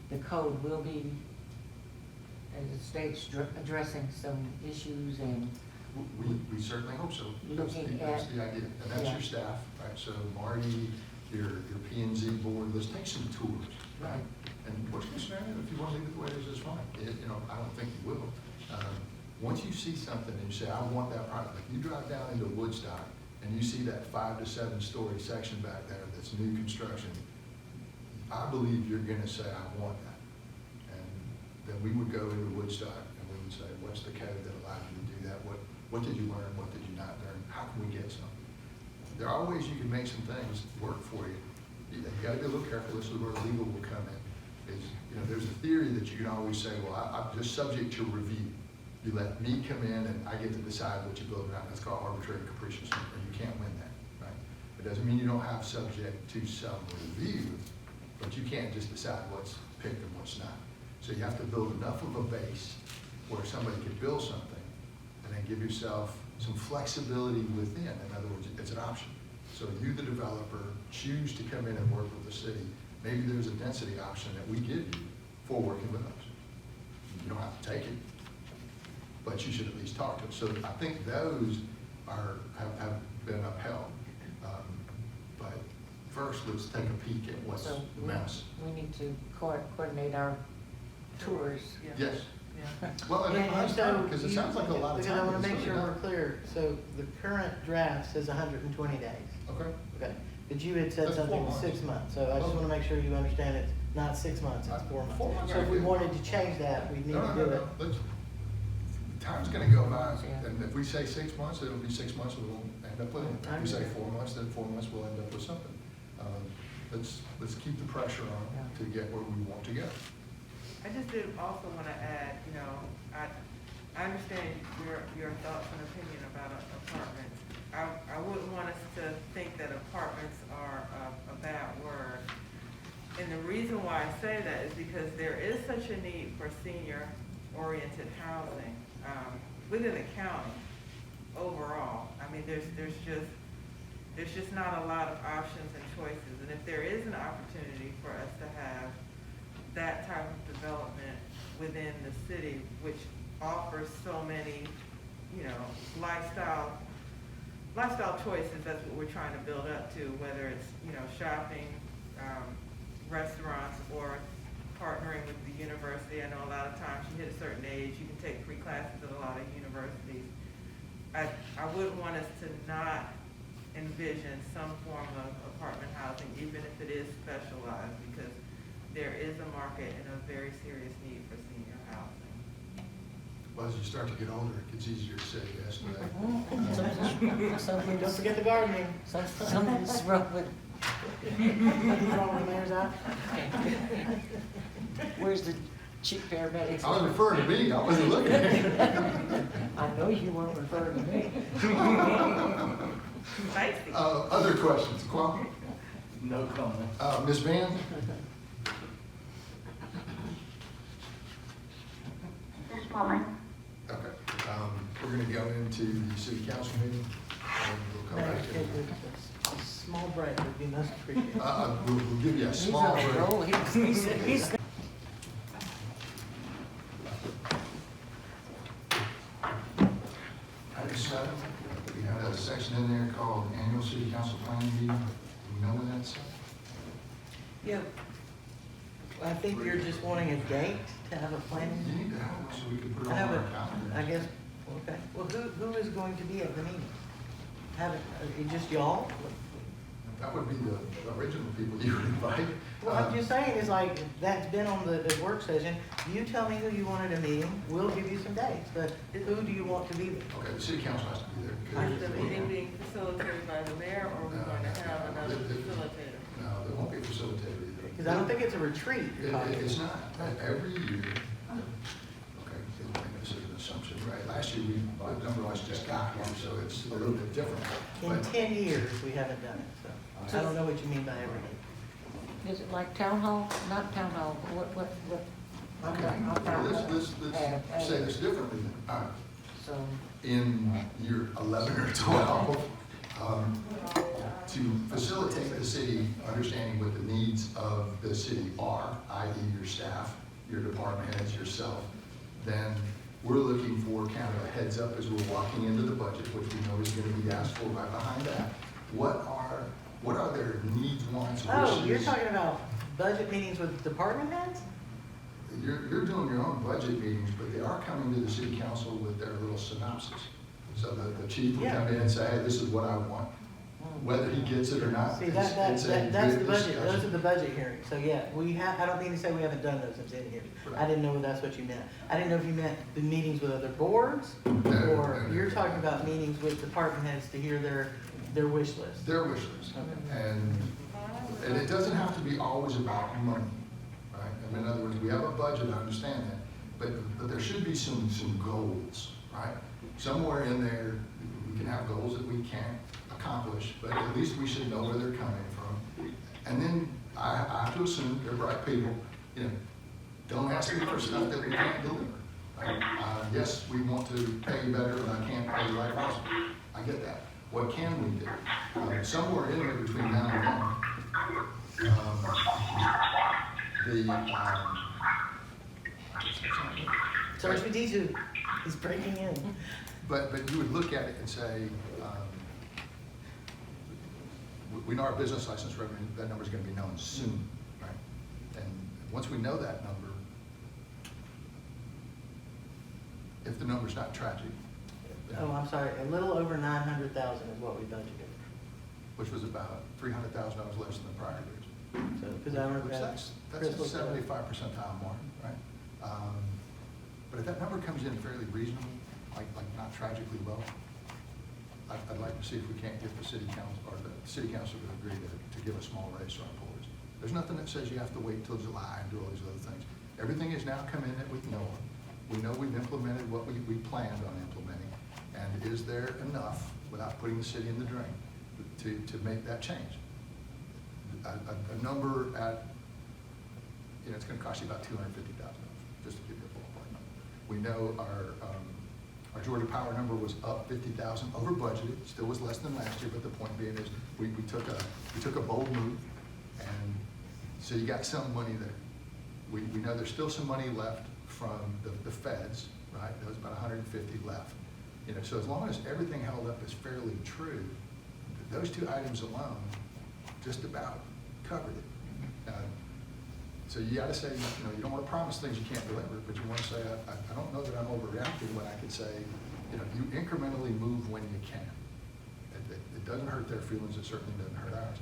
the code will be, as it states, addressing some issues and. We certainly hope so. Looking That's at- the idea. And that's yeah. your staff, right? So Marty, your P&Z board, let's take some tours. Right. And worst case scenario, if you want to leave it the way it is, it's fine. I don't think you will. Once you see something and you say, I want that product, like you drive down into Woodstock and you see that 5 to 7 story section back there that's new construction, I believe you're gonna say, I want that. And then we would go into Woodstock and we would say, what's the code that allows you to do that? What did you learn? What did you not learn? How can we get some? There are ways you can make some things work for you. You gotta be a little careful. This is where legal will come in. There's a theory that you can always say, well, I'm just subject to review. You let me come in and I get to decide what you build or not. That's called arbitrary and capricious, and you can't win that, right? It doesn't mean you don't have subject to some review, but you can't just decide what's picked and what's not. So you have to build enough of a base where somebody can build something and then give yourself some flexibility within. In other words, it's an option. So you, the developer, choose to come in and work with the city. Maybe there's a density option that we give you for working with us. You don't have to take it, but you should at least talk to us. So I think those have been upheld. But first, let's take a peek at what's So the mess. we need to coordinate our tours. Yes. Yeah. Well, and And I so because it you- sounds like a lot of because time. I want but to it's make sure really we're not. clear. So the current draft says 120 days. Okay. Okay. But you had said That's something 4 with months. 6 months. So I just want to make sure you understand it's not 6 months, it's 4 months. 4 months. So if we wanted to change that, we need No, to no, do no, it. no. Time's gonna go by, Yeah. and if we say 6 months, it'll be 6 months, we won't end up with it. If we say 4 months, then 4 months, we'll end up with something. Let's keep the pressure on to get where we want to go. I just did also want to add, I understand your thoughts and opinion about apartments. I wouldn't want us to think that apartments are a bad word. And the reason why I say that is because there is such a need for senior-oriented housing within the county overall. I mean, there's just not a lot of options and choices. And if there is an opportunity for us to have that type of development within the city, which offers so many, lifestyle choices, that's what we're trying to build up to, whether it's, shopping, restaurants, or partnering with the university. I know a lot of times you hit a certain age, you can take free classes at a lot of universities. I wouldn't want us to not envision some form of apartment housing, even if it is specialized, because there is a market and a very serious need for senior housing. Well, as you start to get older, it gets easier to say yes to that. Don't forget the gardening. Something's wrong with, Nothing's wrong with the mayor's eye. where's the chief paramedics? I was referring to me, I wasn't looking at you. I know you weren't referring to me. Spicy. Other questions, Kwame? No comment. Ms. Van? Just a moment. Okay. We're gonna go into the city council meeting, and we'll come Mayor, back. a small break would be most appreciated. We'll give you a He's small on a break. roll. He's Item 7, we have a section in there called annual city council planning meeting. Do we know when that's? Yeah. I think you're just wanting a date to have a planning. You need to have it so we can put it I on have our it, calendar. I guess, okay. Well, who is going to be at the meeting? Have it, just y'all? That would be the original people you would invite. Well, I'm just saying, is like, that's been on the work session. You tell me who you want at a meeting, we'll give you some dates, but who do you want to be there? Okay, the city council has to be there. Is the meeting being facilitated by the mayor, or are we going to have another facilitator? No, there won't be a facilitator either. Because I don't think it's a retreat. you're talking It's about. not. Every year, okay, this is an assumption, right? Last year, the number was just got here, so it's a little bit different. In But 10 years, we haven't done it, so I don't know what you mean by every year. Is it like town hall? Not town hall, but what? Okay, let's say this differently then. All right. So, In year 11 or 12, to facilitate the city understanding what the needs of the city are, i.e. your staff, your department heads, yourself, then we're looking for kind of a heads up as we're walking into the budget, which we know is going to be asked for right behind that. What are their needs, wants, wishes? Oh, you're talking about budget meetings with department heads? You're doing your own budget meetings, but they are coming to the city council with their little synopsis. So the chief will come in and say, hey, this is what I want. Whether he gets it or not. See, it's that's a the good budget, those discussion. are the budget hearings, so yeah, I don't mean to say we haven't done those in here. I didn't know that's what you meant. I didn't know if you meant the meetings with other boards, or you're talking about meetings with department heads to hear their wish list. Their wish list. Okay. And it doesn't have to be always about money, right? I mean, in other words, we have a budget, I understand that, but there should be some goals, right? Somewhere in there, we can have goals that we can't accomplish, but at least we should know where they're coming from. And then I have to assume they're bright people, don't ask me for stuff that we can't deliver. Right? Yes, we want to pay you better, but I can't pay you like possible. I get that. What can we do? Somewhere in there between now and then, Search for D2, he's breaking in. but you would look at it and say, we know our business license revenue, that number's gonna be known soon, right? And once we know that number, if the number's not tragic, Oh, I'm sorry, a little over 900,000 is what we budgeted. which was about $300,000 less than the prior years. So, because I remember Which that. that's a 75 percentile mark, right? But if that number comes in fairly reasonable, like not tragically low, I'd like to see if we can't get the city council, or the city council to agree to give a small raise to our employees. There's nothing that says you have to wait till July and do all these other things. Everything is now come in that we know of. We know we've implemented what we planned on implementing. And is there enough, without putting the city in the drain, to make that change? A number at, it's gonna cost you about $250,000, just to give you a ballpark number. We know our Georgia Power number was up 50,000 over budgeted, still was less than last year, but the point being is, we took a bold move, and so you got some money there. We know there's still some money left from the feds, right? There was about 150 left. So as long as everything held up as fairly true, those two items alone just about covered it. So you gotta say, you don't wanna promise things you can't deliver, but you wanna say, I don't know that I'm overreacting when I could say, you incrementally move when you can. It doesn't hurt their feelings, it certainly doesn't hurt ours.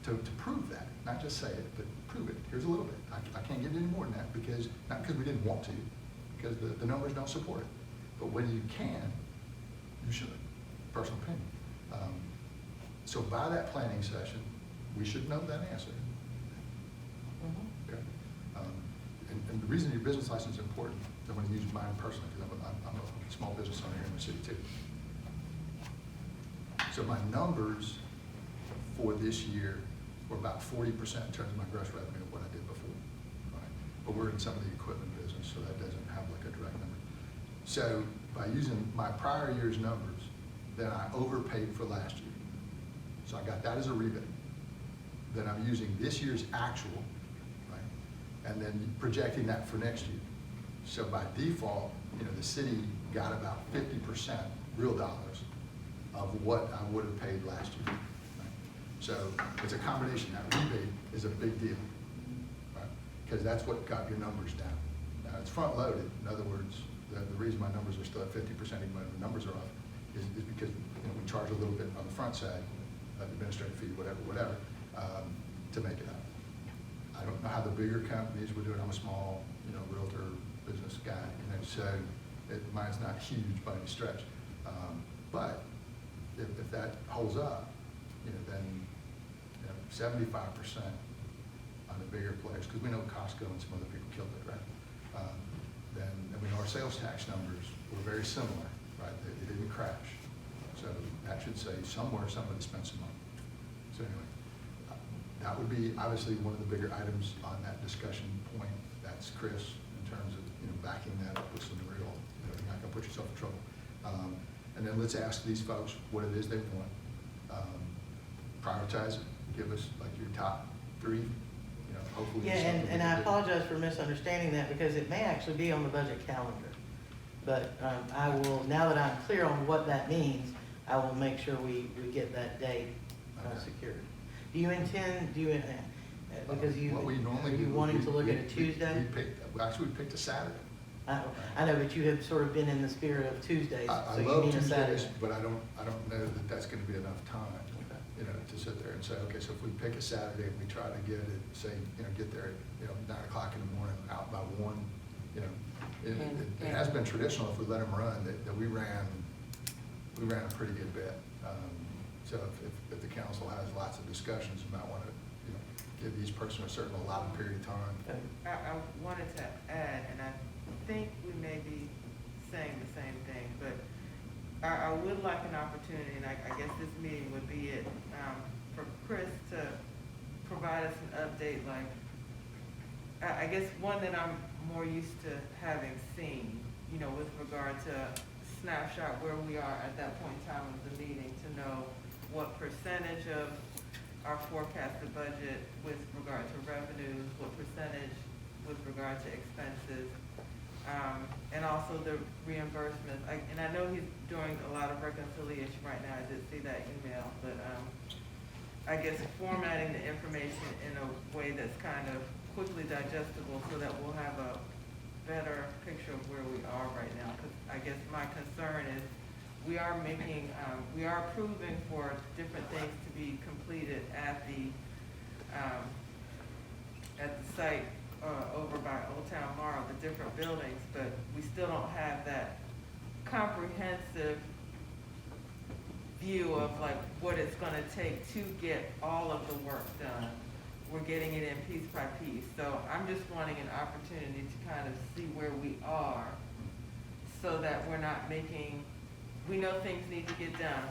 To prove that, not just say it, but prove it. Here's a little bit. I can't give you any more than that because, not because we didn't want to, because the numbers don't support it. But when you can, you should, personal opinion. So by that planning session, we should know that answer. Okay. And the reason your business license is important, I'm going to use mine personally because I'm a small business owner here in the city too. So my numbers for this year were about 40% in terms of my gross revenue of what I did before. Right? But we're in some of the equipment business, so that doesn't have like a direct number. So by using my prior year's numbers, then I overpaid for last year. So I got that as a rebate. Then I'm using this year's actual, right? And then projecting that for next year. So by default, the city got about 50% real dollars of what I would have paid last year. Right? So it's a combination. That rebate is a big deal, right? Because that's what got your numbers down. Now it's front loaded. In other words, the reason my numbers are still at 50%, even though the numbers are off, is because we charge a little bit on the front side administrative fee, whatever, to make it up. I don't know how the bigger companies would do it. I'm a small, realtor business guy, so mine's not huge by any stretch. But if that holds up, then 75% on the bigger players, because we know Costco and some other people killed it, right? Then we know our sales tax numbers were very similar, right? They didn't crash. So that should say somewhere somebody spent some money. So anyway, that would be obviously one of the bigger items on that discussion point. That's Chris in terms of backing that up with some real, you're not gonna put yourself in trouble. And then let's ask these folks what it is they want. Prioritize it. Give us like your top three. Hopefully. Yeah, and I apologize for misunderstanding that because it may actually be on the budget calendar. But I will, now that I'm clear on what that means, I will make sure we get that date secured. Do you intend, because What we normally are you do, wanting to look at a Tuesday? We picked a Saturday. I know, but you have sort of been in the spirit of Tuesdays, I so you love mean a Tuesdays, Saturday. but I don't know that that's gonna be enough time, to sit there and say, okay, so if we pick a Saturday and we try to get it, say, get there at, 9 o'clock in the morning, out by 1, it has been traditional if we let them run, that we ran a pretty good bit. So if the council has lots of discussions, you might want to, give each person a certain allotted period of time. I wanted to add, and I think we may be saying the same thing, but I would like an opportunity, and I guess this meeting would be it, for Chris to provide us an update, like, I guess one that I'm more used to having seen, with regard to snapshot where we are at that point in time of the meeting, to know what percentage of our forecasted budget with regard to revenues, what percentage with regard to expenses, and also the reimbursements. And I know he's doing a lot of reconciliation right now. I did see that email, but I guess formatting the information in a way that's kind of quickly digestible so that we'll have a better picture of where we are right now. Because I guess my concern is we are approving for different things to be completed at the site over by Old Town Morrow, the different buildings, but we still don't have that comprehensive view of like what it's gonna take to get all of the work done. We're getting it in piece by piece. So I'm just wanting an opportunity to kind of see where we are so that we're not making, we know things need to get done,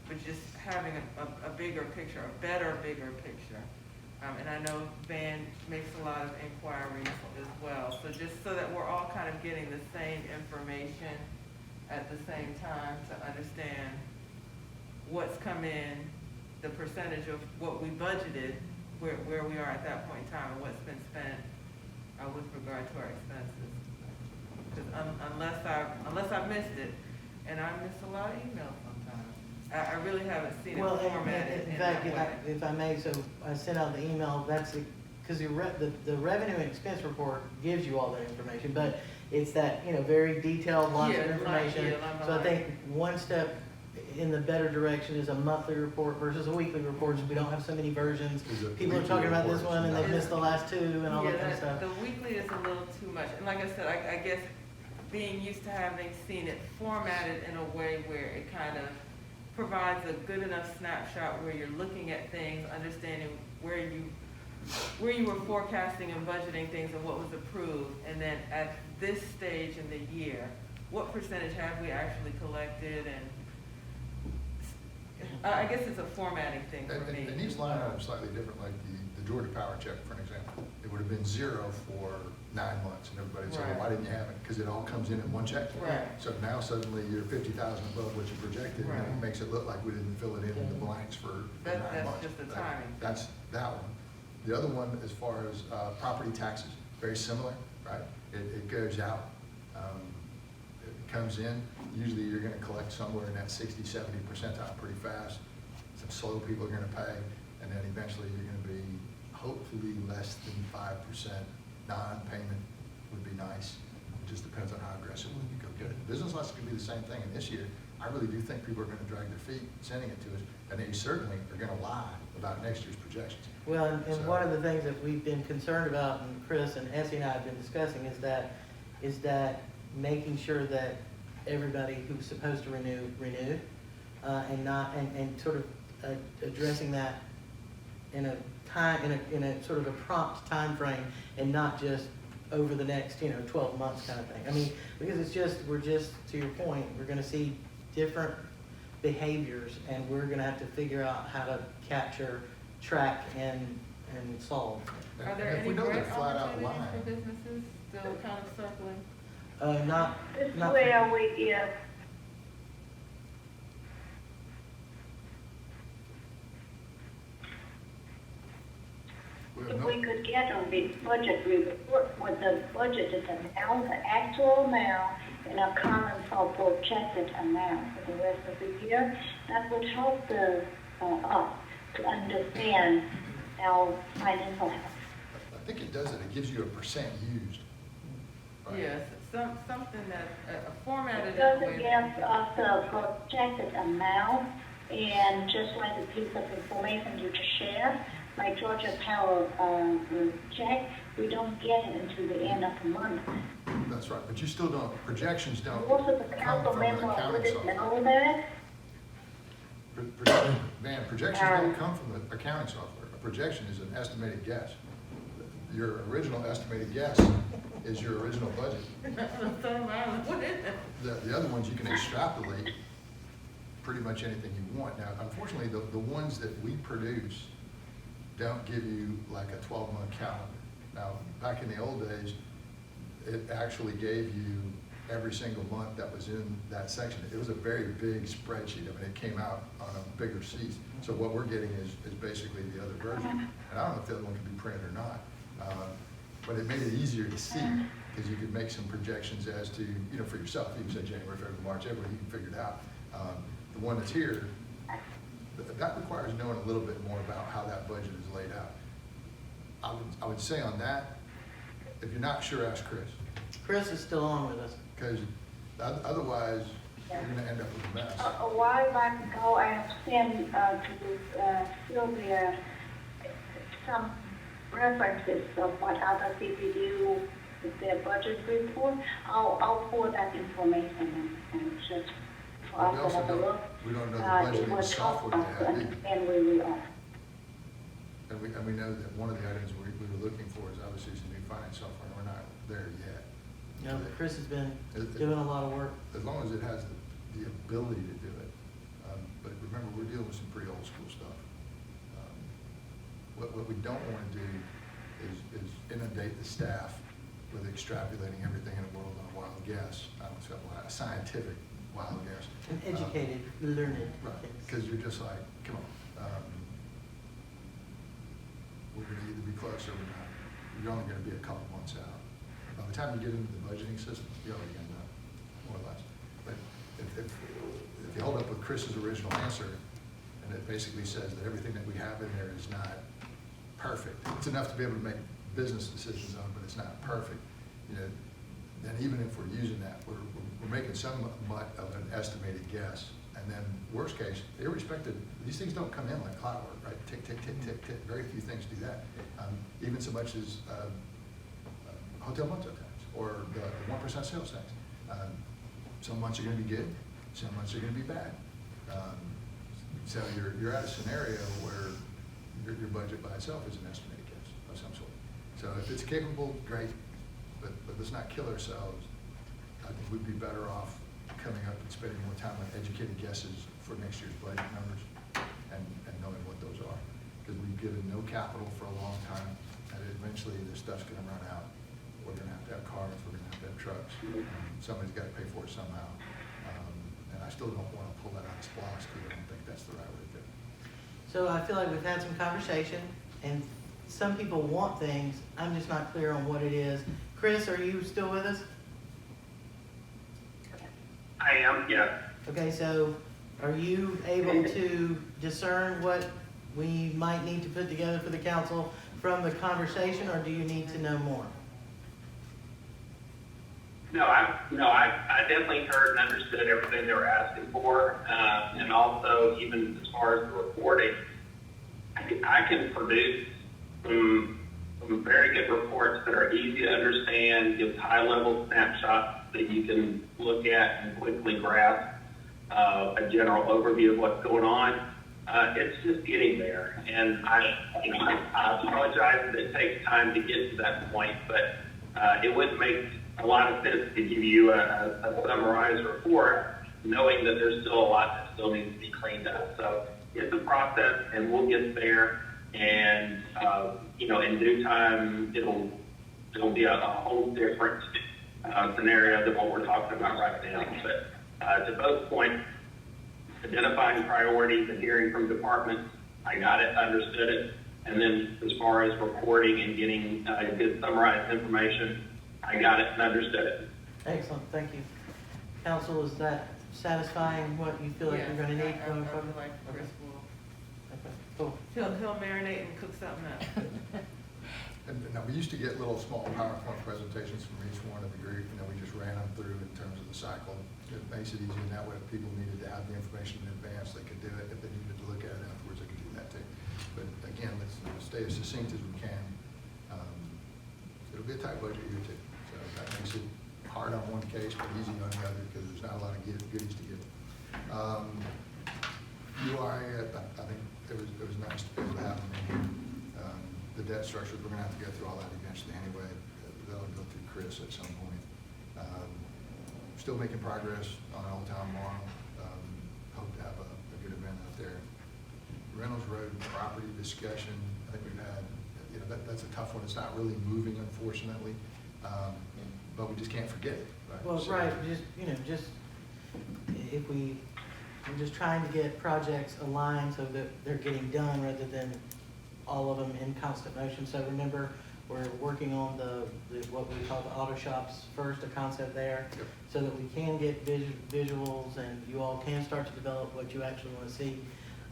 but just having a bigger picture, a better, bigger picture. And I know Van makes a lot of inquiries as well. So just so that we're all kind of getting the same information at the same time to understand what's come in, the percentage of what we budgeted, where we are at that point in time, and what's been spent with regard to our expenses. Because unless I've missed it, and I miss a lot of emails sometimes, I really haven't seen it formatted in that way. If I may, so I sent out the email, that's because the revenue and expense report gives you all that information, but it's that, very detailed, lots of information. So I think one step in the better direction is a monthly report versus a weekly report, so we don't have so many versions. People are talking about this one and they've missed the last two and all that kind of stuff. The weekly is a little too much, and like I said, I guess being used to having seen it formatted in a way where it kind of provides a good enough snapshot where you're looking at things, understanding where you were forecasting and budgeting things and what was approved, and then at this stage in the year, what percentage have we actually collected, and I guess it's a formatting thing for me. And each line item is slightly different, like the Georgia Power check, for an example. It would have been 0 for 9 months, and everybody said, well, why didn't you have it? Because it all comes in one check. Right. So now suddenly you're 50,000 above what you projected, and it makes it look like we didn't fill it in the blanks for 9 months. That's just the timing. That's that one. The other one, as far as property taxes, very similar, right? It goes out, it comes in. Usually you're going to collect somewhere in that 60, 70 percentile pretty fast. Some slow people are going to pay, and then eventually you're going to be hopefully less than 5% non-payment would be nice. It just depends on how aggressively you go get it. Business loans can be the same thing, and this year I really do think people are gonna drag their feet sending it to us, and they certainly are gonna lie about next year's projections. Well, and So- one of the things that we've been concerned about, and Chris and Essie and I have been discussing, is that making sure that everybody who's supposed to renewed, and sort of addressing that in a time, in a sort of a prompt time frame, and not just over the next, 12 months kind of thing. I mean, because we're just, to your point, we're gonna see different behaviors, and we're gonna have to figure out how to capture, track, and solve. And- Are there and if any we know they're grant flat out opportunities lying, for businesses still kind of circling? Not. This is not- where we, we have if no- we could get a budget report with the budgeted amount, the actual amount, and a common for projected amount for the rest of the year, that would help us to understand our financial health. I think it does it, it gives you a percent used. Right? Yes, something that, formatted It in a doesn't way give that. us a projected amount, and just like a piece of information you just shared, like Georgia Power check, we don't get it until the end of the month. That's right, but you still don't, projections don't Most of the come council from an members accounting wouldn't software. know that. Projections don't come from the accounting software. A projection is an estimated guess. Your original estimated guess is your original budget. The other ones, you can extrapolate pretty much anything you want. Now, unfortunately, the ones that we produce don't give you like a 12-month calendar. Now, back in the old days, it actually gave you every single month that was in that section. It was a very big spreadsheet. I mean, it came out on a bigger sheet. So what we're getting is basically the other version. And I don't know if the other one can be printed or not. But it made it easier to see, because you could make some projections as to, for yourself. You can say January, February, March, April, you can figure it out. The one that's here, that requires knowing a little bit more about how that budget is laid out. I would say on that, if you're not sure, ask Chris. Chris is still on with us. Because otherwise, you're gonna end up with a mess. A while back ago, I have sent to Sylvia some references of what other people do with their budget report. I'll forward that information and just for We us to also have a look. we don't know the It budgeting would help software us they to have either. understand where we are. And we know that one of the items we were looking for is obviously some new finance software, and we're not there yet. Chris has been It- doing a lot of work. As long as it has the ability to do it. But remember, we're dealing with some pretty old school stuff. What we don't want to do is inundate the staff with extrapolating everything in the world on a wild guess. I don't know, a scientific wild guess. An educated, learned. Right, because you're just like, come on. We're gonna either be close or we're not. You're only gonna be a couple months out. By the time you get into the budgeting system, you're already gonna know, more or less. But if you hold up with Chris's original answer, and it basically says that everything that we have in there is not perfect, it's enough to be able to make business decisions on, but it's not perfect, then even if we're using that, we're making somewhat of an estimated guess. And then, worst case, irrespective, these things don't come in like clockwork, right? Tick, tick, tick, tick, tick. Very few things do that. Even so much as hotel motel tax or the 1% sales tax. Some months are going to be good, some months are going to be bad. So you're at a scenario where your budget by itself is an estimated guess of some sort. So if it's capable, great, but let's not kill ourselves. I think we'd be better off coming up and spending more time on educated guesses for next year's budget numbers and knowing what those are. Because we've given no capital for a long time, and eventually this stuff's gonna run out. We're gonna have cars, we're gonna have trucks. Somebody's gotta pay for it somehow. And I still don't wanna pull that out of SPLOST, because I don't think that's the right way to do it. So I feel like we've had some conversation, and some people want things. I'm just not clear on what it is. Chris, are you still with us? I am, yeah. Okay, so are you able to discern what we might need to put together for the council from the conversation, or do you need to know more? I definitely heard and understood everything they were asking for, and also even as far as the reporting, I can produce some very good reports that are easy to understand, gives high-level snapshots that you can look at and quickly grasp a general overview of what's going on. It's just getting there, and I apologize that it takes time to get to that point, but it would make a lot of sense to give you a summarized report, knowing that there's still a lot that still needs to be cleaned up. So it's a process, and we'll get there, and in due time, it'll be a whole different scenario than what we're talking about right now. But to both points, identifying priorities and hearing from departments, I got it, understood it. And then as far as reporting and getting good summarized information, I got it and understood it. Excellent, thank you. Council, is that satisfying what you feel like you're gonna need I going feel forward? like Chris will, Okay, cool. he'll marinate and cook something up. And now, we used to get little small PowerPoint presentations from each one of the group, and then we just ran them through in terms of the cycle. It makes it easy, and that way if people needed to have the information in advance, they could do it. If they needed to look at it afterwards, they could do that too. But again, let's stay as succinct as we can. It'll be a tight budget year too, so that makes it hard on one case, but easy on the other, because there's not a lot of goodies to give. URA, I think it was nice to be able to have them in here. The debt structures, we're gonna have to go through all that eventually anyway. That'll go through Chris at some point. Still making progress on Old Town Morrow. Hope to have a good event out there. Reynolds Road property discussion, I think we've had, that's a tough one. It's not really moving, unfortunately, but we just can't forget it. Right? Well, So- right, just we're just trying to get projects aligned so that they're getting done rather than all of them in constant motion. So remember, we're working on what we call the auto shops first, a concept there, Yep. so that we can get visuals and you all can start to develop what you actually want to see.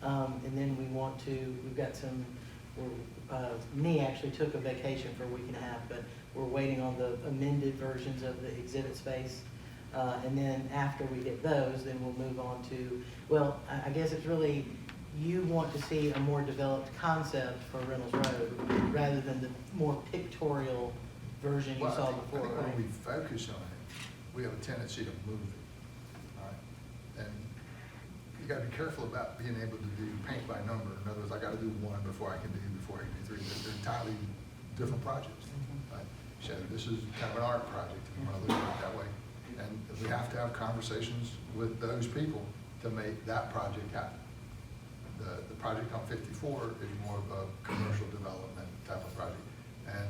And then we've got some, me actually took a vacation for a week and a half, but we're waiting on the amended versions of the exhibit space. And then after we get those, then we'll move on to, well, I guess it's really, you want to see a more developed concept for Reynolds Road rather than the more pictorial version you Well, saw I think before, when right? we focus on it, we have a tendency to move it, all right? And you gotta be careful about being able to do paint by number. In other words, I gotta do one before I can do three. They're entirely different projects, right? So this is kind of an art project, if you wanna look at it that way. And we have to have conversations with those people to make that project happen. The project on 54 is more of a commercial development type of project. And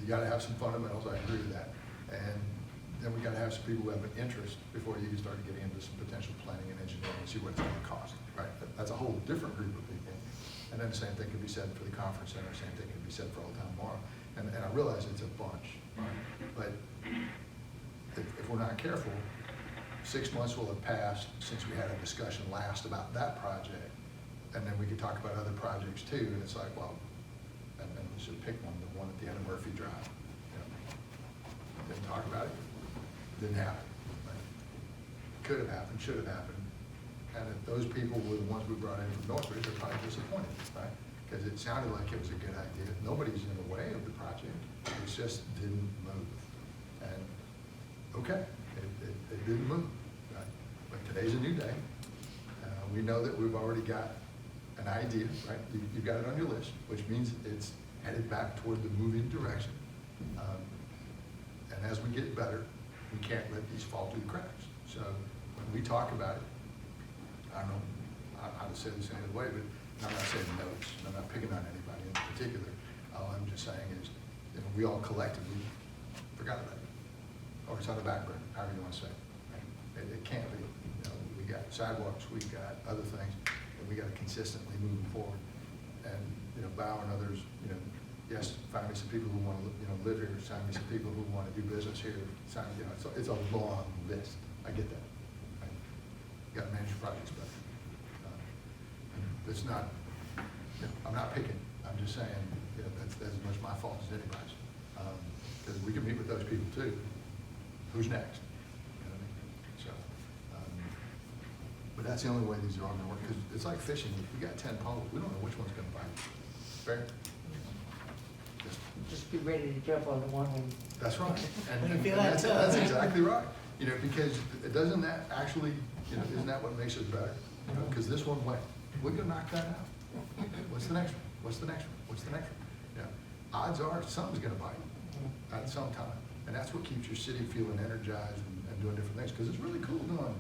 you gotta have some fundamentals, I agree with that. And then we gotta have some people who have an interest before you can start getting into some potential planning and engineering and see what it's gonna cost, right? That's a whole different group of people. And then the same thing could be said for the conference center, same thing could be said for Old Town Morrow. And I realize it's a bunch, but if we're not careful, 6 months will have passed since we had a discussion last about that project. And then we could talk about other projects too, and it's like, well, and then we should pick one, the one at the end of Murphy Drive. Didn't talk about it, didn't happen. Right? Could have happened, should have happened. And if those people were the ones we brought in from Northbridge, they're probably disappointed, right? Because it sounded like it was a good idea. Nobody's in the way of the project, it just didn't move. And, okay, it didn't move, right? But today's a new day. We know that we've already got an idea, right? You've got it on your list, which means it's headed back toward the moving direction. And as we get better, we can't let these fall through the cracks. So when we talk about it, I don't know how to say this any other way, but I'm not saying notes, I'm not picking on anybody in particular. All I'm just saying is, we all collectively forgot about it. Or it's on the back burner, however you want to say it. Right? It can't be. We got sidewalks, we've got other things, and we got to consistently move them forward. And, Bow and others, yes, find me some people who want to, live here, find me some people who want to do business here, it's a long list. I get that. Right? You got to manage your projects better. It's not, I'm not picking, I'm just saying, that's as much my fault as anybody's. Because we can meet with those people too. who's next? You know what I mean? So, but that's the only way these are all gonna work, because it's like fishing, if you got 10 poles, we don't know which one's gonna bite. Fair? Just be ready to jump on the one when. That's right. When you feel that's, that tug. that's exactly right. You know, because doesn't that actually, you know, isn't that what makes us better? You know, because this one went, we're gonna knock that out. What's the next one? What's the next one? What's the next one? Yeah. Odds are something's gonna bite at some time. And that's what keeps your city feeling energized and doing different things. Because it's really cool doing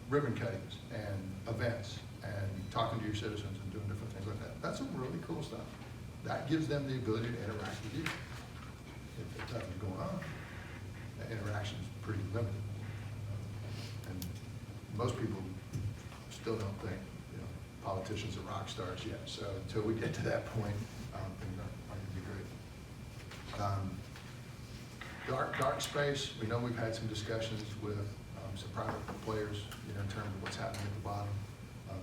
ribbon cuttings and events and talking to your citizens and doing different things like that. That's some really cool stuff. That gives them the ability to interact with you. If nothing's going on, that interaction is pretty limited. And most people still don't think, you know, politicians are rock stars yet. So until we get to that point, things aren't going to be great. Dark space, we know we've had some discussions with some private players, you know, in terms of what's happening at the bottom.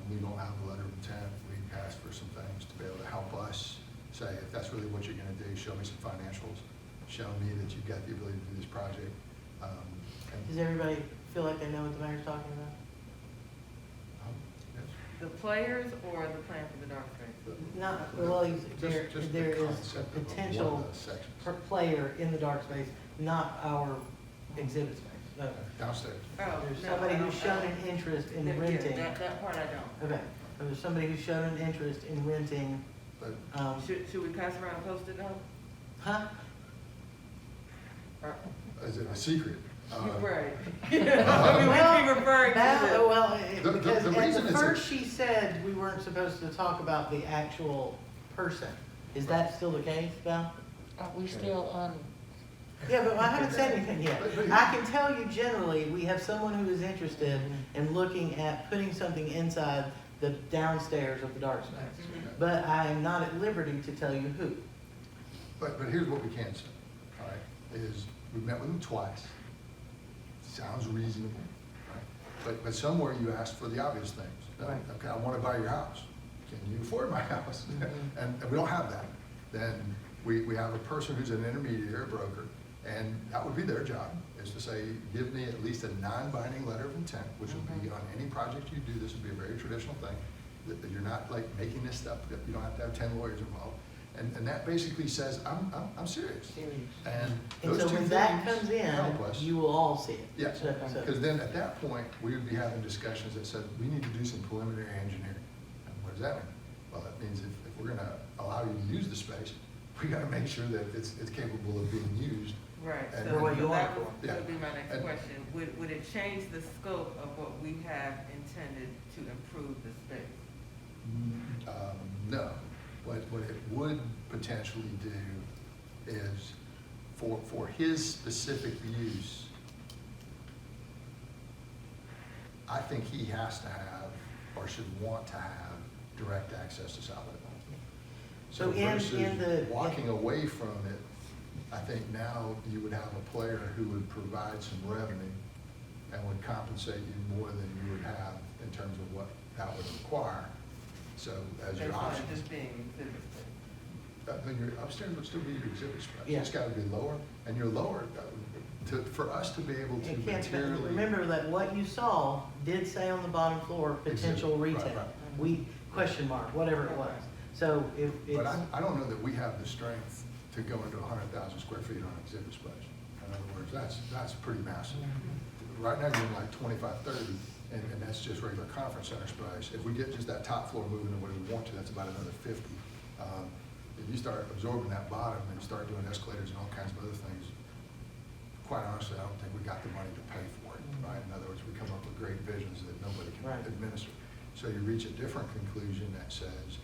We don't have a letter of intent. We asked for some things to be able to help us say, if that's really what you're gonna do, show me some financials, show me that you've got the ability to do this project. Does everybody feel like they know what the mayor's talking about? Yes. The players or the plan for the dark space? Not, well, there Just the is a concept of one potential of the sections. per player in the dark space, not our exhibit space. No. Downstairs. Oh, There's no, somebody I who's don't- shown an interest in Yeah, renting. that part I don't. Okay, so there's somebody who's shown an interest in renting, But Should we pass around a Post-it note? huh? Or- is it a secret? Right. I mean, we keep referring to this. Well, The because at reason the it's a- first she said we weren't supposed to talk about the actual person. Is that still the case, Val? Are we still on? Yeah, but I haven't said anything yet. But- I can tell you generally, we have someone who is interested in looking at putting something inside the downstairs of the dark space. But I am not at liberty to tell you who. But here's what we can say, all right, is we've met with them twice. Sounds reasonable, right? But somewhere you asked for the obvious things. Right. Okay, I want to buy your house. Can you afford my house? And we don't have that. Then we have a person who's an intermediary, a broker, and that would be their job, is to say, give me at least a non-binding letter of intent, which would be on any project you do. This would be a very traditional thing, that you're not like making this stuff, that you don't have to have 10 lawyers involved. And that basically says, I'm serious. And And those so two when that things comes in, help us. you will all see it. Yes, So- because then at that point, we would be having discussions that said, we need to do some preliminary engineering. And what does that mean? Well, that means if we're gonna allow you to use the space, we gotta make sure that it's capable of being used. Right, And- so what you want that for. would Yeah. be my next And- question. Would it change the scope of what we have intended to improve the space? No, what it would potentially do is, for his specific use, I think he has to have, or should want to have, direct access to South Lake. So in the- Versus walking away from it, I think now you would have a player who would provide some revenue and would compensate you more than you would have in terms of what that would require. So as your Based on it options. just being exhibit space? Then your upstairs would still be your exhibit space. Yeah. It's gotta be lower, and you're lower, for us to be able to It can't, materially. remember that what you saw did say on the bottom floor, potential Exhibit, right, retail. right. We, question mark, whatever it was. So if But it's, I don't know that we have the strength to go into 100,000 square feet on exhibit space. In other words, that's pretty massive. Right now, you're like 25, 30, and that's just regular conference center space. If we get just that top floor moving the way we want to, that's about another 50. If you start absorbing that bottom and start doing escalators and all kinds of other things, quite honestly, I don't think we got the money to pay for it, right? In other words, we come up with great visions that nobody can Right. administer. So you reach a different conclusion that says,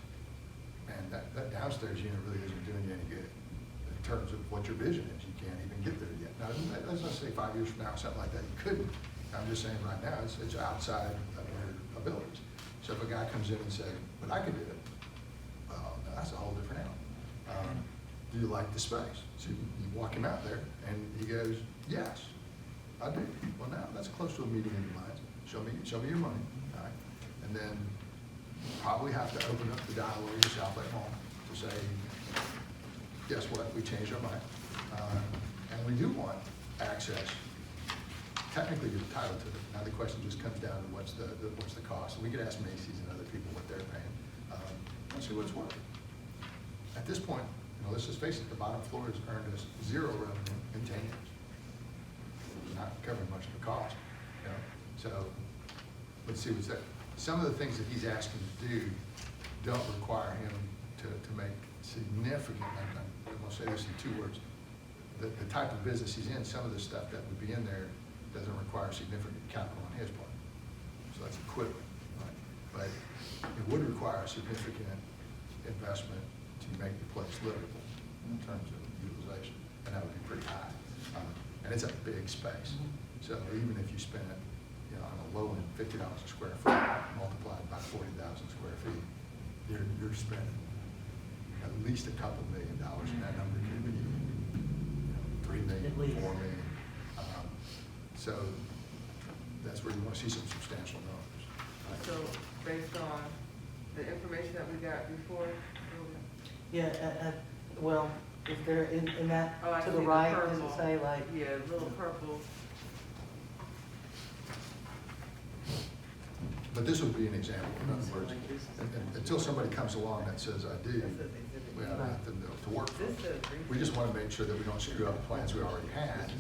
man, that downstairs unit really isn't doing you any good in terms of what your vision is. You can't even get there yet. Now, let's not say 5 years from now, something like that, you couldn't. I'm just saying right now, it's outside of your abilities. So if a guy comes in and says, but I could do it, well, that's a whole different animal. Do you like the space? So you walk him out there, and he goes, yes, I do. Well, now, that's close to a meeting in your minds. Show me your money, all right? And then probably have to open up the dialogue with South Lake Mall to say, guess what, we changed our mind. And we do want access technically you're entitled to it. Now the question just comes down to what's the cost. And we could ask Macy's and other people what they're paying. Let's see what it's worth. At this point, let's just face it, the bottom floor has earned us 0 revenue in 10 years. It's not covering much of the cost, So let's see what's there. Some of the things that he's asking to do don't require him to make significant, I'm gonna say this in 2 words. The type of business he's in, some of the stuff that would be in there doesn't require significant capital on his part. So that's equivalent, right? But it would require a significant investment to make the place livable in terms of utilization, and that would be pretty high. And it's a big space. So even if you spend it, on a low end, $50 a square foot, multiplied by 40,000 square feet, you're spending at least a couple $1 million, and that number could be, 3 million, 4 million. So that's where you want to see some substantial numbers. So based on the information that we got before? Yeah, well, is there, in that, Oh, I to see the right, purple. does it say like? Yeah, little purple. But this would be an example, in other words, until somebody comes along that says, I do, we have nothing to work for. We just want to make sure that we don't screw up the plans we already had,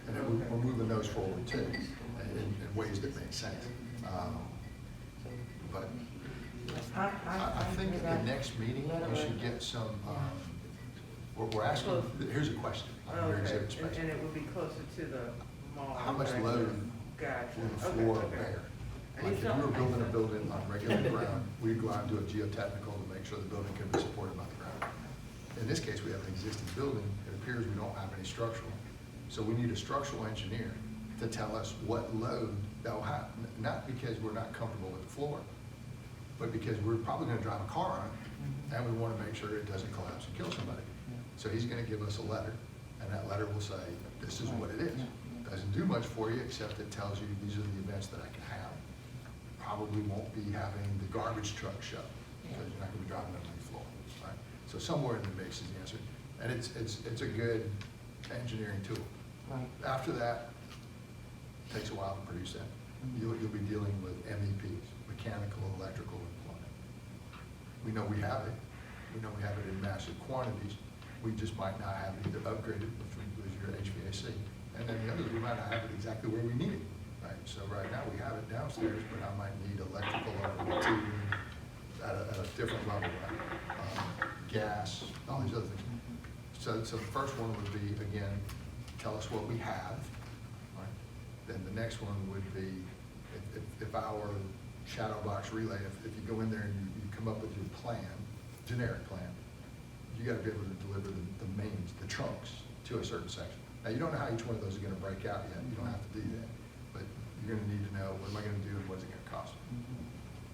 and that we're moving those forward too, in ways that make sense. But I think at the next meeting, we should get some, we're asking, here's a question on your exhibit space. And it would be closer to the mall. How much load Gotcha. will the floor bear? Like if we were building a building on regular ground, we'd go out and do a geotechnical to make sure the building can be supported by the ground. In this case, we have an existing building. It appears we don't have any structural. So we need a structural engineer to tell us what load they'll have, not because we're not comfortable with the floor, but because we're probably gonna drive a car on it, and we wanna make sure it doesn't collapse and kill somebody. So he's gonna give us a letter, and that letter will say, this is what it is. Doesn't do much for you, except it tells you these are the events that I can have. Probably won't be having the garbage truck show, because you're not gonna be driving it on the floor, right? So somewhere in the mix is the answer. And it's a good engineering tool. Right. After that, it takes a while to produce that. You'll be dealing with MEPs, mechanical, electrical, and plumbing. We know we have it. We know we have it in massive quantities. We just might not have it either upgraded, which was your HVAC. And then the others, we might not have it exactly where we need it. Right, so right now we have it downstairs, but I might need electrical over the at a different level, right? Gas, all these other things. So the first one would be, again, tell us what we have, right? Then the next one would be, if our shadow box relay, if you go in there and you come up with your plan, generic plan, you gotta be able to deliver the mains, the trunks, to a certain section. Now, you don't know how each one of those is gonna break out yet, you don't have to do that. But you're gonna need to know, what am I gonna do and what's it gonna cost?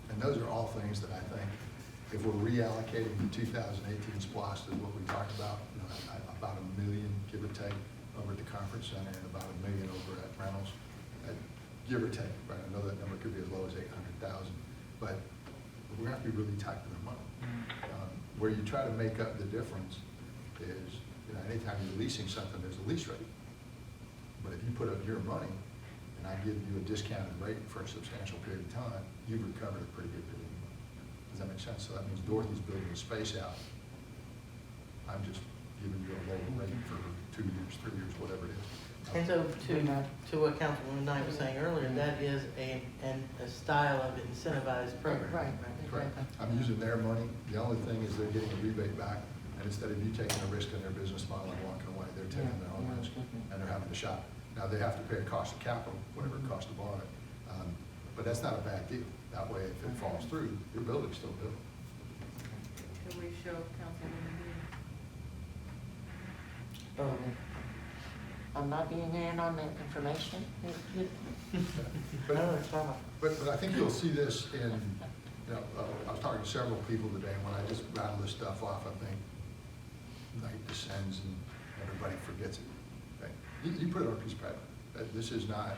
And those are all things that I think, if we're reallocating the 2018 SPLOST is what we talked about, about $1 million, give or take, over at the conference center, and about $1 million over at Reynolds, give or take, right? I know that number could be as low as 800,000, but we're gonna have to be really tight with our money. Where you try to make up the difference is, anytime you're leasing something, there's a lease rate. But if you put up your money, and I give you a discounted rate for a substantial period of time, you've recovered a pretty good bit of money. Does that make sense? So that means Dorothy's building a space out. I'm just giving you a lower rate for 2 years, 3 years, whatever it is. And so to what Councilwoman Knight was saying earlier, that is a style of incentivized program. Right. Correct. I'm using their money. The only thing is they're getting a rebate back, and instead of you taking a risk in their business model and walking away, they're taking their own risk, and they're having to shop. Now, they have to pay a cost of capital, whatever it costs to borrow it, but that's not a bad deal. That way, if it falls through, your building's still built. Can we show Councilwoman I'm not being in on the information. But I think you'll see this in, I was talking to several people today, and when I just rattle this stuff off, I think night descends and everybody forgets it. Okay? You put it on a piece of paper. This is not,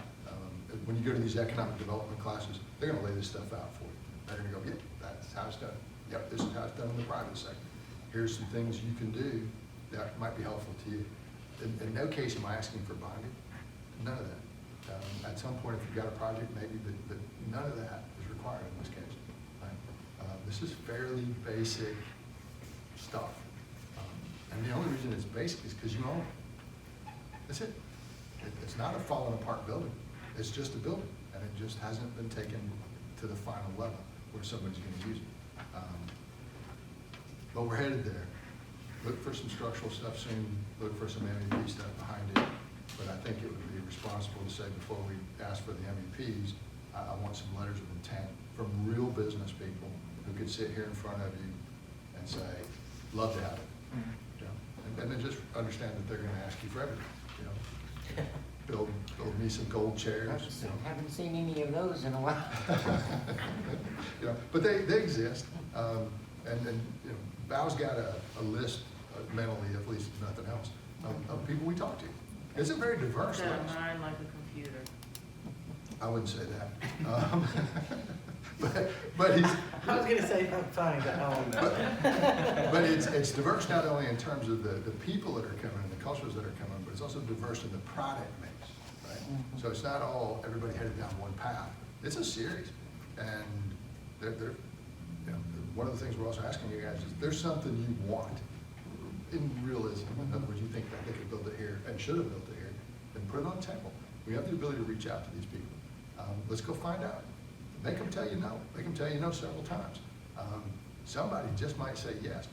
when you go to these economic development classes, they're gonna lay this stuff out for you. They're gonna go, yep, that's how it's done. Yep, this is how it's done in the private sector. Here's some things you can do that might be helpful to you. In no case am I asking for bonding, none of that. At some point, if you've got a project, maybe, but none of that is required in this case. Right? This is fairly basic stuff. And the only reason it's basic is because you own it. That's it. It's not a falling apart building. It's just a building, and it just hasn't been taken to the final level where somebody's gonna use it. But we're headed there. Look for some structural stuff soon, look for some MEP stuff behind it. But I think it would be responsible to say before we ask for the MEPs, I want some letters of intent from real business people who could sit here in front of you and say, love to have it. You know? And then just understand that they're gonna ask you for everything, you know? Build me some gold chairs. You know? Haven't seen any of those in a while. You know, but they exist. And you know, Val's got a list mentally, at least if nothing else, of people we talk to. It's a very diverse Set list. mine like a computer. I wouldn't say that. But he's. I was gonna say something funny, but I won't. But it's diverse not only in terms of the people that are coming and the cultures that are coming, but it's also diverse in the product mix, right? Mhm. So it's not all everybody headed down one path. It's a series, and they're you know, one of the things we're also asking you guys is there's something you want in realism. In other words, you think that they could build it here and should have built it here, then put it on the table. We have the ability to reach out to these people. Let's go find out. Make them tell you no. Make them tell you no several times. Somebody just might say yes.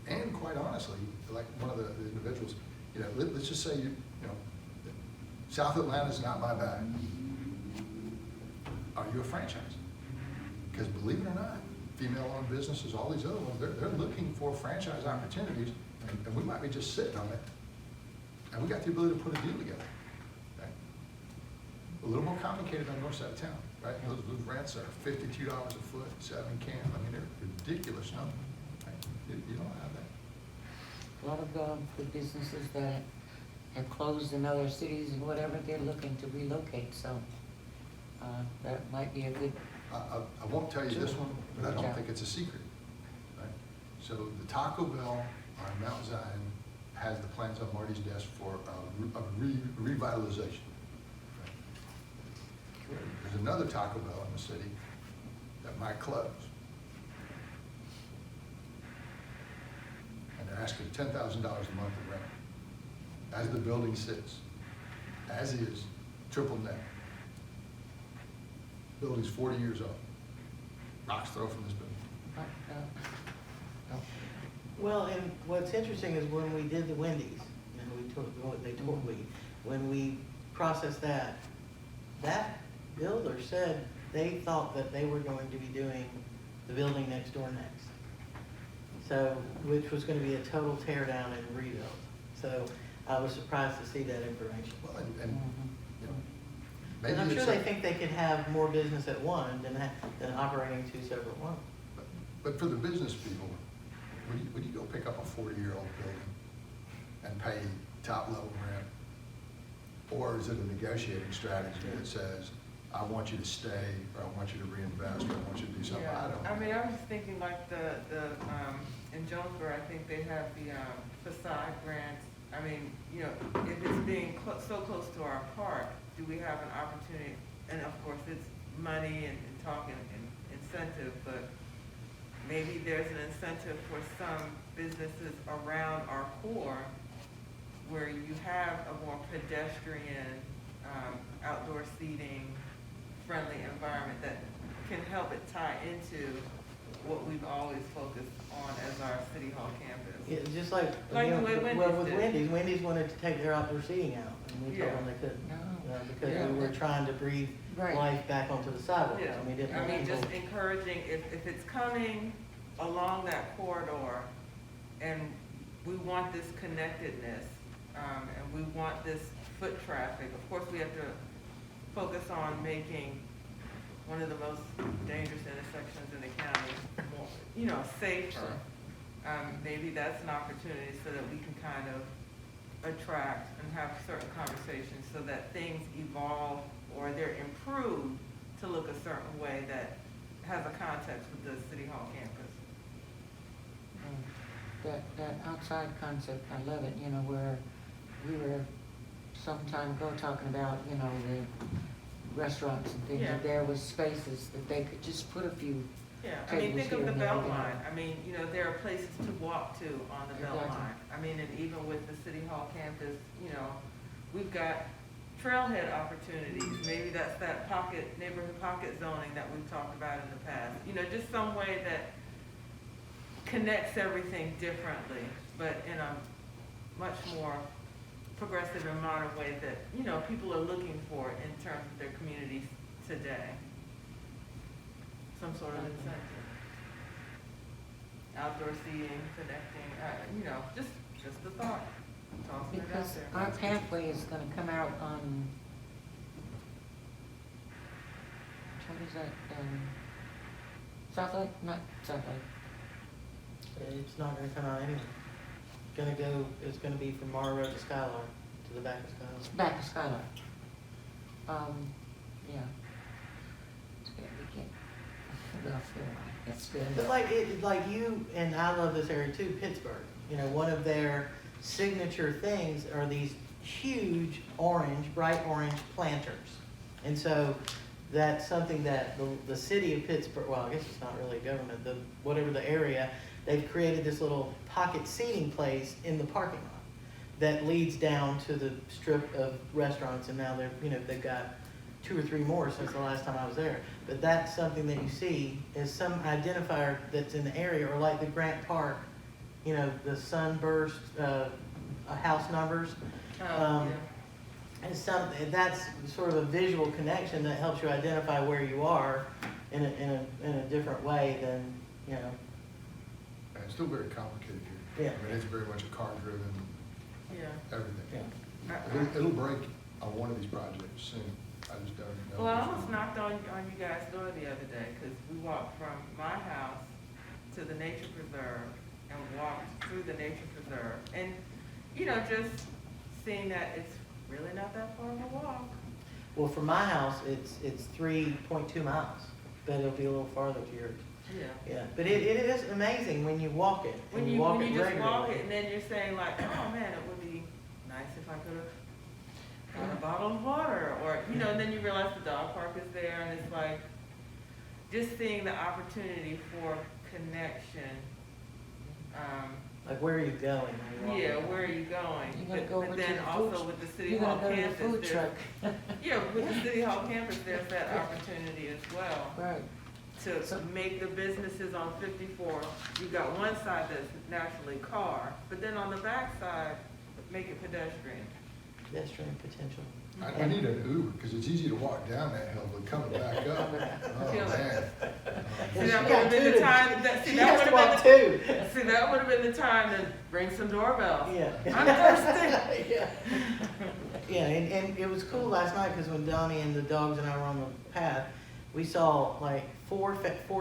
And quite honestly, like one of the individuals, you know, let's just say you know, South Atlanta's not my bag. Are you a franchise? Because believe it or not, female-owned businesses, all these other ones, they're looking for franchise opportunities, and we might be just sitting on it, and we got the ability to put a deal together. Right? A little more complicated on the north side of town, right? Those rents are $52 a foot, 7 camp. I mean, they're ridiculous numbers. Right? You don't have that. A lot of the businesses that have closed in other cities and whatever, they're looking to relocate, so that might be a good. I won't tell you this one, but I don't think it's a secret. Right? So the Taco Bell on Mount Zion has the plans on Marty's desk for a revitalization. Right? There's another Taco Bell in the city that might close. And they're asking $10,000 a month in rent. As the building sits, as is, triple net. Building's 40 years old. Rocks thrown from this building. Well, and what's interesting is when we did the Wendy's, and when we processed that, that builder said they thought that they were going to be doing the building next door next. So, which was gonna be a total tear down and rebuild. So I was surprised to see that information. Well, and you know, maybe And I'm sure it's they think they could have more business at one than operating two separate ones. But for the business people, would you go pick up a 40-year-old building and pay top level rent? Or is it a negotiating strategy that says, I want you to stay, or I want you to reinvest, or I want you to do something? I don't know. I mean, I was thinking like in Jonesboro, I think they have the facade grants. I mean, you know, if it's being so close to our park, do we have an opportunity? And of course, it's money and talking and incentive, but maybe there's an incentive for some businesses around our core where you have a more pedestrian, outdoor seating, friendly environment that can help it tie into what we've always focused on as our City Hall campus. Yeah, just like, Like you know, the way well, Wendy's with did. Wendy's wanted to take their outdoor seating out, and we told Yeah. them they couldn't. No. Because Yeah. we were trying to breathe Right. life back onto the sidewalks, Yeah, and we didn't I want mean, people. just encouraging, if it's coming along that corridor, and we want this connectedness, and we want this foot traffic, of course, we have to focus on making one of the most dangerous intersections in the county more, you know, safer. Maybe that's an opportunity so that we can kind of attract and have certain conversations so that things evolve or they're improved to look a certain way that has a context with the City Hall campus. That outside concept, I love it, you know, where we were some time ago talking about, you know, the restaurants and things, Yeah. that there was spaces that they could just put a few. Yeah, I mean, think of the Tables here and there, Beltline. I mean, you know, there are places to walk to on the Exactly. Beltline. I mean, and even with the City Hall campus, you know, we've got trailhead opportunities. Maybe that's that pocket, neighborhood pocket zoning that we've talked about in the past. You know, just some way that connects everything differently, but in a much more progressive and modern way that, you know, people are looking for in terms of their communities today. Some sort of incentive. Outdoor seating, connecting, you know, just a thought, tossing it out Because there. our pathway is gonna come out on, what is that, South Lake, not South Lake, It's not gonna come out anyway. It's gonna be from Morrow to Skylar, to the back of Skylar. back to Skylar. Yeah. It's good, we can't, well, it's good. But like you, and I love this area too, Pittsburgh, you know, one of their signature things are these huge orange, bright orange planters. And so that's something that the city of Pittsburgh, well, I guess it's not really government, whatever the area, they've created this little pocket seating place in the parking lot that leads down to the strip of restaurants, and now they've got 2 or 3 more since the last time I was there. But that's something that you see is some identifier that's in the area, or like the Grant Park, you know, the sunburst, house numbers. Yeah. And that's sort of a visual connection that helps you identify where you are in a different way than, you know. And it's still very complicated here. Yeah. I mean, it's very much a car-driven, Yeah. everything. Yeah. It'll break on one of these projects soon. I just don't know. Well, I which almost one. knocked on you guys' door the other day, because we walked from my house to the nature preserve and walked through the nature preserve. And, you know, just seeing that it's really not that far of a walk. Well, from my house, it's 3.2 miles, but it'll be a little farther to yours. Yeah. Yeah, but it is amazing when you walk it. When you just walk it, and then you're saying like, oh man, it would be nice if I could have got a bottle of water, or, you know, and then you realize the dog park is there, and it's like, just seeing the opportunity for connection. Like, where are you going when you walk? Yeah, where are you going? You gotta go over But to then the also food- with the City You Hall gotta go to the campus, food there's, truck. yeah, with the City Hall campus, there's that opportunity as well. Right. To make the businesses on 54, you've got one side that's naturally car, but then on the back side, make it pedestrian. Pedestrian potential. I need an Uber, because it's easy to walk down that hill, but coming back up, oh, Kill it. man. See, She that would got have been two the to- time, she has to walk see, two. that would have been the time to ring some doorbells. Yeah. I'm thirsty. Yeah. Yeah, and it was cool last night, because when Donnie and the dogs and I were on the path, we saw like four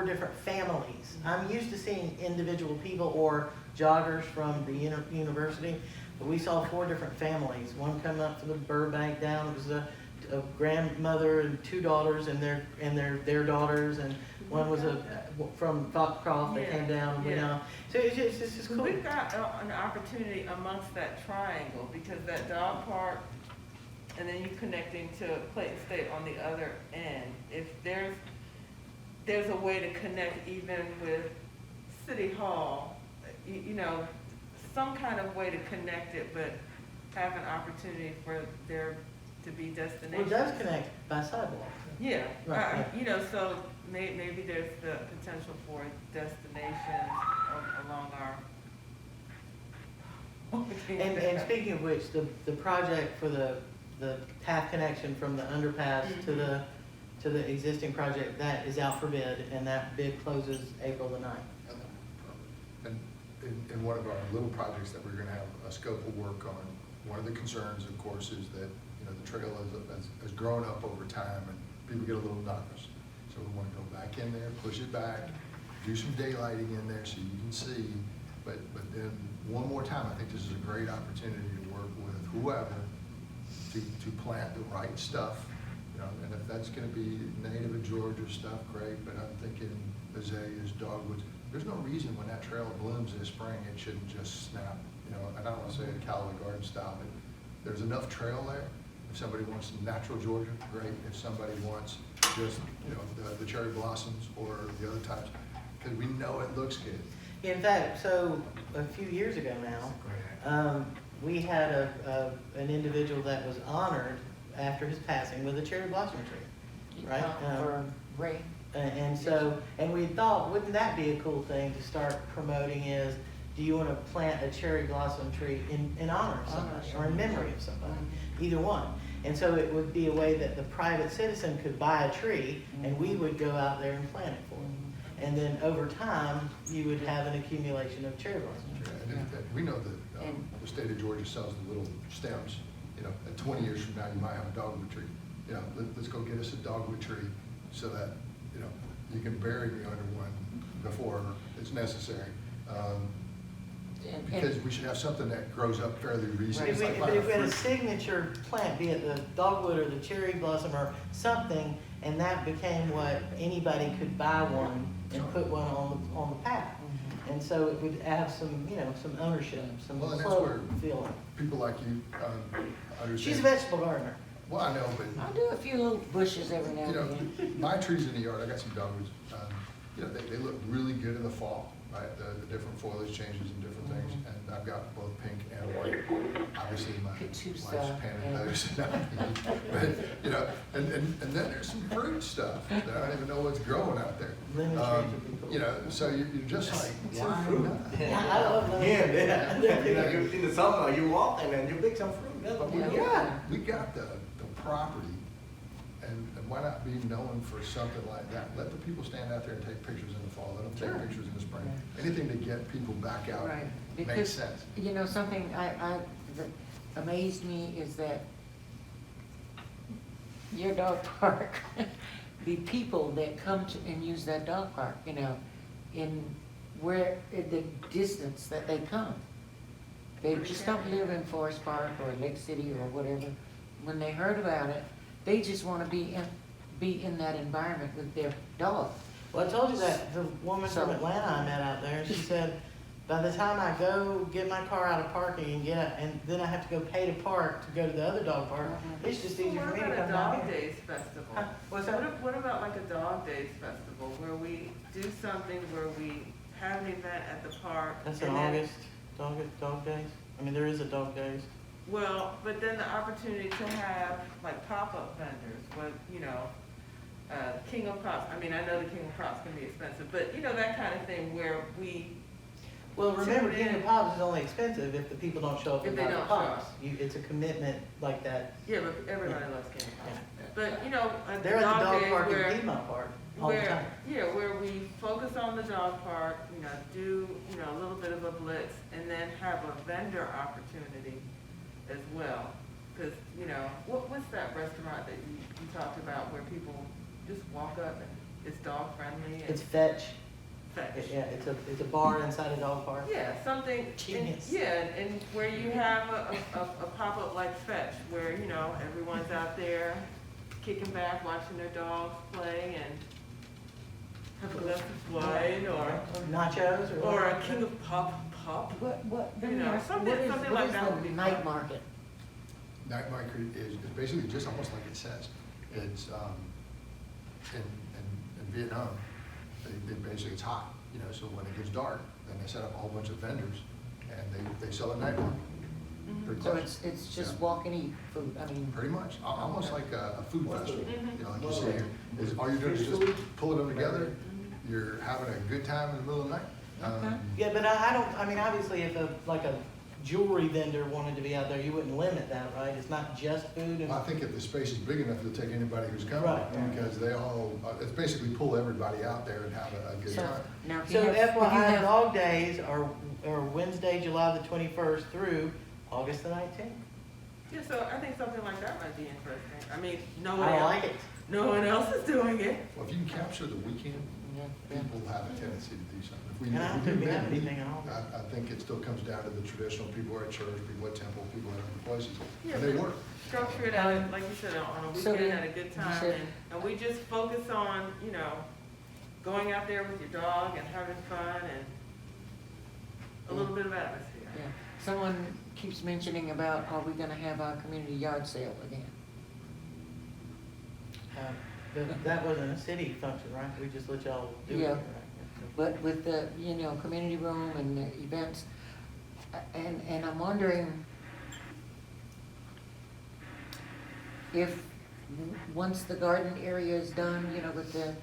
different families. I'm used to seeing individual people or joggers from the university, but we saw 4 different families. One coming up from the Burbank down, it was a grandmother and 2 daughters and their daughters, and one was from Foxcroft, they came down and went Yeah. on. So it's just cool. We've got an opportunity amongst that triangle, because that dog park, and then you connecting to Clayton State on the other end. If there's a way to connect even with City Hall, you know, some kind of way to connect it, but have an opportunity for there to be Well, destinations. it does connect by sidewalk. Yeah, Right, you know, so maybe there's the potential for destinations along our. And speaking of which, the project for the path connection from the underpass to the existing project, that is out for bid, and that bid closes April the 9th. And in one of our little projects that we're gonna have a scope of work on, one of the concerns, of course, is that, you know, the trail has grown up over time and people get a little nervous. So we wanna go back in there, push it back, do some daylighting in there so you can see, but then one more time, I think this is a great opportunity to work with whoever to plant the right stuff, you know, and if that's gonna be native of Georgia stuff, great, but I'm thinking azaleas, dogwoods. There's no reason when that trail blooms this spring, it shouldn't just snap, you know, and I don't wanna say it Callaway Garden style, but there's enough trail there. If somebody wants some natural Georgia, great. If somebody wants just, the cherry blossoms or the other types, because we know it looks good. In fact, so a few years ago now, we had an individual that was honored after his passing with a cherry blossom tree, right? For Ray. And so, and we thought, wouldn't that be a cool thing to start promoting is, do you want to plant a cherry blossom tree in honor of somebody or in memory of somebody? Either one. And so it would be a way that the private citizen could buy a tree and we would go out there and plant it for them. And then over time, you would have an accumulation of cherry blossom trees. And we know that the state of Georgia sells the little stems. At 20 years from now, you might have a dogwood tree. Let's go get us a dogwood tree so that, you can bury me under one before it's necessary. Because we should have something that grows up fairly reasonably. But if we had a signature plant, be it the dogwood or the cherry blossom or something, and that became what anybody could buy one and put one on the path. And so it would have some, some ownership, some Well, and that's slow where feeling. people like you understand. She's a vegetable gardener. Well, I know, but I do a few little bushes every now and then. my trees in the yard, I got some dogwoods, they look really good in the fall, right? The different foliage changes and different things, and I've got both pink and white. Obviously, my wife's painted those. But, and then there's some fruit stuff that I don't even know what's growing out there. Lemon trees would be cool. So you're just like, why not? Yeah, I love lemon trees. In the summer, you walk and then you pick some fruit. But we got the property, and why not be known for something like that? Let the people stand out there and take pictures in the fall, let them take pictures in the spring. Anything to get people back out Right. makes Because, sense. something that amazed me is that your dog park, the people that come to and use that dog park, in the distance that they come. They just don't live in Forest Park or Lake City or whatever. When they heard about it, they just want to be in that environment with their dog. Well, I told you that the woman from Atlanta I met out there, she said, by the time I go get my car out of parking and then I have to go pay to park to go to the other dog park, it's just easier for me to come What about a down dog here. days festival? Huh? What's that? What about like a dog days festival where we do something where we have an event at the park? That's in and then- August, dog days? I mean, there is a dog days. Well, but then the opportunity to have like pop-up vendors, King of Props. I mean, I know the King of Props can be expensive, but that kind of thing where we. Well, remember, Tune in. King of Pops is only expensive if the people don't show up If and they buy the don't show pops. up. It's a commitment like that. Yeah, but everybody loves King of Props. But They're at the dog days park where- and Piedmont Park all the time. where we focus on the dog park, do, a little bit of a blitz, and then have a vendor opportunity as well. Because, what's that restaurant that you talked about where people just walk up and it's dog friendly? It's Fetch. Fetch. Yeah, it's a bar inside a dog park. Yeah, something, Genius. and where you have a pop-up like Fetch, where, everyone's out there kicking back, watching their dogs play, and have a glass of wine, or Nachos or a whatever. King of Pop. Something something like that would be the fun. night market? Night market is basically just almost like it says. It's, in Vietnam, it's hot, so when it gets dark, then they set up a whole bunch of vendors and they sell a night market. Pretty So close. it's just Yeah. walk and eat food, Pretty much, almost like a food festival, like you Mhm. say here, is all you're doing is just pulling them together, you're having a good time in the middle of the night. Yeah, but I mean, obviously, if a jewelry vendor wanted to be out there, you wouldn't limit that, right? It's not just food and. I think if the space is big enough, you'll take anybody who's coming, Right. because they all, it's basically pull everybody out there and have a good So, time. now, if So you have- FYI, dog days are Wednesday, July the 21st through August the 19th. Yeah, so I think something like that might be interesting. I mean, I like it. no one else is doing it. Well, if you can capture the weekend, Yeah. people have a tendency to do something. If we And I don't do think we have that, anything in August. I think it still comes down to the traditional, people are at church, people at temple, people at other places, Yeah, and they but work. Structure it out, like you said, on a So weekend then, at a good you time, said- and we just focus on, going out there with your dog and having fun and a little bit of atmosphere. Yeah. someone keeps mentioning about, are we gonna have our community yard sale again? That wasn't a city function, right? We just let y'all do it, Yeah. right? But with the, community room and the events, and I'm wondering if, once the garden area is done, with the,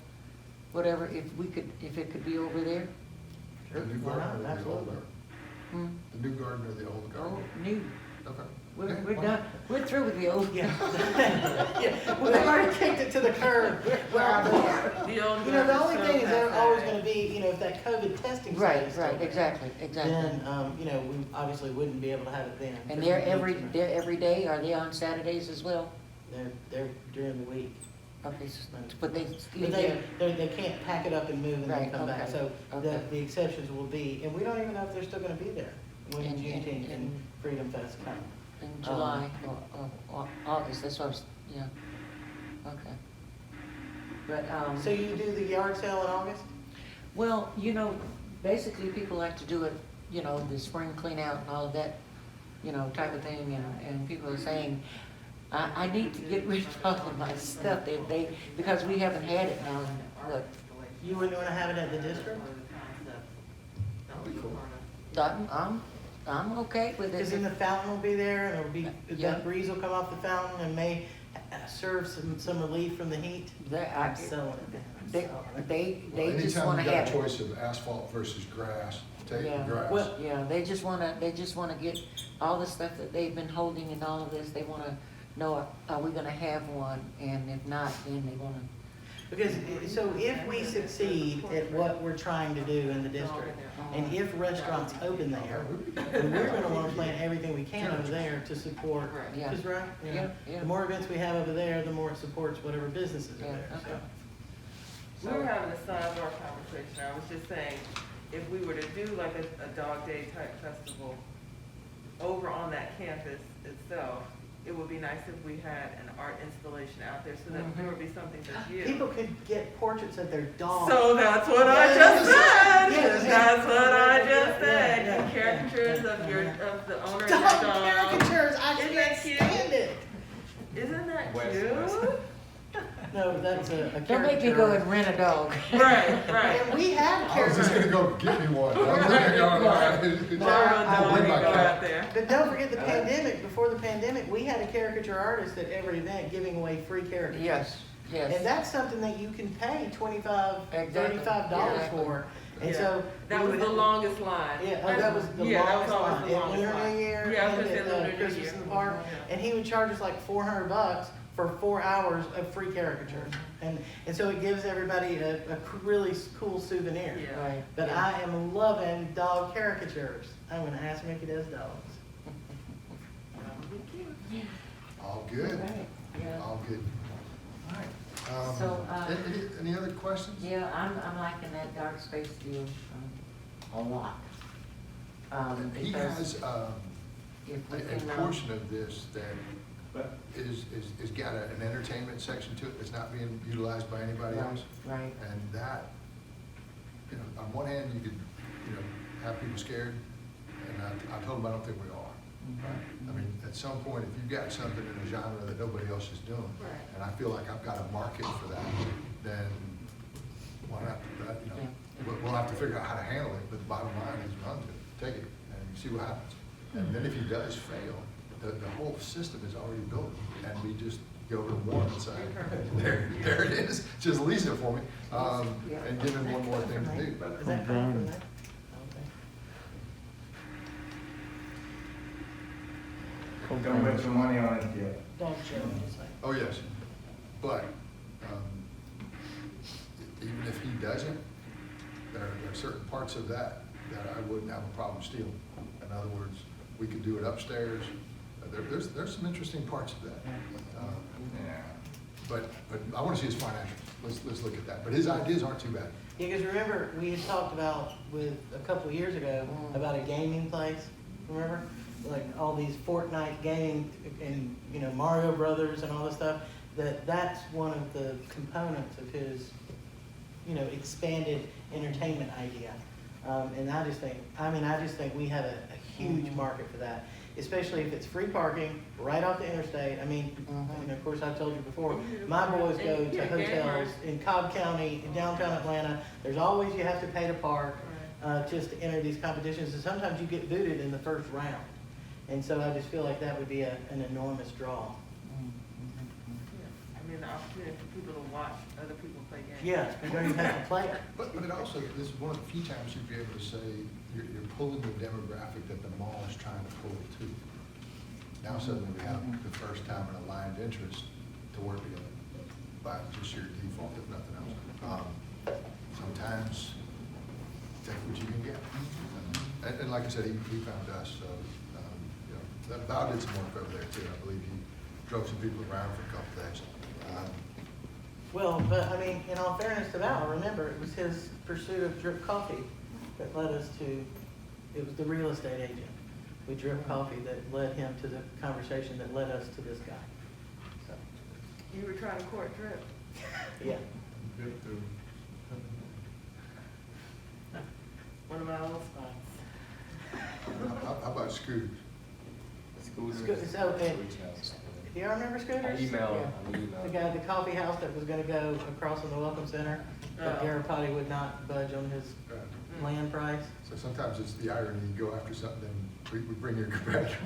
whatever, if it could be over there? The new Why not? garden or the old Absolutely. garden? Hmm? The new garden or the old Oh, garden? new, Okay. we're Okay, fine. done, we're through with the old. Yeah. Yeah, well, they already kicked it to the curb. Well, The old the only garden thing is show they're has always that. gonna be, if that COVID testing. Right, site is still right, there, exactly. Then, we obviously wouldn't be able to have it then. And 'cause they're we need to. they're every day, are they on Saturdays as well? They're during the week. Okay, but they But leave there, they can't pack it up and move and then Right, come back. okay, So okay. the exceptions will be, and we don't even know if they're still gonna be there when And- Juneteenth and and- Freedom Fest come. in July or August, that's what I was, yeah, okay. But, So you do the yard sale in August? well, basically people like to do it, the spring clean out and all of that, type of thing, and people are saying, I need to get rid of all of my stuff, because we haven't had it now, in, what, You wouldn't wanna have it at the district? That'd be cool. I'm okay with Cause then it. the fountain will be there and it'll be, Yeah. that breeze will come off the fountain and may serve some relief from the heat. I'm selling it, man. I'm They, selling it. they just wanna have Anytime you got a it. choice of asphalt versus grass, take Yeah. the grass. Well, Yeah, they just wanna get all the stuff that they've been holding and all of this, they wanna know, are we gonna have one? And if not, then they wanna, Because, so if we succeed at what we're trying to do in the district, and if restaurants open there, then we're gonna wanna plan everything we can over there to support, Yeah. cause right? Yeah, yeah. The more events we have over there, the more it supports whatever businesses are Yeah, there, okay. so. We were having a sidebar conversation, I was just saying, if we were to do like a dog day type festival over on that campus itself, it would be nice if we had an art installation out there, so that there would be something to view. People could get portraits of their dogs. So that's what I just said, Yes. that's what I just said, Yeah, yeah. caricatures of the owner of your Dog dog. caricatures, I Isn't can't that cute? stand it. Isn't that West, cute? west. No, that's a caricature. don't make me go and rent a dog. Right, right. And we have I was just gonna caricatures. go get me one. I'm gonna go, Borrow a I'll dog bring and my go cat. out there. But don't forget the pandemic, before the pandemic, we had a caricature artist at every event giving away free caricatures. Yes, And yes. that's something that you can pay $25, Exactly. $35 Yeah. for. And Yeah. so. That we was would- the longest line. Yeah, oh, that was the Yeah, that was longest always line. the At longest Lunar line. New Year Yeah, I was and gonna say at Lunar New Christmas Year. in the Park. Yeah. And he would charge us like $400 for 4 hours of free caricatures. And so it gives everybody a really cool souvenir. Yeah. Right. But yeah. I am loving dog caricatures. I'm gonna ask Mickey does dogs. That would be cute. All good, Right, yeah. all good. All right. So, Any other questions? Yeah, I'm liking that dark space deal, a lot. He Because has, if we a can, portion of this that is got an entertainment section to it that's not being utilized by anybody Right, else. right. And that, on one hand, you could, have people scared, and I told them I don't think we are. Right? I mean, at some point, if you've got something in a genre that nobody else is doing, Right. and I feel like I've got a market for that, then why not, Yeah. we'll have to figure out how to handle it, but the bottom line is run to it, take it, and see what happens. And then if he does fail, the whole system is already built, and we just go to one and say, there it is, just lease it for me, and give him one more thing to do. Is that coming from there? Okay. Don't bet your money on it yet. Dog show, just like. Oh, yes, but, even if he doesn't, there are certain parts of that I wouldn't have a problem stealing. In other words, we could do it upstairs, there's some interesting parts of that. Yeah. But I wanna see his financials, let's look at that, but his ideas aren't too bad. Yeah, because remember, we had talked about a couple of years ago about a gaming place, remember? Like all these Fortnite gaming and, Mario Brothers and all this stuff, that's one of the components of his, expanded entertainment idea. And I just think we have a huge market for that, especially if it's free parking right off the interstate. I mean, and of course, I told you before, my boys go to hotels in Cobb County, in downtown Atlanta. There's always, you have to pay to park, just to enter these competitions, and sometimes you get booted in the first round. And so I just feel like that would be an enormous draw. I mean, the opportunity for people to watch other people play games. Yeah, you don't even have to play it. But it also, this is one of the few times you'd be able to say, you're pulling the demographic that the mall is trying to pull to. Now suddenly we have the first time an aligned interest to work together, by just your default, if nothing else. Sometimes, take what you can get. And like I said, he found us, so, you know, Val did some work over there too. I believe he drove some people around for a couple days. Well, but I mean, in all fairness to Val, remember, it was his pursuit of drip coffee that led us to, it was the real estate agent with drip coffee that led him to the conversation that led us to this guy. So, You were trying to court Drip. yeah. One of my old spots. How about scooters? So, do you remember Scooters? I emailed. The guy at the coffee house that was gonna go across from the Welcome Center, but Garapati would not budge on his land price. So sometimes it's the irony, you go after something, we bring your competitor.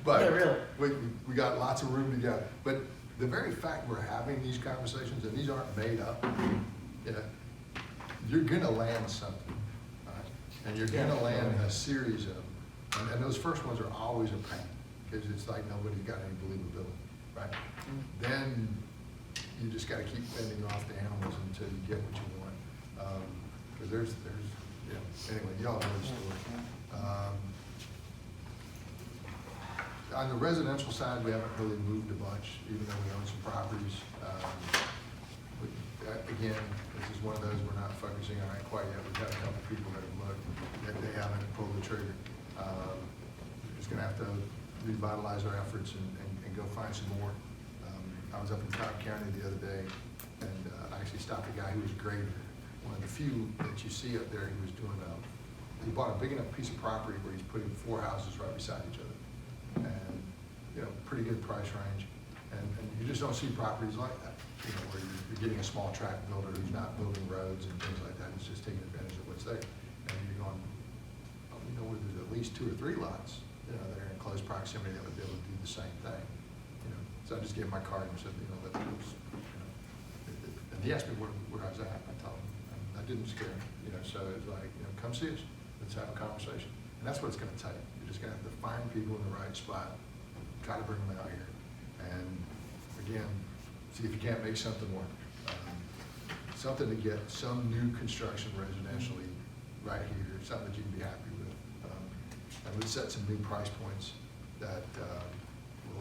But Yeah, really. we got lots of room to go. But the very fact we're having these conversations, and these aren't made up, you know, you're gonna land something. All right? And you're gonna land a series of them. And those first ones are always a pain, because it's like nobody's got any believability, right? Then you just gotta keep fending off the animals until you get what you want. Because there's, yeah, anyway, y'all know the story. On the residential side, we haven't really moved a bunch, even though we own some properties. Again, this is one of those we're not focusing on it quite yet. We've got a couple people that have looked, that they haven't pulled the trigger. We're just gonna have to revitalize our efforts and go find some more. I was up in Cobb County the other day, and I actually stopped a guy who was a grader. One of the few that you see up there, he was doing he bought a big enough piece of property where he's putting 4 houses right beside each other. And, you know, pretty good price range. And you just don't see properties like that, you know, where you're getting a small tract builder who's not building roads and things like that. It's just taking advantage of what's there. And you're going, well, you know, where there's at least 2 or 3 lots, you know, that are in close proximity that would be able to do the same thing. You know, so I just gave him my card and said, you know, you know, and he asked me where I was at. I told him, and I didn't scare him, you know, so it was like, you know, come see us. Let's have a conversation. And that's what it's gonna take. You're just gonna have to find people in the right spot, try to bring them out here. And again, see if you can't make something work. Something to get some new construction residentially right here, something that you can be happy with. And let's set some new price points that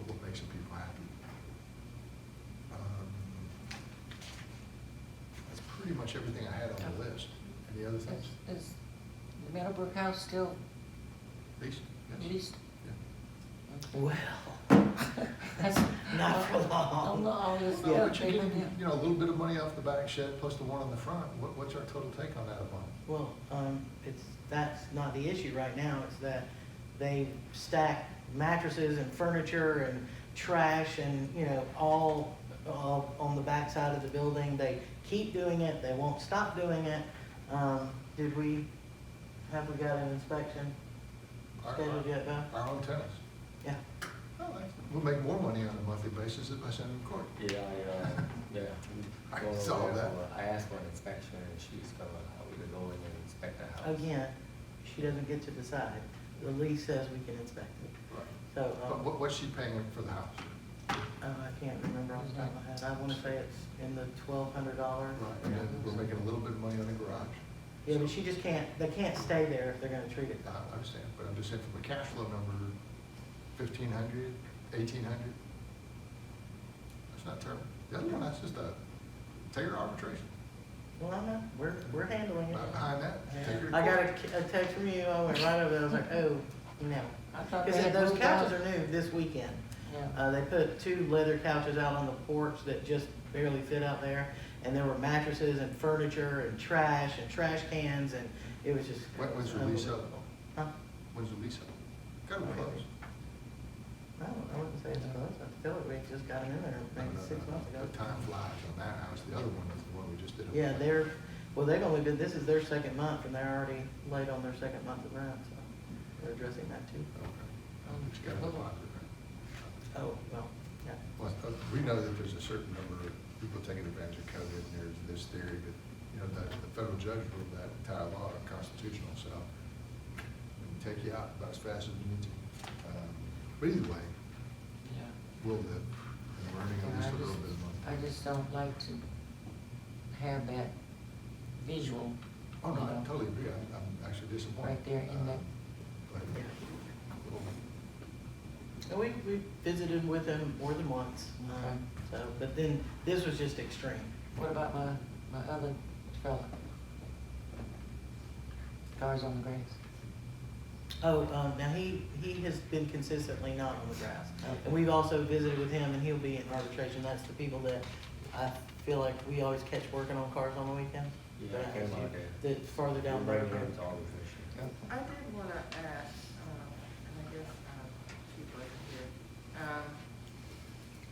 will make some people happy. That's pretty much everything I had on the list. Any other things? Is the Meadowbrook house still Least? Yes. leased? Yeah. Well, That's not for long. No, it's Well, not. but you're getting, you know, a little bit of money off the back shed plus the one on the front. What's our total take on that amount? Well, that's not the issue right now. It's that they stack mattresses and furniture and trash and, you know, all on the back side of the building. They keep doing it. They won't stop doing it. Have we got an inspection scheduled yet, Beth? Our own tenants. Yeah. Oh, we'll make more money on a monthly basis if I send them to court. Yeah, I Going saw over there that. I asked for an inspection and she's gonna, we could go in and inspect the house. Again, she doesn't get to decide. The lease says we can inspect it. Right. So, But what's she paying for the house? I can't remember off the top of my head. I want to say it's in the $1,200. Right, and then we're making a little bit of money on the garage. Yeah, but she just can't, they can't stay there if they're gonna treat it. I understand, but I'm just saying from a cash flow number, 1,500, 1,800. That's not terrible. The other one, that's just a Taylor arbitration. Well, I'm not, we're handling it. Right behind that, take your. I got a text from you, I went right over there, I was like, oh, no. I thought they Because had those moved couches out. are new this weekend. Yeah. They put 2 leather couches out on the porch that just barely fit out there. And there were mattresses and furniture and trash cans, and it was just. When's the lease up? Huh? When's the lease up? Kind of close. No, I wouldn't say it's close, I feel like we just got them in there maybe 6 months ago. The time flies on that house. The other one is the one we just did. Yeah, they've only been, this is their second month, and they're already late on their second month of rent, so they're addressing that too. Okay. It's got a lot. Oh, well, yeah. Well, we know that there's a certain number of people taking advantage of COVID, and there's this theory that, you know, that the federal judge ruled that entire law unconstitutional, so we can take you out about as fast as we need to. But either way, Yeah. we'll live, and we're earning at least a little bit of money. I just don't like to have that visual. Oh, no, you I know, totally agree. I'm actually disappointed. Right there in that. But, And we visited with him more than once, Okay. so, but then this was just extreme. What about my other fella? Cars on the grass. Oh, now he has been consistently not on the grass. Okay. And we've also visited with him, and he'll be in arbitration. That's the people that I feel like we always catch working on cars on the weekend. Yeah, That I came out there. That's farther down the Bring road. him to arbitration. I did want to ask, and I guess she wasn't here.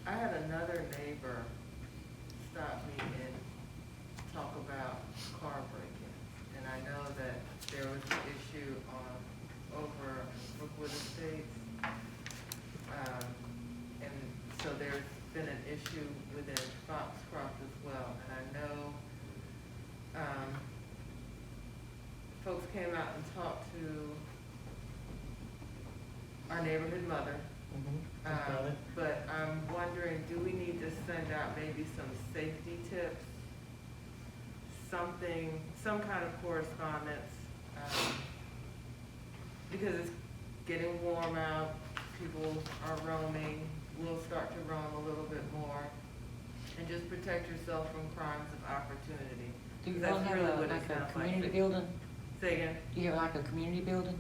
I had another neighbor stop me and talk about car breaking. And I know that there was an issue over Brookwood Estates. And so there's been an issue within Foxcroft as well. And I know folks came out and talked to our neighborhood mother. Got it. But I'm wondering, do we need to send out maybe some safety tips? Something, some kind of correspondence? Because it's getting warm out, people are roaming, we'll start to roam a little bit more. And just protect yourself from crimes of opportunity. Do you That's all have really what it like a sounds community like. building? Say again? Do you have like a community building?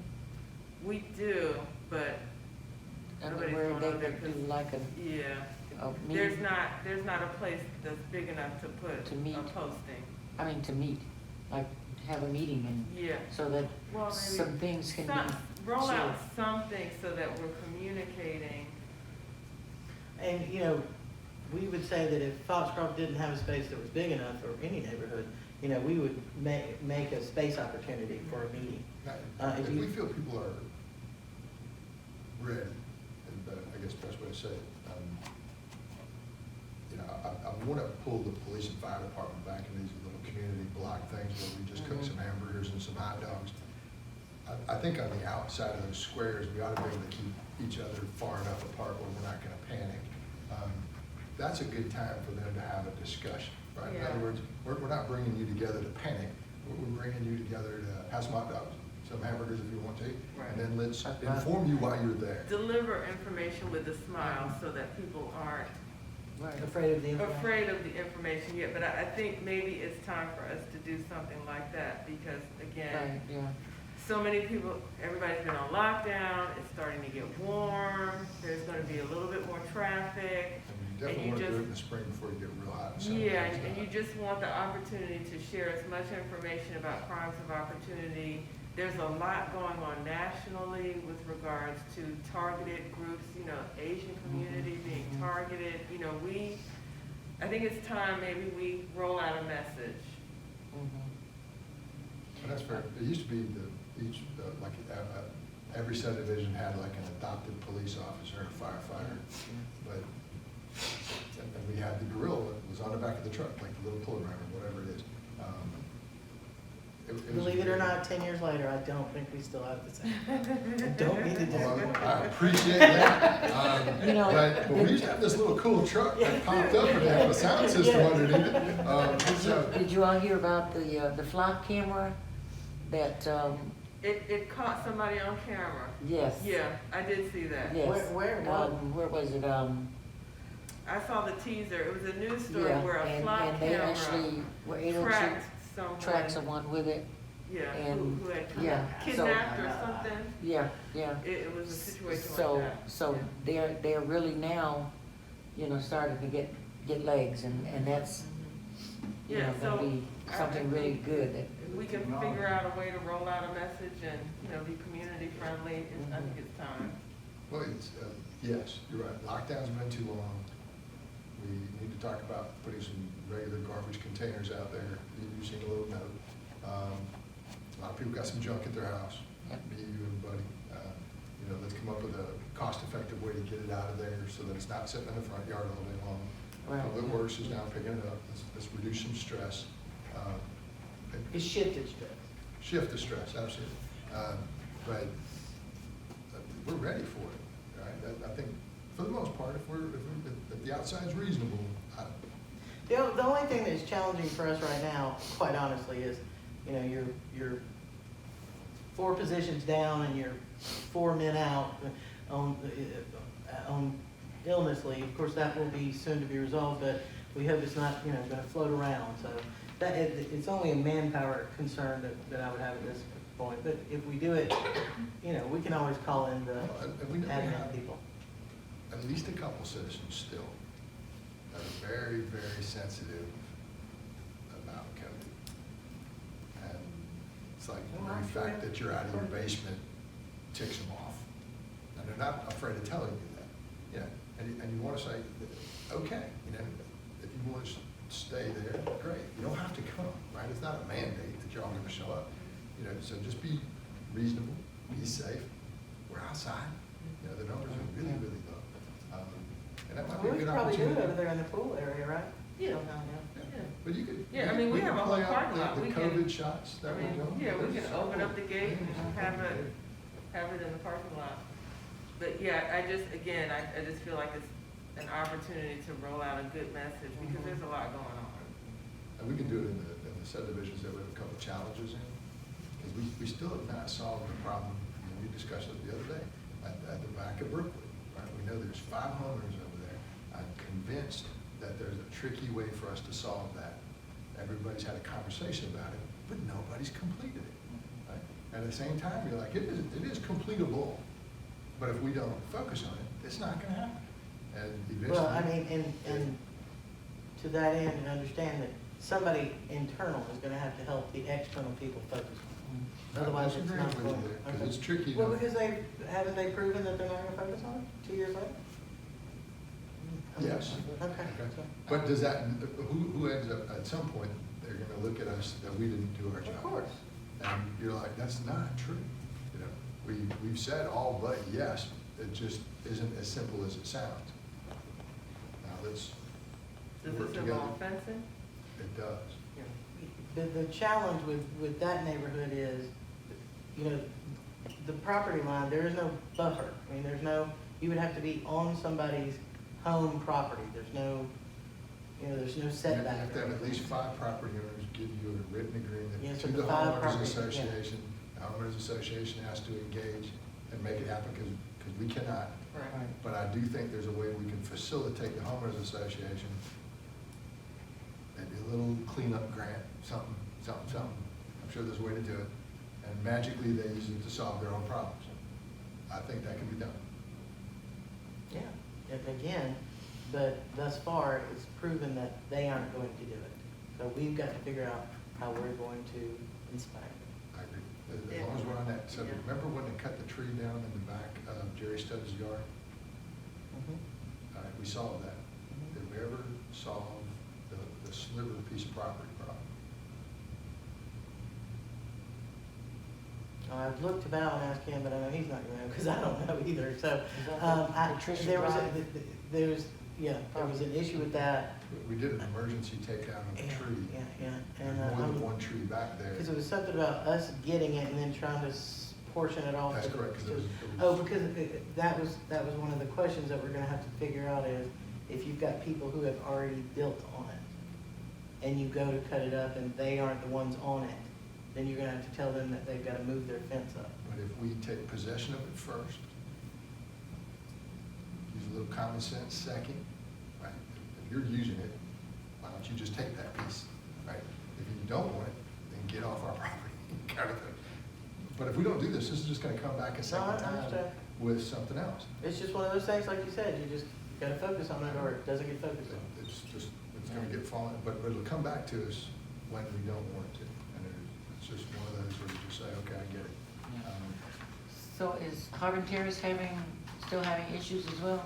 We do, but I mean, nobody's where going they on there could do 'cause- like a yeah. meeting? There's not a place that's big enough to put To meet. a posting. I mean, to meet, like have a meeting and Yeah. so that Well, maybe some things can be roll out shared. something so that we're communicating. And, you know, we would say that if Foxcroft didn't have a space that was big enough, or any neighborhood, you know, we would make a space opportunity for a meeting. If we feel people are ready, and I guess the best way to say it, you know, I want to pull the police and fire department back in these little community block things where we just cook some hamburgers and some hot dogs. I think on the outside of those squares, we ought to be able to keep each other far enough apart where we're not going to panic. That's a good time for them to have a discussion, right? In Yeah. other words, we're not bringing you together to panic, we're bringing you together to have some hot dogs, some hamburgers if you want to, Right. and then let's inform you why you're there. Deliver information with a smile so that people aren't Afraid of the information. afraid of the information yet. But I think maybe it's time for us to do something like that because, again, Right, yeah. so many people, everybody's been on lockdown, it's starting to get warm, there's gonna be a little bit more traffic. And you definitely you want to do just- it in the spring before you get real hot. in summer. Yeah, and you just want the opportunity to share as much information about crimes of opportunity. There's a lot going on nationally with regards to targeted groups, you know, Asian community being targeted. You know, I think it's time maybe we roll out a message. And that's fair. It used to be every subdivision had like an adopted police officer and a firefighter. But, and we had the gorilla that was on the back of the truck, like the little pull around or whatever it is. It was Believe it or great. not, 10 years later, I don't think we still have the same. I don't mean to Well, disappoint. I appreciate that. You know, But we used to have this little cool truck that popped up and had a sound system Yeah. underneath it. So, Did you all hear about the flock camera that, It caught somebody on camera. yes. Yeah, I did see that. Yes. Where? Where was it? I saw the teaser. It was a news story Yeah, where a and flock they camera actually were able to tracked someone. track someone with it. Yeah, and- who had yeah, kidnapped or something. Yeah, yeah. It was a situation So, like that. so they're really now, you know, starting to get legs, and that's, you Yeah, know, so gonna be I something really think good that It we can figure out a way to roll out a message and, you know, be community friendly, I think it's time. Well, it's, yes, you're right, lockdown's been too long. We need to talk about putting some regular garbage containers out there. You've seen a little note. A lot of people got some junk at their house, me, you, and Buddy. You know, let's come up with a cost-effective way to get it out of there so that it's not sitting in the front yard all day long. Right. Public Works is now picking it up. Let's reduce some stress. It's shifted stress. Shift the stress, absolutely. But we're ready for it, right? I think, for the most part, if the outside's reasonable, The only thing that's challenging for us right now, quite honestly, is, you know, you're 4 positions down and you're 4 men out on illness leave. Of course, that will be soon to be resolved, but we hope it's not, you know, gonna float around. So it's only a manpower concern that I would have at this point. But if we do it, you know, we can always call in the and we know we admin have people. at least a couple citizens still that are very, very sensitive about code. And it's like the very fact that you're out of your basement ticks them off. And they're not afraid of telling you that. You know, and you want to say, okay, you know, if you want to stay there, great. You don't have to come, right? It's not a mandate that you're all going to show up. You know, so just be reasonable, be safe. We're outside. You know, the numbers are really, really low. And that might be a We good could probably do opportunity. it over there in the pool area, right? Yeah. But you could. Yeah, I mean, we can have a whole play out parking lot. The We can- COVID shots I that we're mean, doing. yeah, we can open up the gate and have it in the parking lot. But yeah, I just feel like it's an opportunity to roll out a good message because there's a lot going on. And we can do it in the subdivisions that we have a couple challenges in. Because we still have not solved the problem, and we discussed it the other day, at the back of Brookwood, right? We know there's 5 homeowners over there. I'm convinced that there's a tricky way for us to solve that. Everybody's had a conversation about it, but nobody's completed it, right? At the same time, you're like, it is completable, but if we don't focus on it, it's not gonna happen. And eventually. Well, I mean, and to that end, and understand that somebody internal is gonna have to help the external people focus on it. Otherwise, it's not going. Because it's tricky. Well, because haven't they proven that they're not gonna focus on it 2 years later? Yes. Okay. But does that, who ends up, at some point, they're gonna look at us that we didn't do our job. Of course. And you're like, that's not true. You know, we've said all but yes, it just isn't as simple as it sounds. Now, let's Does work this together. involve fencing? It does. The challenge with that neighborhood is, you know, the property line, there is no buffer. I mean, you would have to be on somebody's home property. There's no, you know, there's no You setback. have to have at least 5 property owners give you a written agreement Yes, to with the the 5 homeowners property, association. The homeowners association has to engage and make it happen because we cannot. Right. But I do think there's a way we can facilitate the homeowners association. Maybe a little cleanup grant, something. I'm sure there's a way to do it. And magically they use it to solve their own problems. I think that can be done. Yeah, and again, but thus far, it's proven that they aren't going to do it. So we've got to figure out how we're going to inspire them. I agree. As long as we're on that. So Yeah. remember when they cut the tree down in the back of Jerry Stubbs' yard? All right, we solved that. Did we ever solve the sliver piece of property problem? I've looked to Val and asked him, but I know he's not going to know because I don't know either. So Is that Patricia there was Drive? there was an issue with that. We did an emergency takedown of a tree. Yeah. There's And more than one tree back there. because it was something about us getting it and then trying to portion it off. That's to- correct, 'cause it was- Oh, because that was one of the questions that we're gonna have to figure out is if you've got people who have already built on it and you go to cut it up and they aren't the ones on it, then you're gonna have to tell them that they've gotta move their fence up. But if we take possession of it first, use a little common sense second, right? If you're using it, why don't you just take that piece, right? If you don't want it, then get off our property, kind of thing. But if we don't do this, this is just gonna come back a second I time understand. with something else. It's just one of those things, like you said, you just gotta focus on it or it doesn't get focused on. It's gonna get fallen, but it'll come back to us when we don't want it to. And it's It's just one of those where you just say, okay, I get it. So is Harbin Terrace still having issues as well,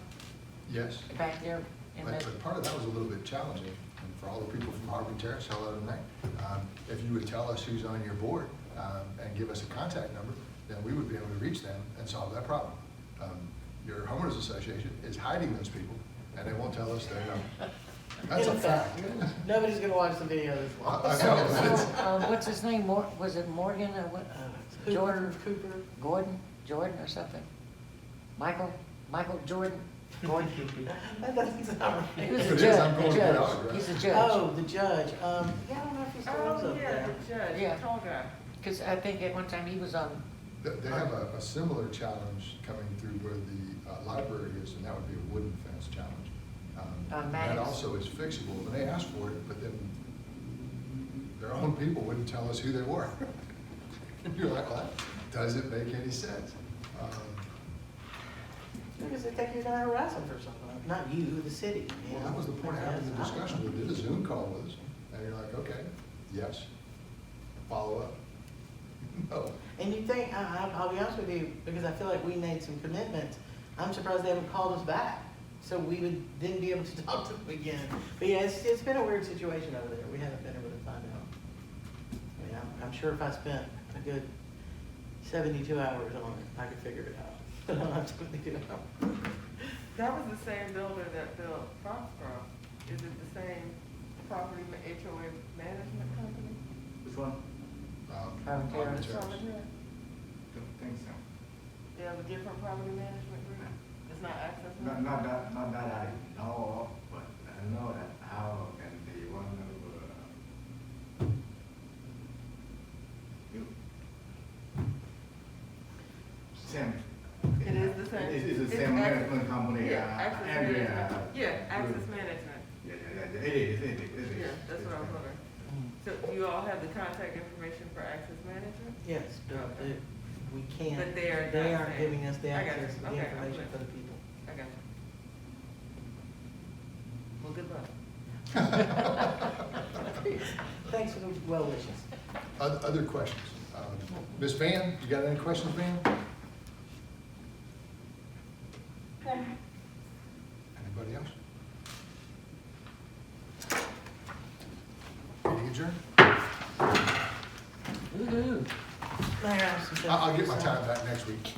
Yes, back there in but, that? but part of that was a little bit challenging, and for all the people from Harbin Terrace, hello tonight. If you would tell us who's on your board, and give us a contact number, then we would be able to reach them and solve that problem. Your homeowners association is hiding those people, and they won't tell us they know. That's a fact. Nobody's gonna watch the video this long. I know, but it's- What's his name, was it Morgan or what? Jordan? Cooper. Jordan or something? Michael Jordan? Gordon? That doesn't sound He right. was If a it is, I'm judge, going the to get judge. out, right? He's a judge. Oh, the judge, yeah, I don't know if he still lives Oh, up yeah, there. the judge, Yeah. tall guy. Because I think at one time he was on, They have a similar challenge coming through where the library is, and that would be a wooden fence challenge. That Maddox. also is fixable, and they asked for it, but then their own people wouldn't tell us who they were. You're like, well, that doesn't make any sense. Because they think you're gonna harass them for something, not you, the city. you Well, know? that was the point of having the Yes, I don't discussion. know. We did a Zoom call with us, and you're like, okay, yes, follow up. No. And you think, I'll be honest with you, because I feel like we made some commitments, I'm surprised they haven't called us back. So we would then be able to talk to them again. But yeah, it's been a weird situation over there. We haven't been able to find out. I mean, I'm sure if I spent a good 72 hours on it, I could figure it out. But I don't have 72 hours. That was the same builder that built Foxcroft. Is it the same property HOA management company? Which one? Harbin Terrace. Solitaire? Don't think so. They have a different property management group? It's not Access Not, Management? not that I know of, but I know that how can be one of, you. Same. It is the same? It's the It's same Access- management company. Yeah, Access Andrea, Management. Yeah, Access group. Management. Yeah, it is. Yeah, that's what I was wondering. So you all have the contact information for Access Management? Yes, but we can't, But they are they not aren't saying- giving us the I got access, you. the Okay, information I'm for the people. I got you. Well, good luck. Thanks for the well wishes. Other questions? Ms. Van, you got any questions, Van? Anybody else? Meeting adjourned? Woo-hoo. Mayor, I have some I'll get my things to say. time back next week.